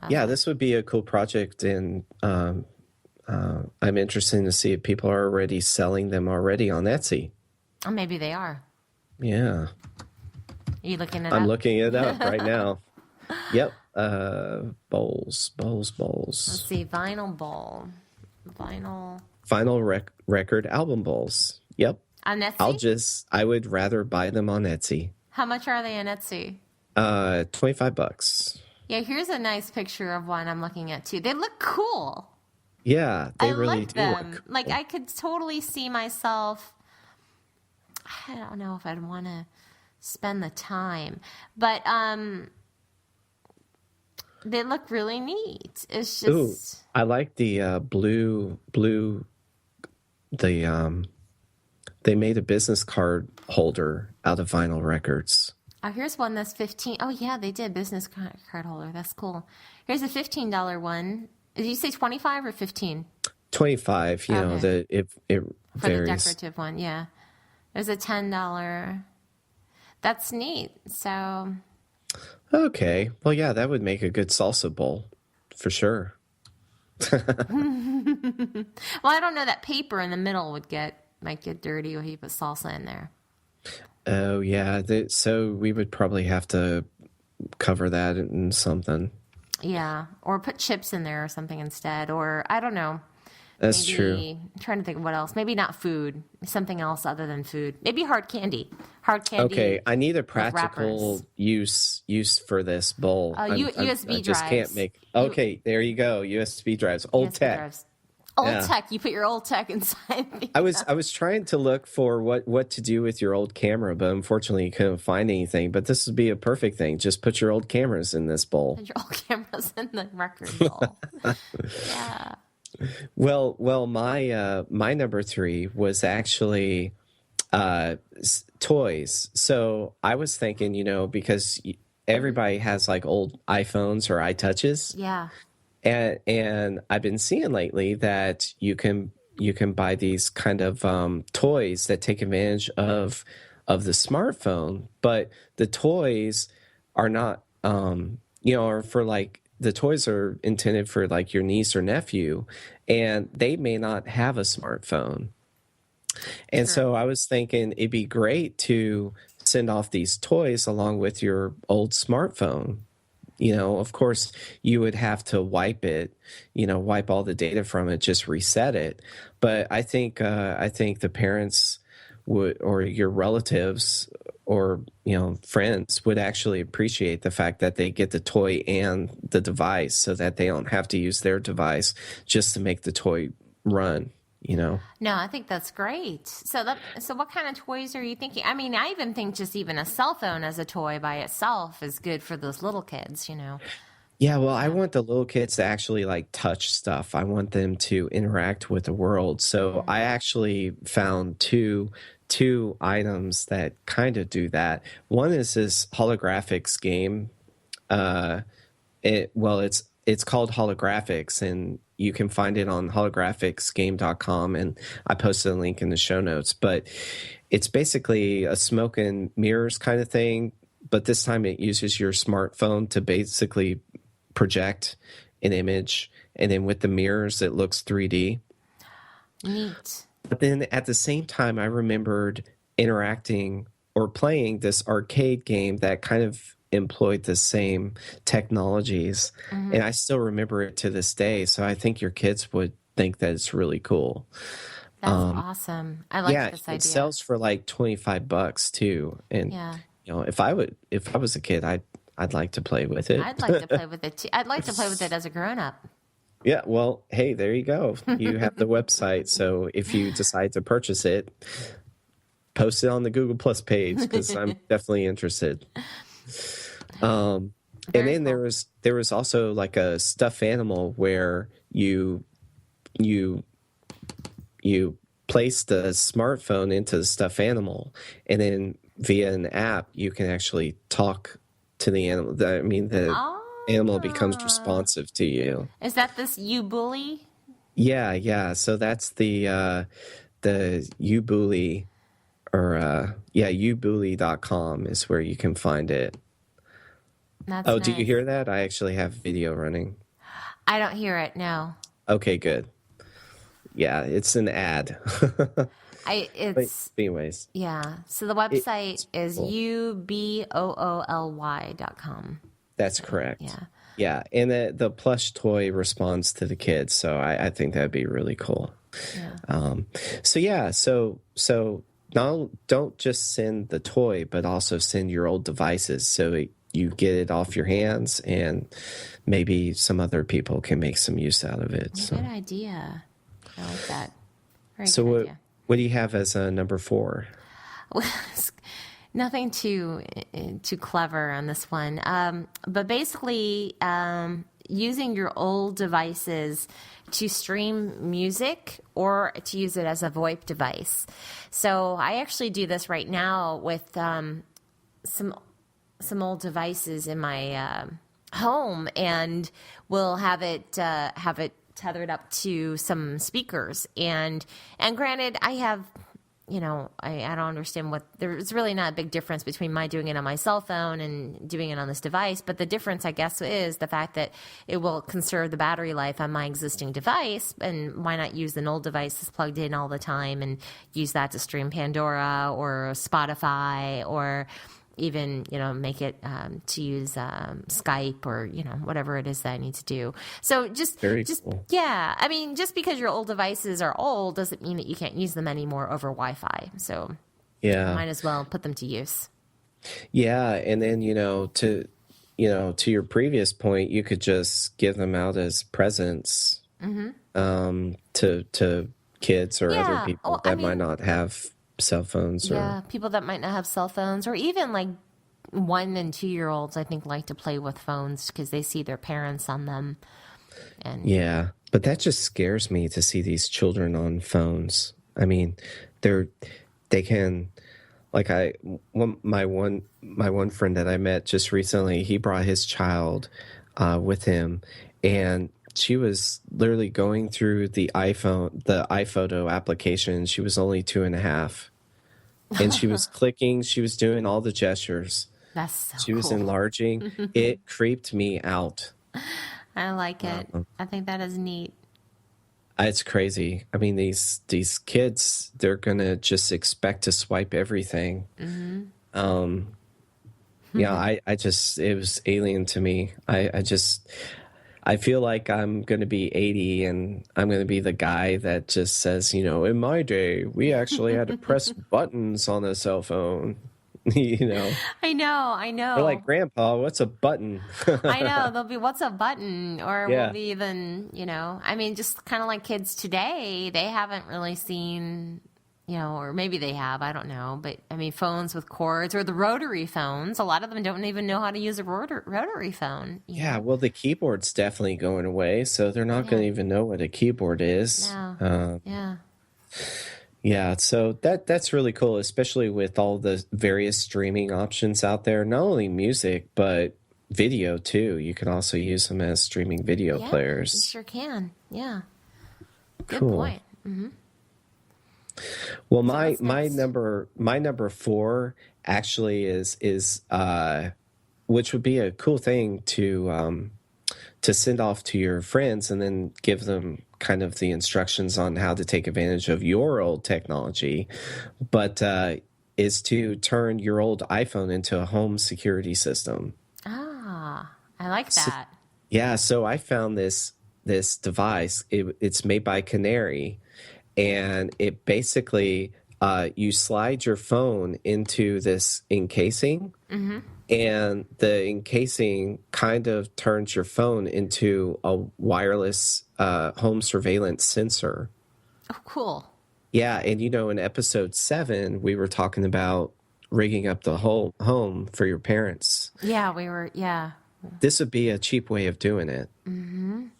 [SPEAKER 1] this would be a cool project, and I'm interested to see if people are already selling them already on Etsy.
[SPEAKER 2] Oh, maybe they are.
[SPEAKER 1] Yeah.
[SPEAKER 2] Are you looking it up?
[SPEAKER 1] I'm looking it up right now. Yep. Bowls.
[SPEAKER 2] Let's see. Vinyl bowl.
[SPEAKER 1] Vinyl record album bowls. Yep.
[SPEAKER 2] On Etsy?
[SPEAKER 1] I would rather buy them on Etsy.
[SPEAKER 2] How much are they on Etsy?
[SPEAKER 1] $25.
[SPEAKER 2] Yeah, here's a nice picture of one I'm looking at too. They look cool.
[SPEAKER 1] Yeah, they really
[SPEAKER 2] like
[SPEAKER 1] do
[SPEAKER 2] them.
[SPEAKER 1] look cool.
[SPEAKER 2] Like I could totally see myself. I don't know if I'd want to spend the time, but they look really neat. It's just.
[SPEAKER 1] Ooh, I like the blue. They made a business card holder out of vinyl records.
[SPEAKER 2] Oh, here's one that's 15. Oh yeah, they did business card holder. That's cool. Here's a $15 one. Did you say 25 or 15?
[SPEAKER 1] 25. You know, it
[SPEAKER 2] for
[SPEAKER 1] varies.
[SPEAKER 2] The decorative one. Yeah. There's a $10. That's neat. So.
[SPEAKER 1] Okay. Well, yeah, that would make a good salsa bowl for sure.
[SPEAKER 2] Well, I don't know. That paper in the middle might get dirty if you put salsa in there.
[SPEAKER 1] Oh, yeah. So we would probably have to cover that in something.
[SPEAKER 2] Yeah. Or put chips in there or something instead. Or I don't know.
[SPEAKER 1] That's true.
[SPEAKER 2] I'm trying to think of what else. Maybe not food. Something else other than food. Maybe hard candy. Hard candy.
[SPEAKER 1] Okay, I need a practical use for this bowl.
[SPEAKER 2] USB drives.
[SPEAKER 1] I just can't make. Okay, there you go. USB drives. Old
[SPEAKER 2] USB
[SPEAKER 1] tech.
[SPEAKER 2] Drives. Old tech. You put your old tech inside.
[SPEAKER 1] I was trying to look for what to do with your old camera, but unfortunately you couldn't find anything. But this would be a perfect thing. Just put your old cameras in this bowl.
[SPEAKER 2] Put your old cameras in the record bowl. Yeah.
[SPEAKER 1] Well, my number 3 was actually toys. So I was thinking, because everybody has like old iPhones or iTouches.
[SPEAKER 2] Yeah.
[SPEAKER 1] And I've been seeing lately that you can buy these kind of toys that take advantage of the smartphone, but the toys are not are for like. The toys are intended for like your niece or nephew, and they may not have a smartphone. And so I was thinking it'd be great to send off these toys along with your old smartphone. Of course, you would have to wipe it, wipe all the data from it, just reset it. But I think the parents would, or your relatives or friends would actually appreciate the fact that they get the toy and the device, so that they don't have to use their device just to make the toy run. No,
[SPEAKER 2] I think that's great. So what kind of toys are you thinking? I mean, I even think just even a cell phone as a toy by itself is good for those little kids.
[SPEAKER 1] Yeah, well, I
[SPEAKER 2] Yeah.
[SPEAKER 1] want the little kids to actually like touch stuff. I want them to interact with the world. So
[SPEAKER 2] Mm-hmm.
[SPEAKER 1] I actually found two items that kind of do that. One is this holographics game. Uh, it's called Holographics, and you can find it on holographicsgame.com, and I posted a link in the show notes. But it's basically a smoke and mirrors kind of thing, but this time it uses your smartphone to basically project an image, and then with the mirrors it looks 3D.
[SPEAKER 2] Neat.
[SPEAKER 1] But then at the same time I remembered interacting or playing this arcade game that kind of employed the same technologies,
[SPEAKER 2] Mm-hmm.
[SPEAKER 1] and I still remember it to this day, so I think your kids would think that it's really cool.
[SPEAKER 2] That's awesome. I like
[SPEAKER 1] Yeah,
[SPEAKER 2] this
[SPEAKER 1] it
[SPEAKER 2] idea.
[SPEAKER 1] sells for like $25 too, and
[SPEAKER 2] Yeah.
[SPEAKER 1] if I was a kid, I'd like to play with it.
[SPEAKER 2] I'd like to play with it too. I'd like to play with it as a grown up.
[SPEAKER 1] Yeah, well, hey, there you go. You have the website, so if you decide to purchase it, post it on the Google Plus page because I'm definitely interested. And
[SPEAKER 2] Very
[SPEAKER 1] then
[SPEAKER 2] cool.
[SPEAKER 1] there was also like a stuffed animal where you you place the smartphone into the stuffed animal, and then via an app you can actually talk to the animal. I mean, the animal becomes
[SPEAKER 2] Ah.
[SPEAKER 1] responsive to you.
[SPEAKER 2] Is that this you bully?
[SPEAKER 1] Yeah, yeah. So that's the Ubully, or yeah, ubully.com is where you can find it.
[SPEAKER 2] That's
[SPEAKER 1] Oh, do you
[SPEAKER 2] nice.
[SPEAKER 1] hear that? I actually have video running.
[SPEAKER 2] I don't hear it. No.
[SPEAKER 1] Okay, good. Yeah, it's an ad. But
[SPEAKER 2] It's
[SPEAKER 1] anyways,
[SPEAKER 2] yeah. So the website
[SPEAKER 1] it's
[SPEAKER 2] is
[SPEAKER 1] cool.
[SPEAKER 2] ubooly.com.
[SPEAKER 1] That's correct.
[SPEAKER 2] Yeah.
[SPEAKER 1] Yeah, and the plush toy responds to the kids, so I think that'd be really cool.
[SPEAKER 2] Yeah.
[SPEAKER 1] So yeah, so now don't just send the toy, but also send your old devices so you get it off your hands, and maybe some other people can make some use out of it.
[SPEAKER 2] Good idea. I like that. Very
[SPEAKER 1] So
[SPEAKER 2] good
[SPEAKER 1] what
[SPEAKER 2] idea.
[SPEAKER 1] what do you have as number 4?
[SPEAKER 2] Nothing too clever on this one, but basically using your old devices to stream music or to use it as a VoIP device. So I actually do this right now with some old devices in my home, and we'll have it tethered up to some speakers. And granted, I have, I don't understand there's really not a big difference between my doing it on my cell phone and doing it on this device. But the difference, I guess, is the fact that it will conserve the battery life on my existing device. And why not use an old device that's plugged in all the time and use that to stream Pandora or Spotify, or even, make it to use Skype, or, whatever it is that I need to do. So just
[SPEAKER 1] Very cool.
[SPEAKER 2] yeah, I mean, just because your old devices are old doesn't mean that you can't use them anymore over Wi-Fi. So
[SPEAKER 1] Yeah.
[SPEAKER 2] might as well put them to use.
[SPEAKER 1] Yeah, and then to your previous point, you could just give them out as presents to kids or other
[SPEAKER 2] Yeah.
[SPEAKER 1] people
[SPEAKER 2] Well,
[SPEAKER 1] that might not have cell phones.
[SPEAKER 2] yeah, people that might not have cell phones, or even like 1 and 2 year olds, I think, like to play with phones because they see their parents on them. And
[SPEAKER 1] Yeah, but that just scares me to see these children on phones. I mean, they can, like, my one friend that I met just recently, he brought his child with him, and she was literally going through the iPhoto application. She was only 2.5, and she was clicking, she was doing all the gestures,
[SPEAKER 2] that's so
[SPEAKER 1] she was
[SPEAKER 2] cool.
[SPEAKER 1] enlarging. It creeped me out.
[SPEAKER 2] I like it. I think that is neat.
[SPEAKER 1] It's crazy. I mean, these kids, they're gonna just expect to swipe everything. Yeah, I just, it was alien to me. I feel like I'm gonna be 80, and I'm gonna be the guy that just says, in my day, we actually had to press buttons on a cell phone.
[SPEAKER 2] I know.
[SPEAKER 1] They're like, Grandpa, what's a button?
[SPEAKER 2] I know. They'll be, what's a button? Or
[SPEAKER 1] Yeah.
[SPEAKER 2] we'll be even, I mean, just kind of like kids today, they haven't really seen or maybe they have, I don't know. But I mean, phones with cords or the rotary phones, a lot of them don't even know how to use a rotary phone.
[SPEAKER 1] Yeah, well, the keyboard's definitely going away, so they're not going to even know what a keyboard is.
[SPEAKER 2] No. Yeah.
[SPEAKER 1] Yeah, so that's really cool, especially with all the various streaming options out there. Not only music, but video too. You can also use them as streaming video
[SPEAKER 2] You
[SPEAKER 1] players.
[SPEAKER 2] sure can. Yeah. Good
[SPEAKER 1] Cool.
[SPEAKER 2] point. Mm-hmm.
[SPEAKER 1] Well,
[SPEAKER 2] So
[SPEAKER 1] my
[SPEAKER 2] what's
[SPEAKER 1] my
[SPEAKER 2] next?
[SPEAKER 1] number 4 actually is which would be a cool thing to send off to your friends and then give them kind of the instructions on how to take advantage of your old technology, but is to turn your old iPhone into a home security system.
[SPEAKER 2] Ah, I like
[SPEAKER 1] So,
[SPEAKER 2] that.
[SPEAKER 1] yeah, so I found this device. It's made by Canary, and it basically you slide your phone into this encasing, and the encasing kind of turns your phone into a wireless home surveillance sensor.
[SPEAKER 2] Oh, cool.
[SPEAKER 1] Yeah, and in episode 7, we were talking about rigging up the whole home for your parents.
[SPEAKER 2] Yeah, we were. Yeah.
[SPEAKER 1] This would be a cheap way of doing it. And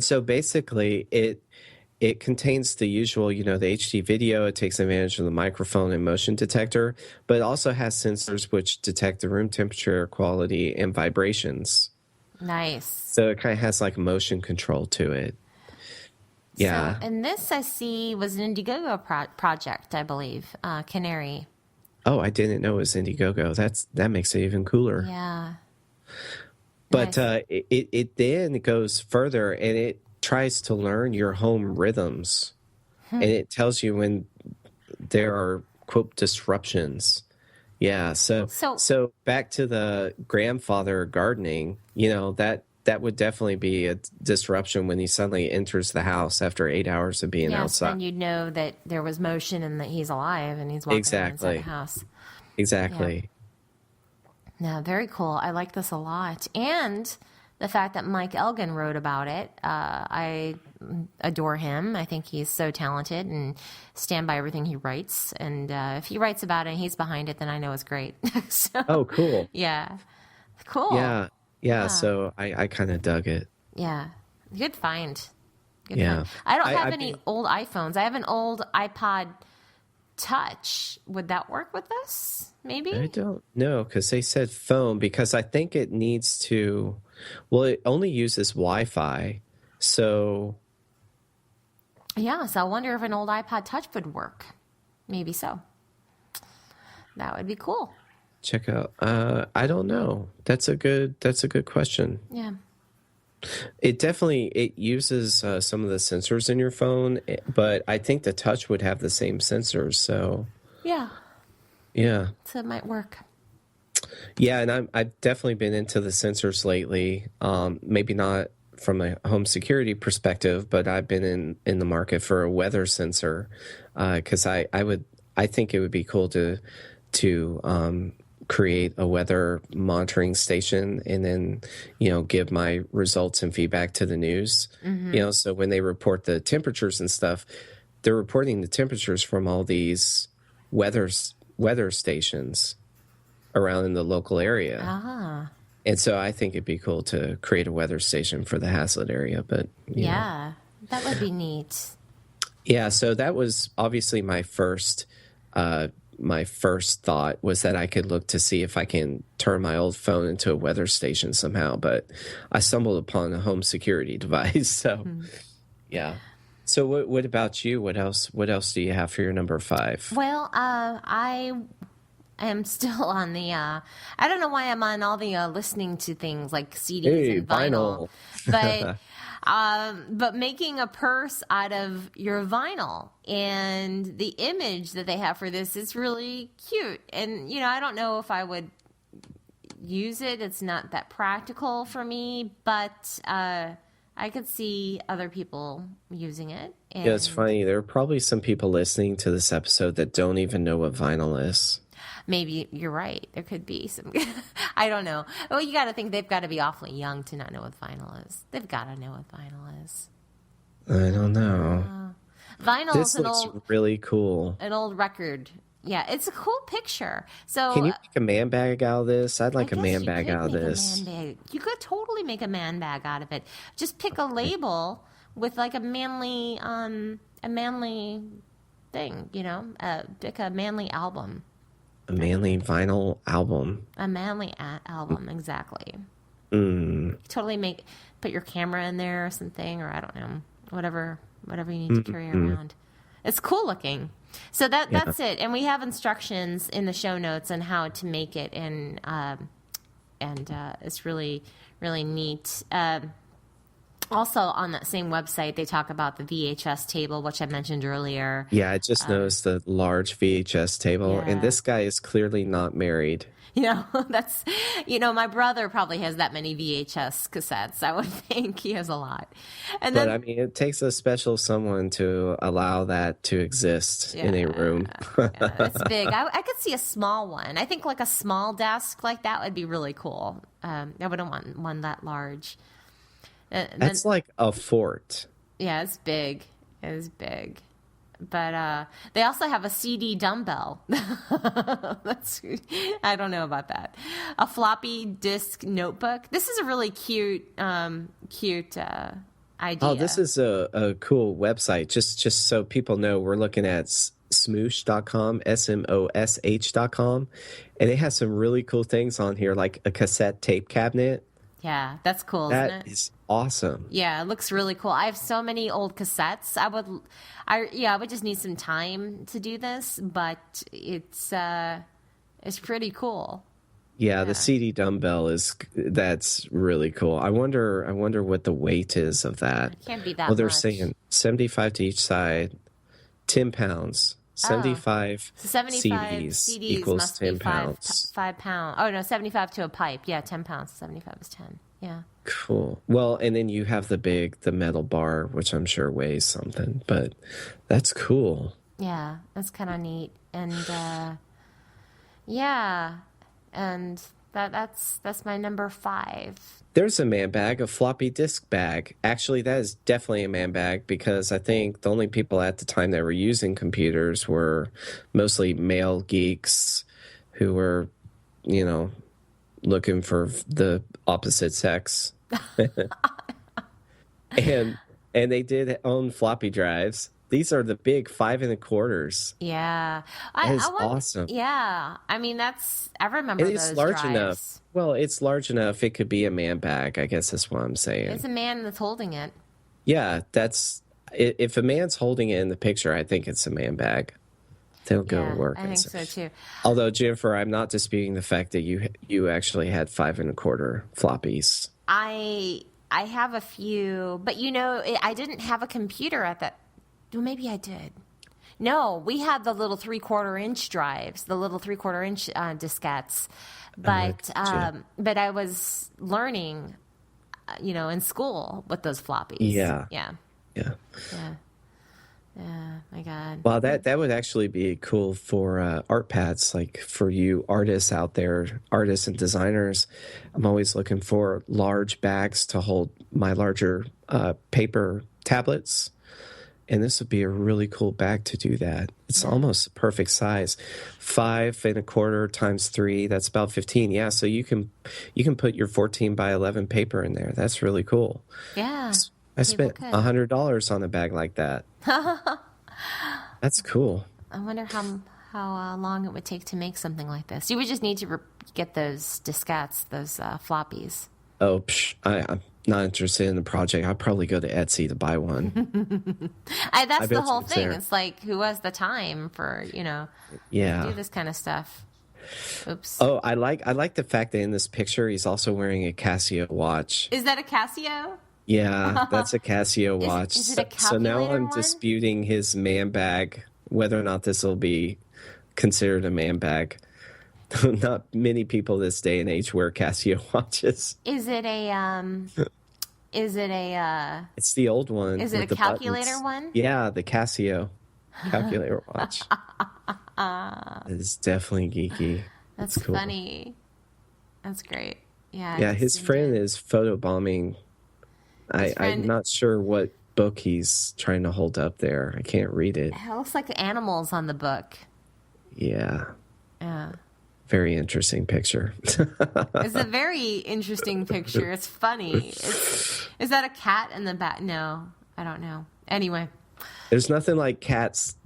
[SPEAKER 1] so basically, it contains the usual, the HD video. It takes advantage of the microphone and motion detector, but it also has sensors which detect the room temperature, air quality, and vibrations.
[SPEAKER 2] Nice.
[SPEAKER 1] So it kind of has like motion control to it. Yeah.
[SPEAKER 2] So, and this I see was an Indiegogo project, I believe. Canary.
[SPEAKER 1] Oh, I didn't know it was Indiegogo. That makes it even cooler.
[SPEAKER 2] Yeah.
[SPEAKER 1] But
[SPEAKER 2] Nice.
[SPEAKER 1] it then goes further, and it tries to learn your home rhythms, and it tells you when there are quote disruptions. Yeah, so
[SPEAKER 2] So,
[SPEAKER 1] so back to the grandfather gardening, that would definitely be a disruption when he suddenly enters the house after 8 hours of being
[SPEAKER 2] yes,
[SPEAKER 1] outside.
[SPEAKER 2] then you'd know that there was motion and that he's alive and he's walking around inside the
[SPEAKER 1] Exactly.
[SPEAKER 2] house.
[SPEAKER 1] Exactly.
[SPEAKER 2] No, very cool. I like this a lot. And the fact that Mike Elgin wrote about it, I adore him. I think he's so talented and stand by everything he writes. And if he writes about it and he's behind it, then I know it's great. So,
[SPEAKER 1] Oh, cool.
[SPEAKER 2] yeah. Cool.
[SPEAKER 1] Yeah. Yeah, so I kind of dug it.
[SPEAKER 2] Yeah. Good find. Good
[SPEAKER 1] Yeah.
[SPEAKER 2] find. I don't have
[SPEAKER 1] I've
[SPEAKER 2] any
[SPEAKER 1] been-
[SPEAKER 2] old iPhones. I have an old iPod Touch. Would that work with this? Maybe?
[SPEAKER 1] I don't know because they said phone because I think it needs to. Well, it only uses Wi-Fi, so
[SPEAKER 2] Yeah, so I wonder if an old iPod Touch would work. Maybe so. That would be cool.
[SPEAKER 1] check out. I don't know. That's a good question.
[SPEAKER 2] Yeah.
[SPEAKER 1] It uses some of the sensors in your phone, but I think the touch would have the same sensors. So
[SPEAKER 2] Yeah.
[SPEAKER 1] yeah,
[SPEAKER 2] So it might work.
[SPEAKER 1] yeah, and I've definitely been into the sensors lately. Maybe not from a home security perspective, but I've been in the market for a weather sensor because I think it would be cool to create a weather monitoring station and then give my results and feedback to the news. So when they report the temperatures and stuff, they're reporting the temperatures from all these weather stations around in the local area.
[SPEAKER 2] Ah.
[SPEAKER 1] And so I think it'd be cool to create a weather station for the Hazlet area. But
[SPEAKER 2] Yeah. That would be neat.
[SPEAKER 1] yeah, so that was obviously my first thought was that I could look to see if I can turn my old phone into a weather station somehow. But I stumbled upon a home security device. So yeah. So what about you? What else do you have for your number 5?
[SPEAKER 2] Well, I am still on the, I don't know why I'm on all the listening to things like CDs
[SPEAKER 1] Hey,
[SPEAKER 2] and vinyl.
[SPEAKER 1] vinyl.
[SPEAKER 2] But making a purse out of your vinyl and the image that they have for this is really cute. And, I don't know if I would use it. It's not that practical for me, but I could see other people using it. And
[SPEAKER 1] Yeah, it's funny. There are probably some people listening to this episode that don't even know what vinyl is.
[SPEAKER 2] maybe you're right. There could be some. I don't know. Well, you got to think they've got to be awfully young to not know what vinyl is. They've got to know what vinyl is.
[SPEAKER 1] I don't know.
[SPEAKER 2] Vinyl is
[SPEAKER 1] This looks really cool.
[SPEAKER 2] an old record. Yeah, it's a cool picture. So
[SPEAKER 1] Can you make a man bag out of this? I'd like
[SPEAKER 2] I
[SPEAKER 1] a
[SPEAKER 2] guess
[SPEAKER 1] man
[SPEAKER 2] you
[SPEAKER 1] bag
[SPEAKER 2] could
[SPEAKER 1] out of
[SPEAKER 2] make
[SPEAKER 1] this.
[SPEAKER 2] a man bag. You could totally make a man bag out of it. Just pick a label with like a manly thing, pick a manly album.
[SPEAKER 1] A manly vinyl album.
[SPEAKER 2] A manly album, exactly. Totally put your camera in there or something, or I don't know, whatever you need to carry around. It's cool looking. So that's it, and we have instructions in the show notes on how to make it, and it's really really neat. Also, on that same website, they talk about the VHS table, which I mentioned earlier.
[SPEAKER 1] Yeah, I just noticed the large VHS table, and this guy is clearly not married.
[SPEAKER 2] That's, my brother probably has that many VHS cassettes. I would think he has a lot.
[SPEAKER 1] But I mean, it takes a special someone to allow that to exist in a room.
[SPEAKER 2] It's big. I could see a small one. I think like a small desk like that would be really cool. I wouldn't want one that large.
[SPEAKER 1] That's like a fort.
[SPEAKER 2] Yeah, it's big. It is big. But they also have a CD dumbbell. I don't know about that. A floppy disk notebook. This is a really cute idea.
[SPEAKER 1] Oh, this is a cool website. Just so people know, we're looking at smoosh.com, SMOSH.com, and it has some really cool things on here, like a cassette tape cabinet.
[SPEAKER 2] Yeah, that's cool, isn't it?
[SPEAKER 1] That is awesome.
[SPEAKER 2] Yeah, it looks really cool. I have so many old cassettes. I would just need some time to do this, but it's pretty cool.
[SPEAKER 1] Yeah, the CD dumbbell that's really cool. I wonder what the weight is of that.
[SPEAKER 2] It can't be that
[SPEAKER 1] Well, they're
[SPEAKER 2] much.
[SPEAKER 1] saying 75 to each side, 10 pounds. 75,
[SPEAKER 2] 75
[SPEAKER 1] CDs
[SPEAKER 2] must
[SPEAKER 1] equals 10
[SPEAKER 2] be
[SPEAKER 1] pounds.
[SPEAKER 2] 5 pounds. Oh, no, 75 to a pipe. Yeah, 10 pounds. 75 is 10. Yeah.
[SPEAKER 1] Cool. Well, and then you have the metal bar, which I'm sure weighs something, but that's cool.
[SPEAKER 2] Yeah, that's kind of neat. And, yeah, and that's my number 5.
[SPEAKER 1] There's a man bag, a floppy disk bag. Actually, that is definitely a man bag because I think the only people at the time that were using computers were mostly male geeks who were, looking for the opposite sex. and they did own floppy drives. These are the big 5 1/4s.
[SPEAKER 2] Yeah.
[SPEAKER 1] That is awesome.
[SPEAKER 2] Yeah. I mean, I remember
[SPEAKER 1] And
[SPEAKER 2] those
[SPEAKER 1] it's large
[SPEAKER 2] drives.
[SPEAKER 1] enough. Well, it's large enough. It could be a man bag, I guess that's what I'm saying.
[SPEAKER 2] It's a man that's holding it.
[SPEAKER 1] Yeah, if a man's holding it in the picture, I think it's a man bag. They'll go to work.
[SPEAKER 2] I think so too.
[SPEAKER 1] Although, Jennifer, I'm not disputing the fact that you actually had 5 1/4 floppies.
[SPEAKER 2] I have a few, but I didn't have a computer at that. Well, maybe I did. No, we had the little 3/4-inch drives, the little 3/4-inch diskettes. But I was learning, in school with those floppies.
[SPEAKER 1] Yeah.
[SPEAKER 2] Yeah.
[SPEAKER 1] Yeah.
[SPEAKER 2] Yeah. Yeah. My God.
[SPEAKER 1] Well, that would actually be cool for art pads, like for you artists out there, artists and designers. I'm always looking for large bags to hold my larger paper tablets. And this would be a really cool bag to do that. It's almost the perfect size. 5 1/4 times 3, that's about 15. Yeah, so you can put your 14 by 11 paper in there. That's really cool.
[SPEAKER 2] Yeah.
[SPEAKER 1] I spent $100 on a bag like that. That's cool.
[SPEAKER 2] I wonder how long it would take to make something like this. You would just need to get those diskettes, those floppies.
[SPEAKER 1] Oh, I'm not interested in the project. I'll probably go to Etsy to buy one.
[SPEAKER 2] That's the whole thing. It's like, who has the time for, to do this kind of stuff? Oops.
[SPEAKER 1] Oh, I like the fact that in this picture, he's also wearing a Casio watch.
[SPEAKER 2] Is that a Casio?
[SPEAKER 1] Yeah, that's a Casio watch.
[SPEAKER 2] Is it a calculator
[SPEAKER 1] so now I'm
[SPEAKER 2] one?
[SPEAKER 1] disputing his man bag, whether or not this will be considered a man bag. Not many people this day and age wear Casio watches.
[SPEAKER 2] Is it a
[SPEAKER 1] It's the old one.
[SPEAKER 2] Is it a calculator one?
[SPEAKER 1] Yeah, the Casio calculator watch. It's definitely geeky.
[SPEAKER 2] That's
[SPEAKER 1] cool.
[SPEAKER 2] Funny. That's great. Yeah.
[SPEAKER 1] Yeah, his friend is photobombing. I'm not sure what book he's trying to hold up there. I can't read it.
[SPEAKER 2] It looks like animals on the book.
[SPEAKER 1] Yeah.
[SPEAKER 2] Yeah.
[SPEAKER 1] Very interesting picture.
[SPEAKER 2] It's a very interesting picture. It's funny. Is that a cat in the back? No, I don't know. Anyway.
[SPEAKER 1] There's nothing like cats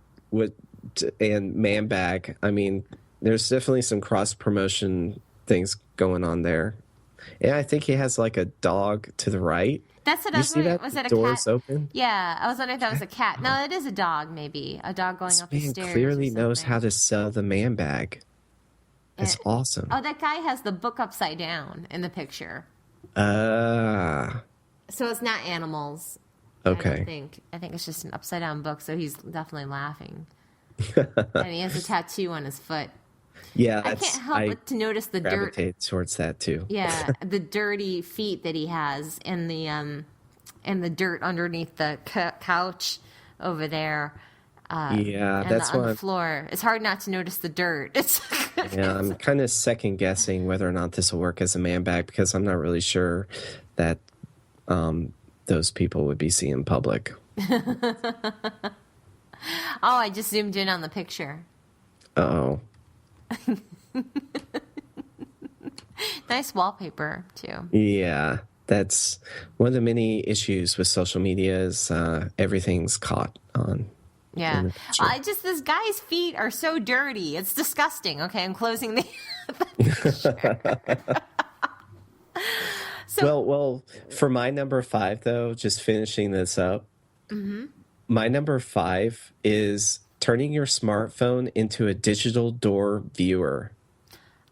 [SPEAKER 1] and man bag. I mean, there's definitely some cross promotion things going on there. And I think he has like a dog to the right.
[SPEAKER 2] That's what I
[SPEAKER 1] You
[SPEAKER 2] was
[SPEAKER 1] see
[SPEAKER 2] wondering.
[SPEAKER 1] that?
[SPEAKER 2] Was it a
[SPEAKER 1] Doors
[SPEAKER 2] cat?
[SPEAKER 1] open.
[SPEAKER 2] Yeah, I was wondering if that was a cat. No, it is a dog, maybe. A dog going
[SPEAKER 1] This
[SPEAKER 2] up the
[SPEAKER 1] man
[SPEAKER 2] stairs.
[SPEAKER 1] clearly
[SPEAKER 2] or
[SPEAKER 1] knows
[SPEAKER 2] something.
[SPEAKER 1] how to sell the man bag. It's awesome.
[SPEAKER 2] Oh, that guy has the book upside down in the picture.
[SPEAKER 1] Ah,
[SPEAKER 2] So it's not animals. I
[SPEAKER 1] okay.
[SPEAKER 2] don't think. I think it's just an upside down book, so he's definitely laughing. And he has a tattoo on his foot.
[SPEAKER 1] Yeah,
[SPEAKER 2] I can't help but to notice the dirt.
[SPEAKER 1] gravitate towards that too.
[SPEAKER 2] Yeah, the dirty feet that he has in the dirt underneath the couch over there.
[SPEAKER 1] Yeah,
[SPEAKER 2] And
[SPEAKER 1] that's
[SPEAKER 2] on
[SPEAKER 1] why
[SPEAKER 2] the floor. It's hard not to notice the dirt.
[SPEAKER 1] I'm kind of second guessing whether or not this will work as a man bag because I'm not really sure that those people would be seen in public.
[SPEAKER 2] Oh, I just zoomed in on the picture.
[SPEAKER 1] Oh,
[SPEAKER 2] Nice wallpaper too.
[SPEAKER 1] yeah. That's one of the many issues with social media is everything's caught on.
[SPEAKER 2] Yeah.
[SPEAKER 1] in the picture.
[SPEAKER 2] This guy's feet are so dirty. It's disgusting. Okay, I'm closing the picture.
[SPEAKER 1] Well, for my number 5 though, just finishing this up.
[SPEAKER 2] Mm-hmm.
[SPEAKER 1] My number 5 is turning your smartphone into a digital door viewer.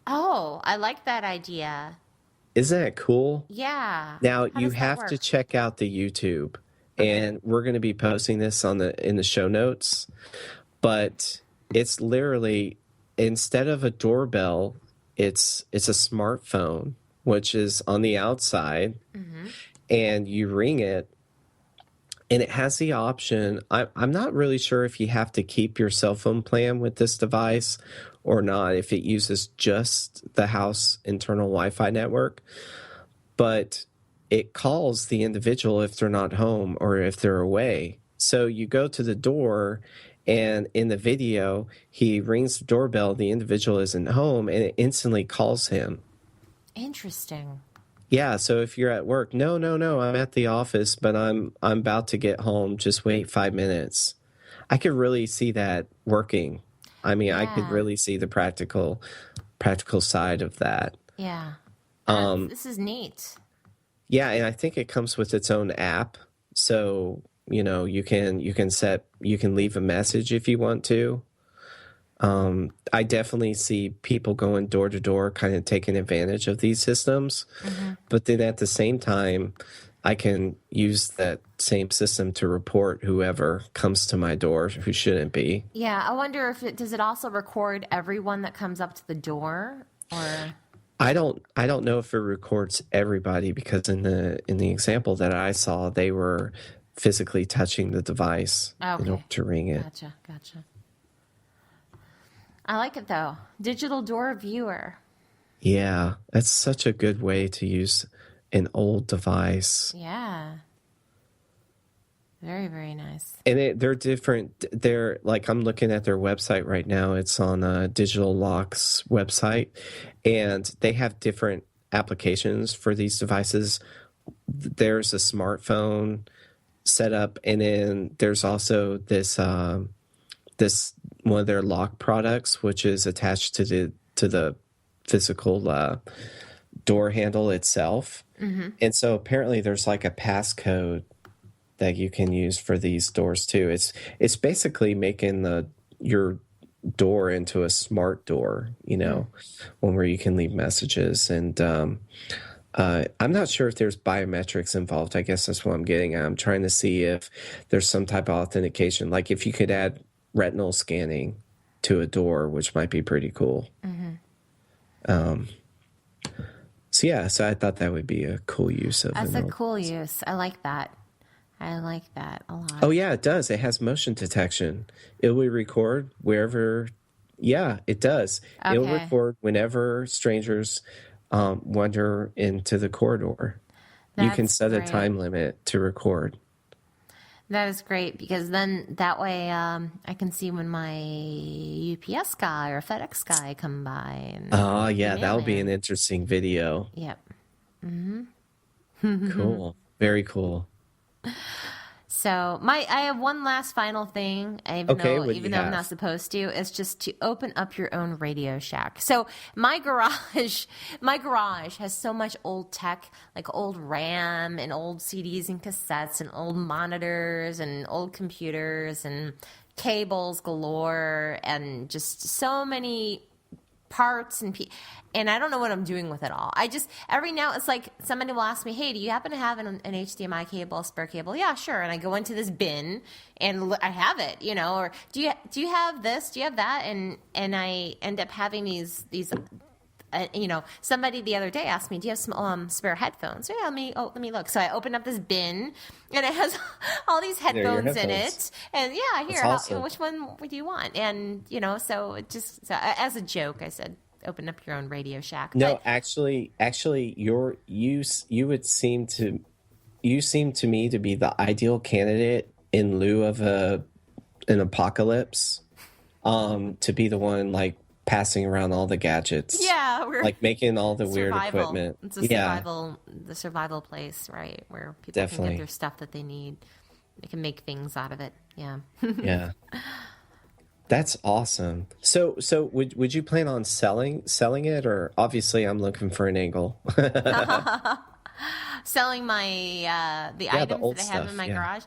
[SPEAKER 2] Oh, I like that idea.
[SPEAKER 1] Isn't that cool?
[SPEAKER 2] Yeah.
[SPEAKER 1] Now
[SPEAKER 2] How
[SPEAKER 1] you
[SPEAKER 2] does that
[SPEAKER 1] have to
[SPEAKER 2] work?
[SPEAKER 1] check out the YouTube, and we're going to be posting this in the show notes. But it's literally instead of a doorbell, it's a smartphone, which is on the outside, and you ring it, and it has the option. I'm not really sure if you have to keep your cell phone plan with this device or not, if it uses just the house internal Wi-Fi network. But it calls the individual if they're not home or if they're away. So you go to the door, and in the video, he rings the doorbell, the individual isn't home, and it instantly calls him.
[SPEAKER 2] Interesting.
[SPEAKER 1] Yeah, so if you're at work, no, I'm at the office, but I'm about to get home. Just wait 5 minutes. I could really see that working. I mean, I could
[SPEAKER 2] Yeah.
[SPEAKER 1] really see the practical side of that.
[SPEAKER 2] Yeah. This is neat.
[SPEAKER 1] Yeah, and I think it comes with its own app. So, you can leave a message if you want to. I definitely see people going door to door, kind of taking advantage of these systems. But then at the same time, I can use that same system to report whoever comes to my door who shouldn't be.
[SPEAKER 2] Yeah, I wonder if does it also record everyone that comes up to the door, or
[SPEAKER 1] I don't know if it records everybody because in the example that I saw, they were physically touching the device in order to ring it.
[SPEAKER 2] Gotcha. I like it though. Digital door viewer.
[SPEAKER 1] Yeah, that's such a good way to use an old device.
[SPEAKER 2] Yeah. Very, very nice.
[SPEAKER 1] And they're different. They're like, I'm looking at their website right now. It's on Digital Lock's website, and they have different applications for these devices. There's a smartphone setup, and then there's also this this one of their lock products, which is attached to the physical door handle itself. And so apparently there's like a passcode that you can use for these doors too. It's basically making your door into a smart door, one where you can leave messages. And I'm not sure if there's biometrics involved. I guess that's what I'm getting at. I'm trying to see if there's some type of authentication, like if you could add retinal scanning to a door, which might be pretty cool. So I thought that would be a cool use of
[SPEAKER 2] That's
[SPEAKER 1] an
[SPEAKER 2] a
[SPEAKER 1] old-
[SPEAKER 2] cool use. I like that. I like that a lot.
[SPEAKER 1] Oh yeah, it does. It has motion detection. It will record wherever. Yeah, it does. It will
[SPEAKER 2] Okay.
[SPEAKER 1] record whenever strangers wander into the corridor. You can
[SPEAKER 2] That's
[SPEAKER 1] set a
[SPEAKER 2] great.
[SPEAKER 1] time limit to record.
[SPEAKER 2] That is great because then that way I can see when my UPS guy or FedEx guy come by. And
[SPEAKER 1] Oh, yeah,
[SPEAKER 2] the
[SPEAKER 1] that'll be
[SPEAKER 2] mailman.
[SPEAKER 1] an interesting video.
[SPEAKER 2] Yep.
[SPEAKER 1] Cool. Very cool.
[SPEAKER 2] So I have one last final thing,
[SPEAKER 1] Okay, what do
[SPEAKER 2] even
[SPEAKER 1] you
[SPEAKER 2] though I'm not
[SPEAKER 1] have?
[SPEAKER 2] supposed to, is just to open up your own Radio Shack. So my garage has so much old tech, like old RAM and old CDs and cassettes and old monitors and old computers and cables galore and just so many parts and I don't know what I'm doing with it all. I just every now it's like somebody will ask me, "Hey, do you happen to have an HDMI cable, a spare cable?" Yeah, sure. And I go into this bin and I have it, Or do you have this? Do you have that? And I end up having these. Somebody the other day asked me, "Do you have some spare headphones?" Yeah, let me look. So I opened up this bin, and it has all these
[SPEAKER 1] There are your
[SPEAKER 2] headphones in
[SPEAKER 1] headphones.
[SPEAKER 2] it. And yeah, here,
[SPEAKER 1] That's awesome.
[SPEAKER 2] which one do you want? And so it just as a joke, I said, "Open up your own Radio Shack."
[SPEAKER 1] No,
[SPEAKER 2] But
[SPEAKER 1] actually, you seem to me to be the ideal candidate in lieu of an apocalypse, to be the one like passing around all the gadgets,
[SPEAKER 2] yeah, we're
[SPEAKER 1] like making all the weird
[SPEAKER 2] survival.
[SPEAKER 1] equipment.
[SPEAKER 2] It's a the survival place, right? Where people can
[SPEAKER 1] Definitely.
[SPEAKER 2] get their stuff that they need. They can make things out of it. Yeah.
[SPEAKER 1] Yeah. That's awesome. So would you plan on selling it, or obviously I'm looking for an angle.
[SPEAKER 2] Selling my the
[SPEAKER 1] Yeah, the
[SPEAKER 2] items
[SPEAKER 1] old
[SPEAKER 2] that I have
[SPEAKER 1] stuff,
[SPEAKER 2] in my
[SPEAKER 1] yeah.
[SPEAKER 2] garage.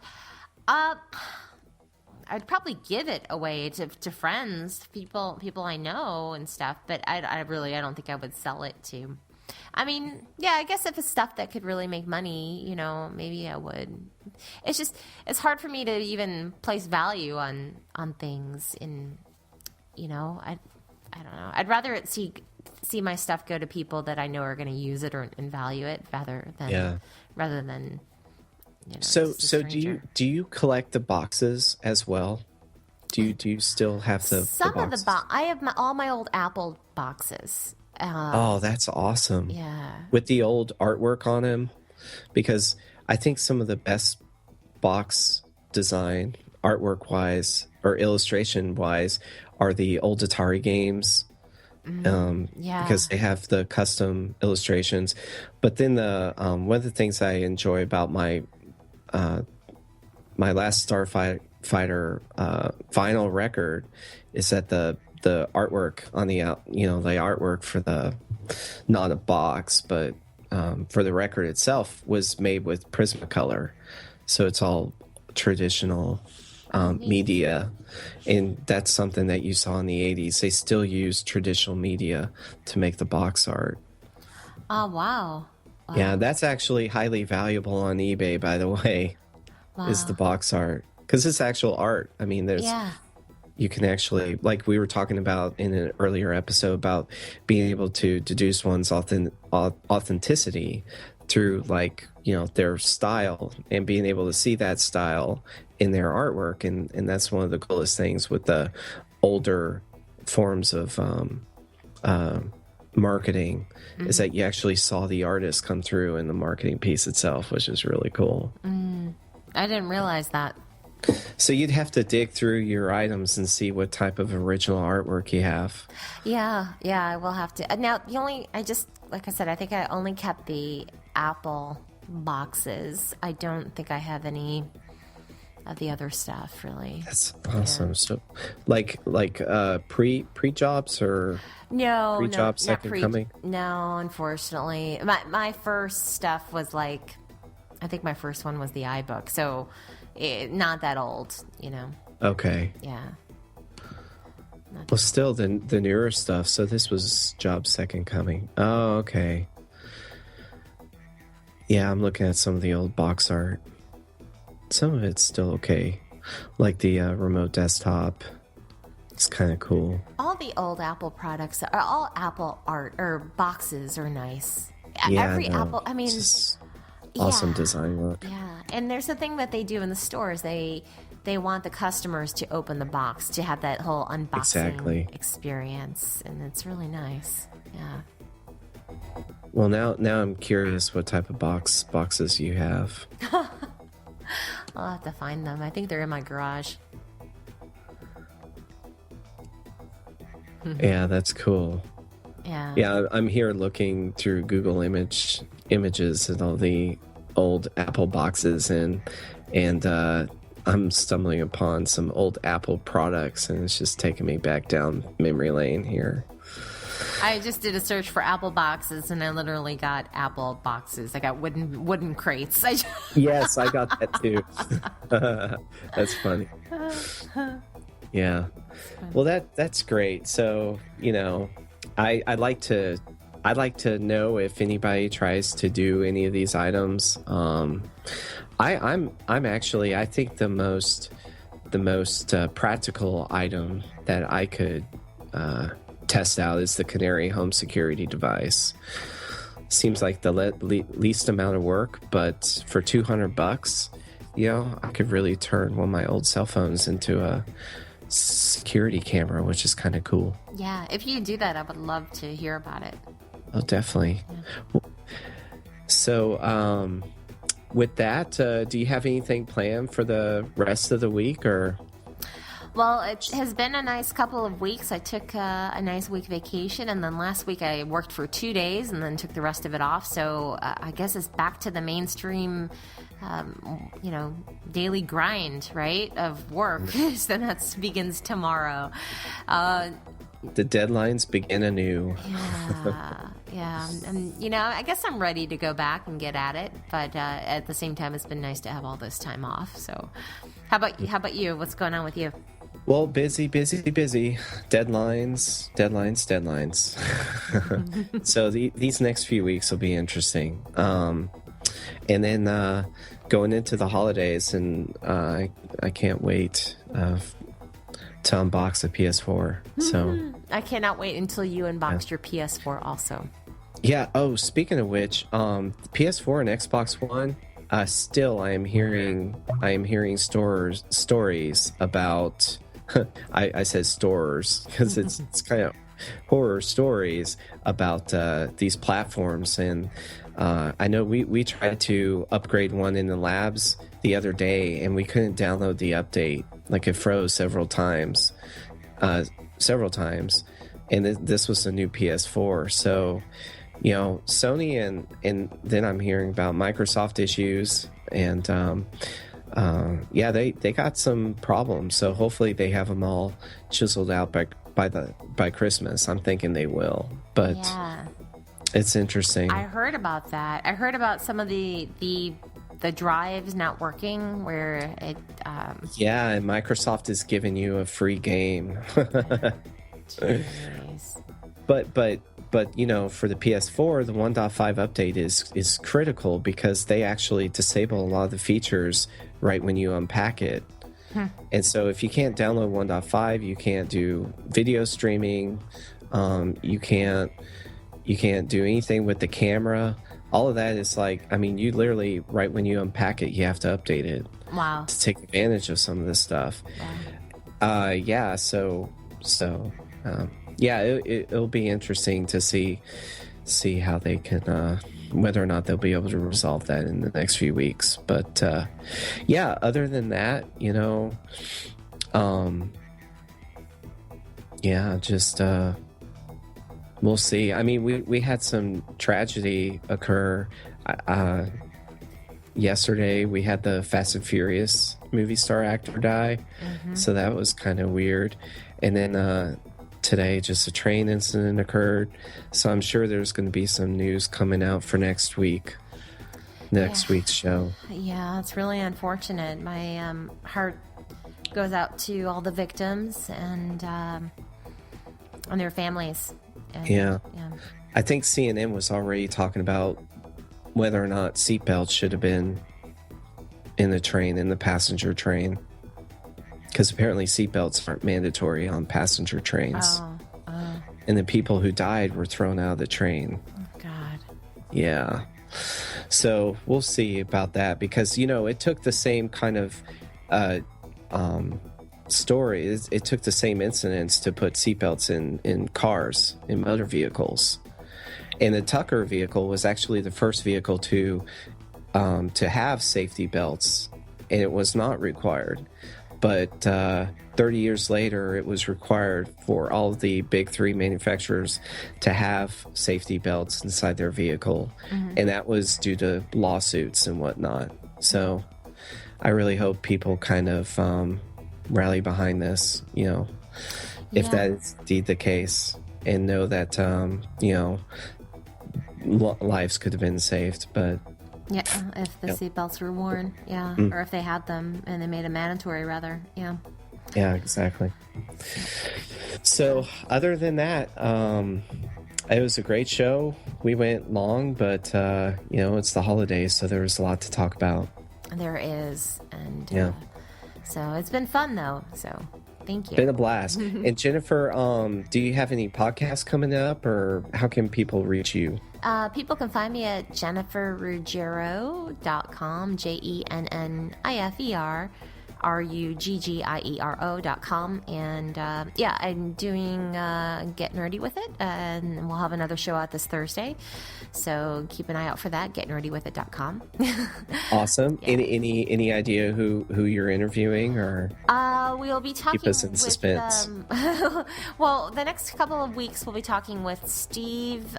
[SPEAKER 2] I'd probably give it away to friends, people I know and stuff. But I don't think I would sell it to. I mean, yeah, I guess if it's stuff that could really make money, maybe I would. It's hard for me to even place value on things. I don't know. I'd rather see my stuff go to people that I know are going to use it and value it rather than
[SPEAKER 1] So
[SPEAKER 2] just a
[SPEAKER 1] so
[SPEAKER 2] stranger.
[SPEAKER 1] do you collect the boxes as well? Do you still have the
[SPEAKER 2] Some of the
[SPEAKER 1] boxes?
[SPEAKER 2] I have all my old Apple boxes.
[SPEAKER 1] Oh, that's awesome.
[SPEAKER 2] Yeah.
[SPEAKER 1] With the old artwork on them, because I think some of the best box design, artwork wise or illustration wise, are the old Atari games.
[SPEAKER 2] Yeah.
[SPEAKER 1] Because they have the custom illustrations. But then one of the things I enjoy about my last Starfighter vinyl record is that the artwork on the the artwork for the, not a box, but for the record itself was made with Prismacolor, so it's all traditional media, and that's something that you saw in the 80s. They still use traditional media to make the box art.
[SPEAKER 2] Oh, wow.
[SPEAKER 1] Yeah, that's actually highly valuable on eBay, by the way. Is the box art, because it's actual art. I mean,
[SPEAKER 2] Yeah.
[SPEAKER 1] you can actually, like we were talking about in an earlier episode, about being able to deduce one's authenticity through, like, their style, and being able to see that style in their artwork. And that's one of the coolest things with the older forms of marketing, is that you actually saw the artist come through in the marketing piece itself, which is really cool.
[SPEAKER 2] I didn't realize that.
[SPEAKER 1] So you'd have to dig through your items and see what type of original artwork you have.
[SPEAKER 2] Yeah, I will have to. Now, like I said, I think I only kept the Apple boxes. I don't think I have any of the other stuff, really.
[SPEAKER 1] That's awesome. Yeah. So, like pre-jobs or
[SPEAKER 2] pre-job
[SPEAKER 1] second coming?
[SPEAKER 2] No, unfortunately. My first stuff was like, I think my first one was the iBook, so not that old,
[SPEAKER 1] Okay.
[SPEAKER 2] Yeah.
[SPEAKER 1] Well, still the newer stuff. So this was job second coming. Oh, okay. Yeah, I'm looking at some of the old box art. Some of it's still okay, like the remote desktop. It's kind of cool.
[SPEAKER 2] All the old Apple products are all Apple art or boxes are nice.
[SPEAKER 1] Yeah,
[SPEAKER 2] Every Apple, I mean,
[SPEAKER 1] awesome design work.
[SPEAKER 2] Yeah, and there's a thing that they do in the stores. They want the customers to open the box, to have that whole unboxing experience, and it's really nice. Yeah.
[SPEAKER 1] Well, now I'm curious what type of boxes you have.
[SPEAKER 2] I'll have to find them. I think they're in my garage.
[SPEAKER 1] Yeah, that's cool.
[SPEAKER 2] Yeah.
[SPEAKER 1] Yeah, I'm here looking through Google images and all the old Apple boxes, and I'm stumbling upon some old Apple products, and it's just taking me back down memory lane here.
[SPEAKER 2] I just did a search for Apple boxes, and I literally got Apple boxes. I got wooden crates.
[SPEAKER 1] Yes, I got that too. That's funny. Yeah. Well, that's great. So, I'd like to know if anybody tries to do any of these items. I'm actually, I think the most practical item that I could test out is the Canary home security device. Seems like the least amount of work, but for $200, I could really turn one of my old cell phones into a security camera, which is kind of cool.
[SPEAKER 2] Yeah, if you do that, I would love to hear about it.
[SPEAKER 1] Oh, definitely. Yeah. So, with that, do you have anything planned for the rest of the week, or?
[SPEAKER 2] Well, it has been a nice couple of weeks. I took a nice week vacation, and then last week I worked for 2 days and then took the rest of it off. So I guess it's back to the mainstream, daily grind, right, of work. So that begins tomorrow.
[SPEAKER 1] The deadlines begin anew.
[SPEAKER 2] Yeah. And, I guess I'm ready to go back and get at it. But at the same time, it's been nice to have all this time off. So how about you? What's going on with you?
[SPEAKER 1] Well, busy. Deadlines. So these next few weeks will be interesting. And then going into the holidays, and I can't wait to unbox a PS4. So
[SPEAKER 2] I cannot wait until you unbox your PS4 also.
[SPEAKER 1] Yeah. Oh, speaking of which, PS4 and Xbox One. Still, I am hearing stories about. I said stores because it's kind of horror stories about these platforms, and I know we tried to upgrade one in the labs the other day, and we couldn't download the update. Like, it froze several times, and this was a new PS4, so. Sony and then I'm hearing about Microsoft issues, and they got some problems. So hopefully they have them all chiseled out by Christmas. I'm thinking they will, but it's interesting.
[SPEAKER 2] I heard about that. I heard about some of the drives not working where it.
[SPEAKER 1] And Microsoft is giving you a free game.
[SPEAKER 2] Jeez.
[SPEAKER 1] But for the PS4, the 1.5 update is critical because they actually disable a lot of the features right when you unpack it. And so if you can't download 1.5, you can't do video streaming. You can't do anything with the camera. All of that is you literally, right when you unpack it, you have to update it.
[SPEAKER 2] Wow.
[SPEAKER 1] To take advantage of some of this stuff. Wow. It'll be interesting to see how they can, whether or not they'll be able to resolve that in the next few weeks. But other than that, we'll see. I mean, we had some tragedy occur. Yesterday, we had the Fast and Furious movie star actor die, so that was kind of weird. And then today, just a train incident occurred, so I'm sure there's going to be some news coming out for next week's show.
[SPEAKER 2] Yeah, it's really unfortunate. My heart goes out to all the victims and their families.
[SPEAKER 1] Yeah. I think CNN was already talking about whether or not seatbelts should have been in the passenger train. Because apparently seatbelts aren't mandatory on passenger trains. And the people who died were thrown out of the train.
[SPEAKER 2] Oh, God.
[SPEAKER 1] Yeah. So we'll see about that because, it took the same kind of story. It took the same incidents to put seatbelts in cars, in motor vehicles. And the Tucker vehicle was actually the first vehicle to have safety belts and it was not required. But 30 years later, it was required for all of the big three manufacturers to have safety belts inside their vehicle. And that was due to lawsuits and whatnot. So I really hope people kind of rally behind this, if that is indeed the case, and know that, lives could have been saved. But
[SPEAKER 2] yeah, if the seatbelts were worn, or if they had them and they made it mandatory, rather,
[SPEAKER 1] Yeah, exactly. So, other than that, it was a great show. We went long, but it's the holidays, so there was a lot to talk about.
[SPEAKER 2] There is, and so it's been fun though. So, thank you.
[SPEAKER 1] Been a blast. And Jennifer, do you have any podcasts coming up, or how can people reach you?
[SPEAKER 2] People can find me at jenniferruggiero.com, JenniferRuggiero.com, and I'm doing Get Nerdy with It, and we'll have another show out this Thursday, so keep an eye out for that. GetNerdyWithIt.com.
[SPEAKER 1] Awesome. Any idea who you're interviewing, or
[SPEAKER 2] we'll be talking
[SPEAKER 1] keep us in suspense?
[SPEAKER 2] Well, the next couple of weeks we'll be talking with Steve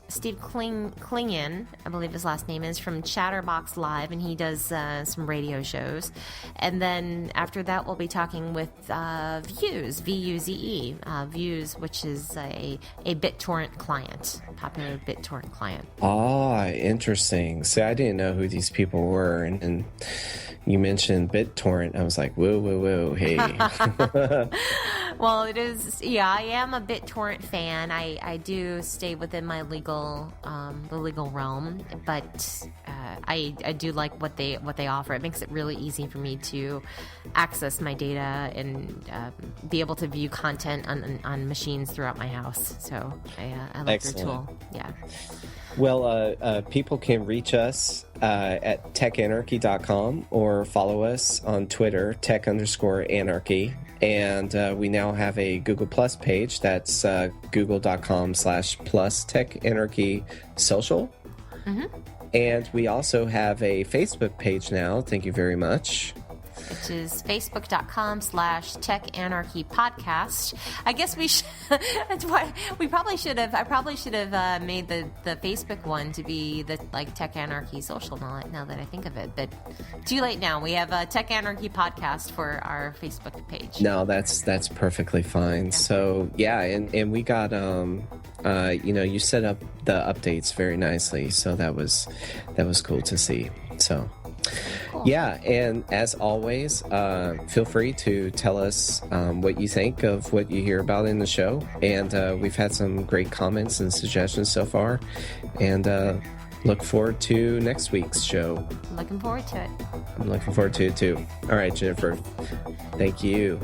[SPEAKER 2] Klingen, I believe his last name is, from Chatterbox Live, and he does some radio shows. And then after that, we'll be talking with Views, V-U-Z-E, Views, which is a BitTorrent client, popular BitTorrent client.
[SPEAKER 1] Ah, interesting. See, I didn't know who these people were, and you mentioned BitTorrent. I was like, whoa, hey.
[SPEAKER 2] Well, it is. Yeah, I am a BitTorrent fan. I do stay within my the legal realm, but I do like what they offer. It makes it really easy for me to access my data and be able to view content on machines throughout my house. So I like their tool. Yeah.
[SPEAKER 1] Well, people can reach us at techanarchy.com or follow us on Twitter, tech_anarchy. And we now have a Google Plus page. That's google.com/plus techanarchy social. And we also have a Facebook page now. Thank you very much.
[SPEAKER 2] Which is facebook.com/techanarchypodcast. I guess we should. I probably should have made the Facebook one to be the Tech Anarchy social. Now that I think of it, but too late now. We have a Tech Anarchy podcast for our Facebook page.
[SPEAKER 1] No, that's perfectly fine. So yeah, and we got you set up the updates very nicely, so that was cool to see. So. Cool. Yeah, and as always, feel free to tell us what you think of what you hear about in the show. And we've had some great comments and suggestions so far. And look forward to next week's show.
[SPEAKER 2] Looking forward to it.
[SPEAKER 1] I'm looking forward to it too. All right, Jennifer. Thank you.